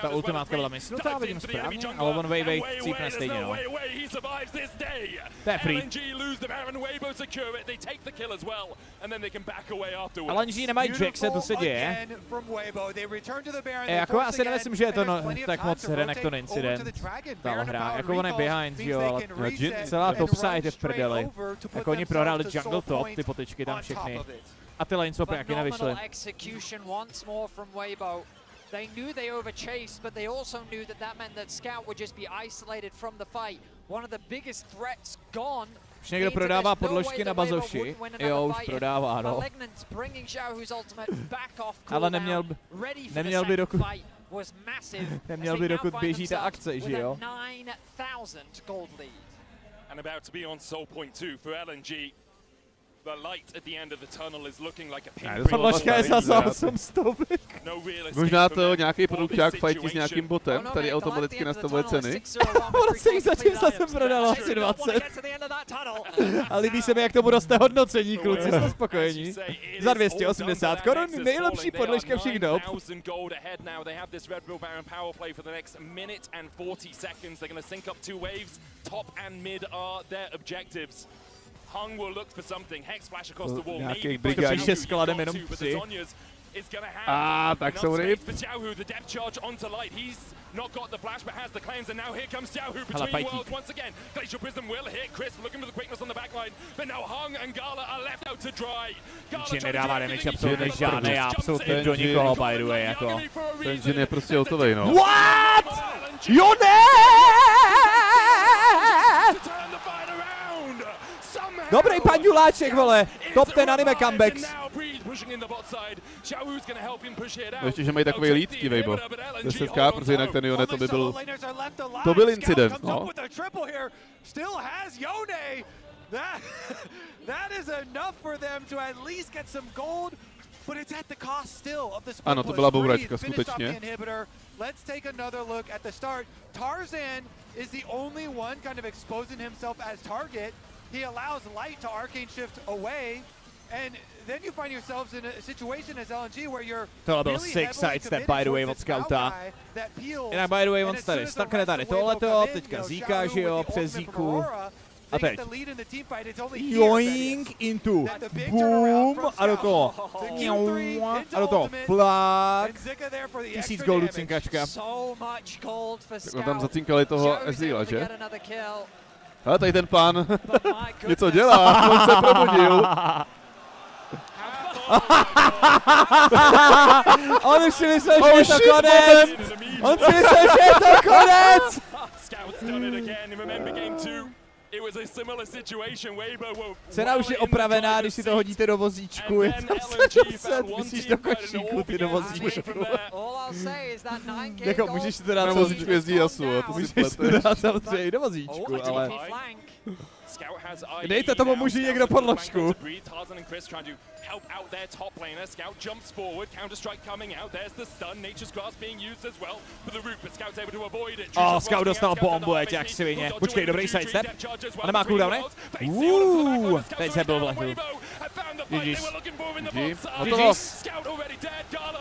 Ta ultimátka byla mysnutá, vidím správně, ale on Weiwei cípne stejně, no. To je free. LNG nemají Jaxe, to se děje. Jako já si nemyslím, že je to tak moc Renekton incident. Ta hra, jako on je behind, jo, ale celá topside je v prdeli. Jako oni prohráli jungle top, ty potyčky tam všechny. A ty lane swapy jaký nevyšly. They knew they overchased, but they also knew that that meant that Scout would just be isolated from the fight. One of the biggest threats gone. Už někdo prodává podložky na bazoši. Jo, už prodává, no. Ale neměl by dokud běží ta akce, že jo? And about to be on soul point 2 for LNG. The light at the end of the tunnel is looking like a pinprick. Podložka je za 800. Možná to nějaký produkťák fightí s nějakým botem, tady automaticky nastavuje ceny. Ono se jich zatím zase prodalo asi 20. A líbí se mi, jak tomu roste hodnocení, kluci, jste spokojení. Za 280 korun, nejlepší podložka všech dob. Hung will look for something. Hex flash across the wall. Nějaký brigádí skladem jenom psy. Tak jsou ryb. The depth charge onto Light. He's not got the flash, but has the claims, and now here comes Xiaohu between worlds once again. Glacial Prism will hit Crisp, looking for the quickness on the backline, but now Hung and Gala are left out to dry. Jin nedává damage absolutně žádný, absolutně do nikoho, by the way, jako. Ten Jin je prostě hotovej, no. What? Jo ne! Dobrý panduláček, vole. Top 10 anime comebacks. No ještě, že mají takový lídky, Weibo. 10k, protože jinak ten Yone to by byl... To byl incident, no. Ano, to byla bouračka, skutečně. Let's take another look at the start. Tarzan is the only one kind of exposing himself as target. He allows Light to arcane shift away, and then you find yourselves in a situation as LNG where you're tohle byl sick sidestep, by the way, od Scouta. Jinak, by the way, on tady stakne tady tohleto, teďka Zika, že jo, přes Ziku. A teď. Joink into boom a do toho. A do toho flag. 1000 goldů cinkačka. Tak tam zacinkali toho Ezreala, že? Ale tady ten pán něco dělá, on se probudil. On už si myslel, že je to konec! On si myslel, že je to konec! Cena už je opravená, když si to hodíte do vozíčku. Je tam 700, myslíš do košíku ty do vozíčku. Jako můžeš si to dát na vozíčku jezdí jasu, to si můžeš to dát samozřejmě i do vozíčku, ale... Dejte tomu muži někdo podložku. Help out their top laner. Scout jumps forward. Counter strike coming out. There's the stun. Nature's Grasp being used as well for the root, but Scout's able to avoid it. Oh, Scout dostal bombu, jak svině. Počkej, dobrý sidestep. A nemá cooldowny? Teď se byl v lehu. GG's.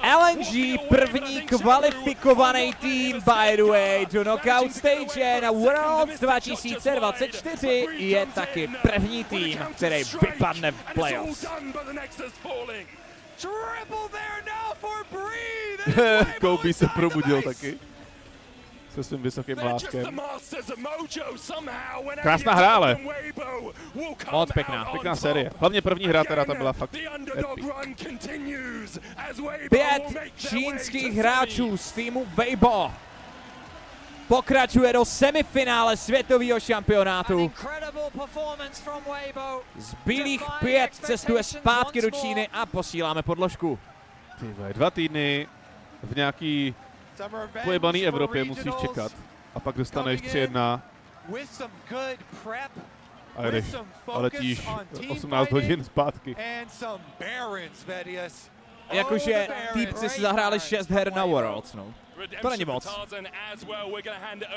LNG, první kvalifikovaný tým, by the way, do knockout stage na Worlds 2024 je taky první tým, který vypadne v playoffs. Kobe se probudil taky. Se svým vysokým mlátkem. Krásná hra, ale. Moc pěkná. Pěkná série. Hlavně první hra teda ta byla fakt epic. 5 čínských hráčů z týmu Weibo pokračuje do semifinále světového šampionátu. Zbylých 5 cestuje zpátky do Číny a posíláme podložku. Ty 2 týdny v nějaký pojebaný Evropě musíš čekat. A pak dostaneš 3-1. A jdeš, a letíš 18 hodin zpátky. Jakože týpci si zahráli 6 her na Worlds, no. To není moc.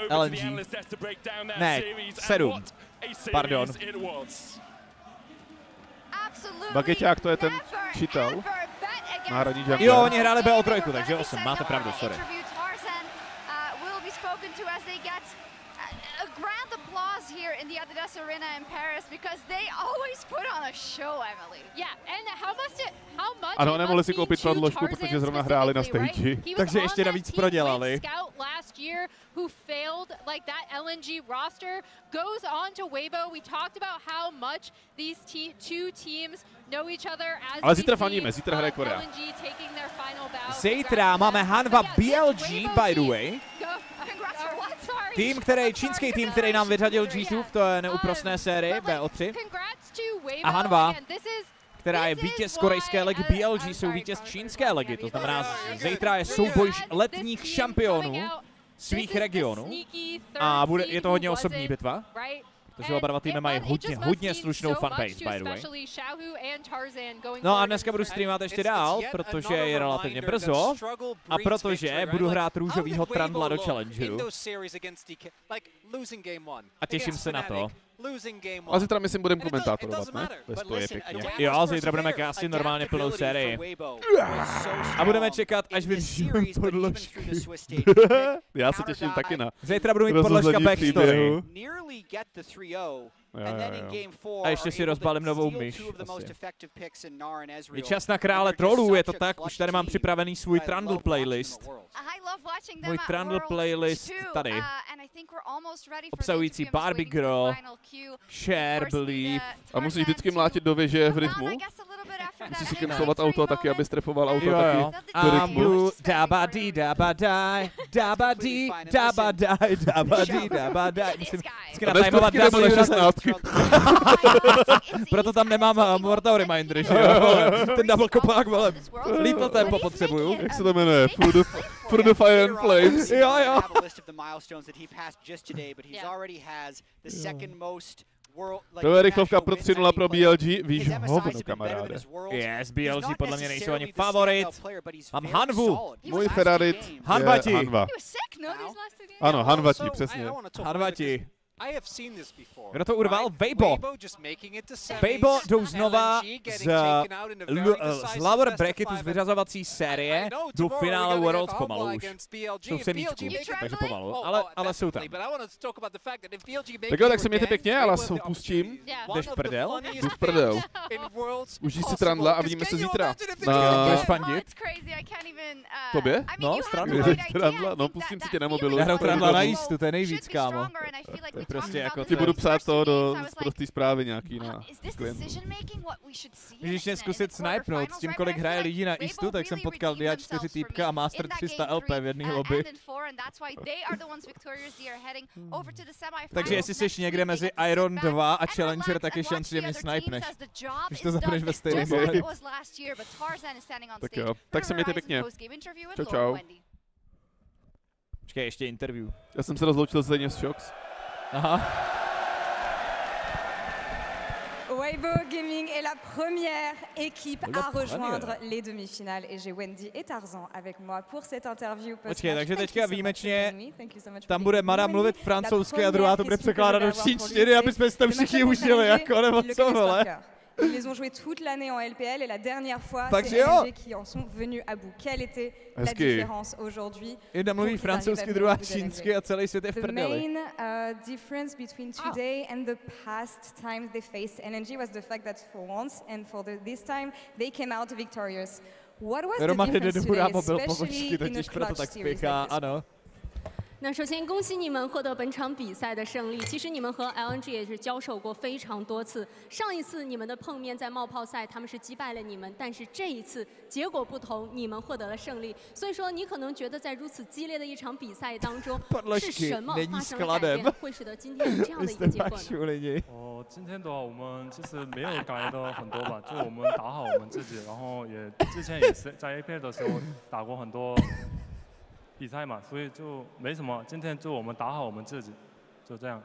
LNG. Ne, 7. Pardon. Bageťák, to je ten čital. Náhradní jungler. Jo, oni hráli BO3, takže 8. Máte pravdu, sorry. Grand applause here in the Adidas Arena in Paris because they always put on a show, Emily. Yeah, and how much ano, nemohli si koupit podložku, protože zrovna hráli na stage. Takže ještě navíc prodělali. Who failed like that LNG roster goes on to Weibo. We talked about how much these two teams know each other as ale zítra faníme, zítra hraje Korea. Zítra máme Hanwha BLG, by the way. Tým, čínský tým, který nám vyřadil G2 v té neúprosné sérii BO3. A Hanwha, která je vítěz korejské ligy BLG, jsou vítěz čínské ligy. To znamená, zítra je souboj letních šampionů svých regionů a je to hodně osobní bitva, protože oba dva týmy mají hodně slušnou fanbase, by the way. No a dneska budu streamovat ještě dál, protože je relativně brzo a protože budu hrát růžovýho Trundla do Challengeru. A těším se na to. A zítra myslím budeme komentátorovat, ne? To je pěkně. Jo, zítra budeme kástit normálně plnou sérii. A budeme čekat, až vydržíme podložky. Já se těším taky na. Zítra budu mít podložka backstory. A ještě si rozbalím novou myš. Je čas na krále trolů, je to tak? Už tady mám připravený svůj Trundle playlist. Můj Trundle playlist tady. Obsahující Barbie Girl, Share, Believe. A musíš vždycky mlátit do věže v rytmu? Musíš si kemslovat auto taky, aby strefoval auto taky do rytmu. Dabadi, dabadaj, dabadi, dabadaj, dabadi, dabadaj. Musím vždycky natajmovat double. Proto tam nemám mortal reminder, že jo? Ten double kopák, vole. Lethal tempo potřebuju. Jak se to jmenuje? For the Fire and Flames. Jo, jo. To je rychlovka pro 3-0 pro BLG, víš hovno, kamaráde. Yes, BLG podle mě nejsou ani favorit. Mám Hanwhu. Můj favorit je Hanwha. Hanwha. Ano, Hanwha, přesně. Hanwha. Kdo to urval? Weibo. Weibo jdou znova z lower bracketu z vyřazovací série do finále Worlds pomalu už. Jsou v sedmičku, takže pomalu, ale jsou tam. Tak jo, tak se mějte pěkně, já vás opustím. Jdeš v prdel? Jdu v prdel. Užij si Trandla a vidíme se zítra. Budeš fandit? Tobě? No, Trandla, no pustím si tě na mobilu. Já hraju Trandla na jistu, to je nejvíc, kámo. To je prostě jako... Ti budu psát to do prostý zprávy nějaký na klientu. Můžeš mě zkusit snipnout, s tím kolik hraje lidí na jistu, tak jsem potkal Dia 4 týpka a Master 300 LP v jedné lobby. Takže jestli jsi někde mezi Iron 2 a Challenger, tak je šance, že mě snipneš. Když to zapneš ve stejný moment. Tak jo, tak se mějte pěkně. Čau, čau. Počkej, ještě interview. Já jsem se rozloučil stejně s Shox. Aha. Weibo Gaming est la première équipe à rejoindre les demi-finales et j'ai Wendy et Tarzan avec moi pour cette interview. Počkej, takže teďka výjimečně tam bude Mara mluvit francouzsky a druhá to bude překládat do čínštiny, aby jsme si tam všichni užili, jako nebo co, vole. Ils les ont joués toute l'année en LPL et la dernière fois, c'est LNG qui en sont venus à bout. Quelle était la différence aujourd'hui? Jedna mluví francouzsky, druhá čínsky a celý svět je v prdeli. The main difference between today and the past times they faced LNG was the fact that for once and for this time they came out victorious. What was the difference today, especially in a clutch series like this? 那首先恭喜你们获得本场比赛的胜利。其实你们和 LNG 也是交手过非常多次。上一次你们的碰面在冒泡赛，他们是击败了你们，但是这一次结果不同，你们获得了胜利。所以说你可能觉得在如此激烈的一场比赛当中，是什么发生了改变，会使得今天有这样的一个结果呢？今天的话我们其实没有改的很多吧，就我们打好我们自己，然后也之前也是在 APL 的时候打过很多。 比赛嘛，所以就没什么。今天就我们打好我们自己，就这样。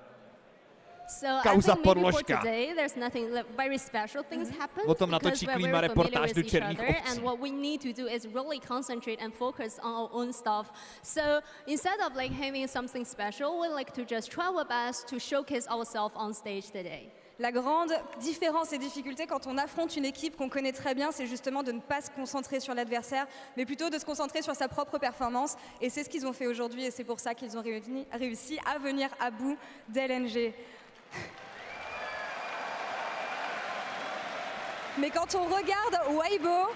So I think maybe for today there's nothing very special things happen because we're very familiar with each other and what we need to do is really concentrate and focus on our own stuff. So instead of like having something special, we like to just try our best to showcase ourselves on stage today. La grande différence et difficulté quand on affronte une équipe qu'on connaît très bien, c'est justement de ne pas se concentrer sur l'adversaire, mais plutôt de se concentrer sur sa propre performance. Et c'est ce qu'ils ont fait aujourd'hui et c'est pour ça qu'ils ont réussi à venir à bout d'LNG. Mais quand on regarde Weibo,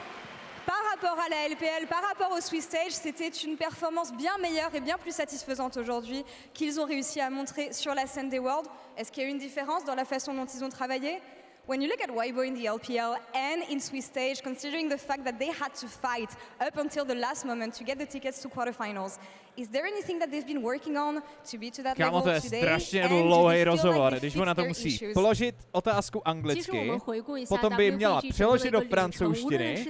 par rapport à la LPL, par rapport au Swiss Stage, c'était une performance bien meilleure et bien plus satisfaisante aujourd'hui qu'ils ont réussi à montrer sur la scène des Worlds. Est-ce qu'il y a une différence dans la façon dont ils ont travaillé? When you look at Weibo in the LPL and in Swiss Stage, considering the fact that they had to fight up until the last moment to get the tickets to quarterfinals, is there anything that they've been working on to be to that level today? Kámo, to je strašně dlouhý rozhovor, když ona to musí položit otázku anglicky, potom by měla přeložit do francouzštiny,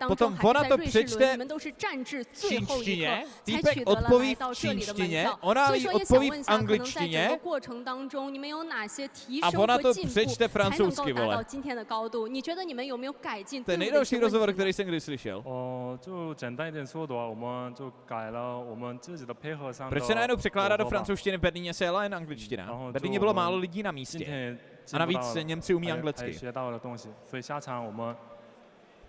potom ona to přečte v čínštině, týpek odpoví v čínštině, ona jí odpoví v angličtině a ona to přečte francouzsky, vole. To je nejdelší rozhovor, který jsem kdy slyšel. Proč se najednou překládá do francouzštiny? V Berlíně se jela jen angličtina. V Berlíně bylo málo lidí na místě. A navíc Němci umí anglicky.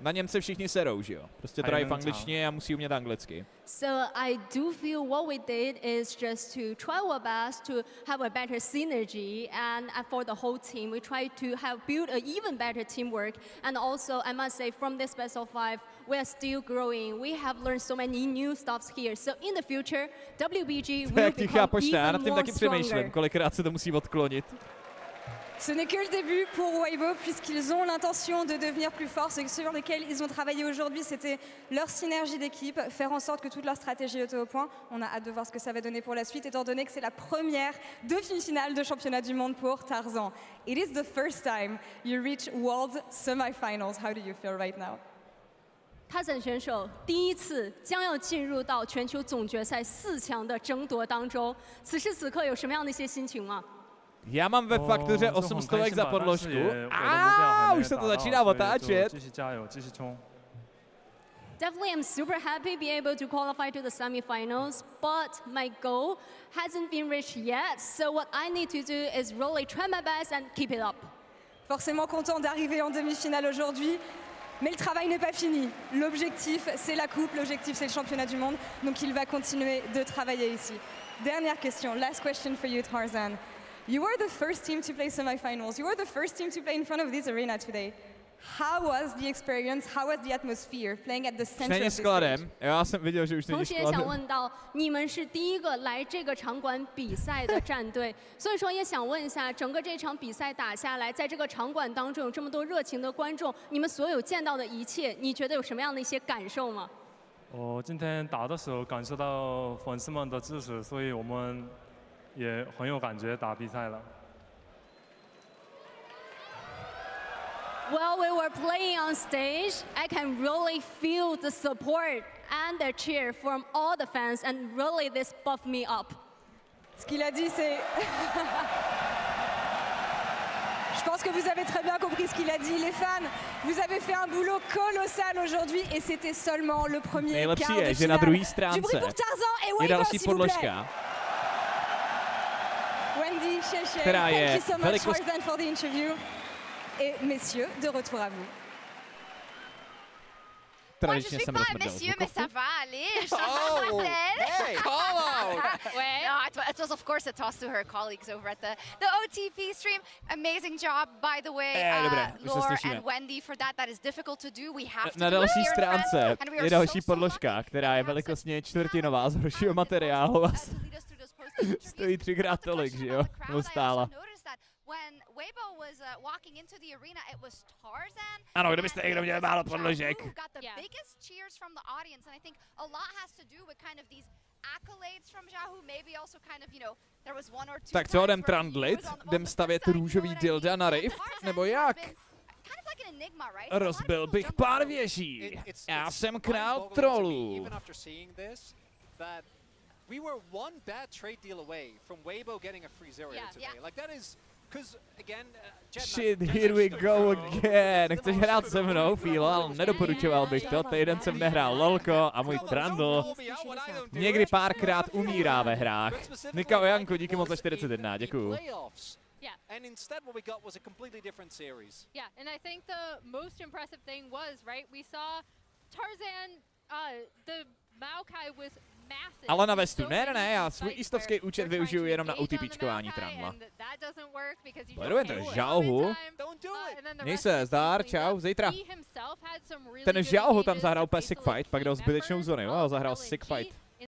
Na Němce všichni serou, že jo? Prostě to dají v angličtině a musí umět anglicky. So I do feel what we did is just to try our best to have a better synergy and for the whole team. We try to have built an even better teamwork. And also, I must say, from this best of 5, we are still growing. We have learned so many new stuffs here. So in the future, WBG will become even more stronger. Kolikrát se to musí odklonit. Ce n'est que le début pour Weibo puisqu'ils ont l'intention de devenir plus forts. Ce sur lequel ils ont travaillé aujourd'hui, c'était leur synergie d'équipe, faire en sorte que toute leur stratégie était au point. On a hâte de voir ce que ça va donner pour la suite, étant donné que c'est la première demi-finale de championnat du monde pour Tarzan. It is the first time you reach Worlds semifinals. How do you feel right now? Tarzan 选手第一次将要进入到全球总决赛4强的争夺当中，此时此刻有什么样的一些心情吗？ Já mám ve faktuře 800 za podložku. A už se to začíná otáčet. Definitely, I'm super happy to be able to qualify to the semifinals, but my goal hasn't been reached yet. So what I need to do is really try my best and keep it up. Forcément content d'arriver en demi-finale aujourd'hui, mais le travail n'est pas fini. L'objectif, c'est la coupe, l'objectif, c'est le championnat du monde, donc il va continuer de travailler ici. Dernière question, last question for you, Tarzan. You were the first team to play semifinals. You were the first team to play in front of this arena today. How was the experience? How was the atmosphere playing at the center of the stage? Já jsem viděl, že už není skladem. 同时也想问到，你们是第一个来这个场馆比赛的战队，所以说也想问一下，整个这场比赛打下来，在这个场馆当中有这么多热情的观众，你们所有见到的一切，你觉得有什么样的一些感受吗？我今天打的时候感受到粉丝们的支持，所以我们也很有感觉打比赛了。 While we were playing on stage, I can really feel the support and the cheer from all the fans, and really this buffed me up. Ce qu'il a dit, c'est... Je pense que vous avez très bien compris ce qu'il a dit. Les fans, vous avez fait un boulot colossal aujourd'hui et c'était seulement le premier quart de finale. Du bruit pour Tarzan et Weibo, s'il vous plaît. Wendy, Cheche, thank you so much, Tarzan, for the interview. Et messieurs, de retour à vous. Moi, je suis pas un monsieur, mais ça va aller. Je suis hey, call out! No, it was of course a toss to her colleagues over at the OTP stream. Amazing job, by the way, Laura and Wendy, for that. That is difficult to do. We have to Na další stránce je další podložka, která je velikostně čtvrtinová z horšího materiálu. Stojí 3x tolik, že jo? Stála. Ano, kdybyste někdo měl málo podložek. Tak co, jdem trandlit? Jdem stavět růžový dilda na rift? Nebo jak? Rozbil bych pár věží. Já jsem král trolů. We were one bad trade deal away from Weibo getting a free zero today. Like that is, because again, shit, here we go again. Chceš hrát se mnou, Fílo, ale nedoporučoval bych to. Týden jsem nehrál lolko a můj Trundle někdy párkrát umírá ve hrách. Nika Ojanko, díky moc za 41, děkuju. And instead what we got was a completely different series. Yeah, and I think the most impressive thing was, right, we saw Tarzan, the Maokai was massive. Ale na vestu, ne, já svůj istovský účet využiju jenom na OTPčkování Trundla. Pojedu to žalhu. Měj se, zdar, čau, zítra. Ten žalhu tam zahrál úplně sick fight, pak dal zbytečnou zónu, jo, zahrál sick fight.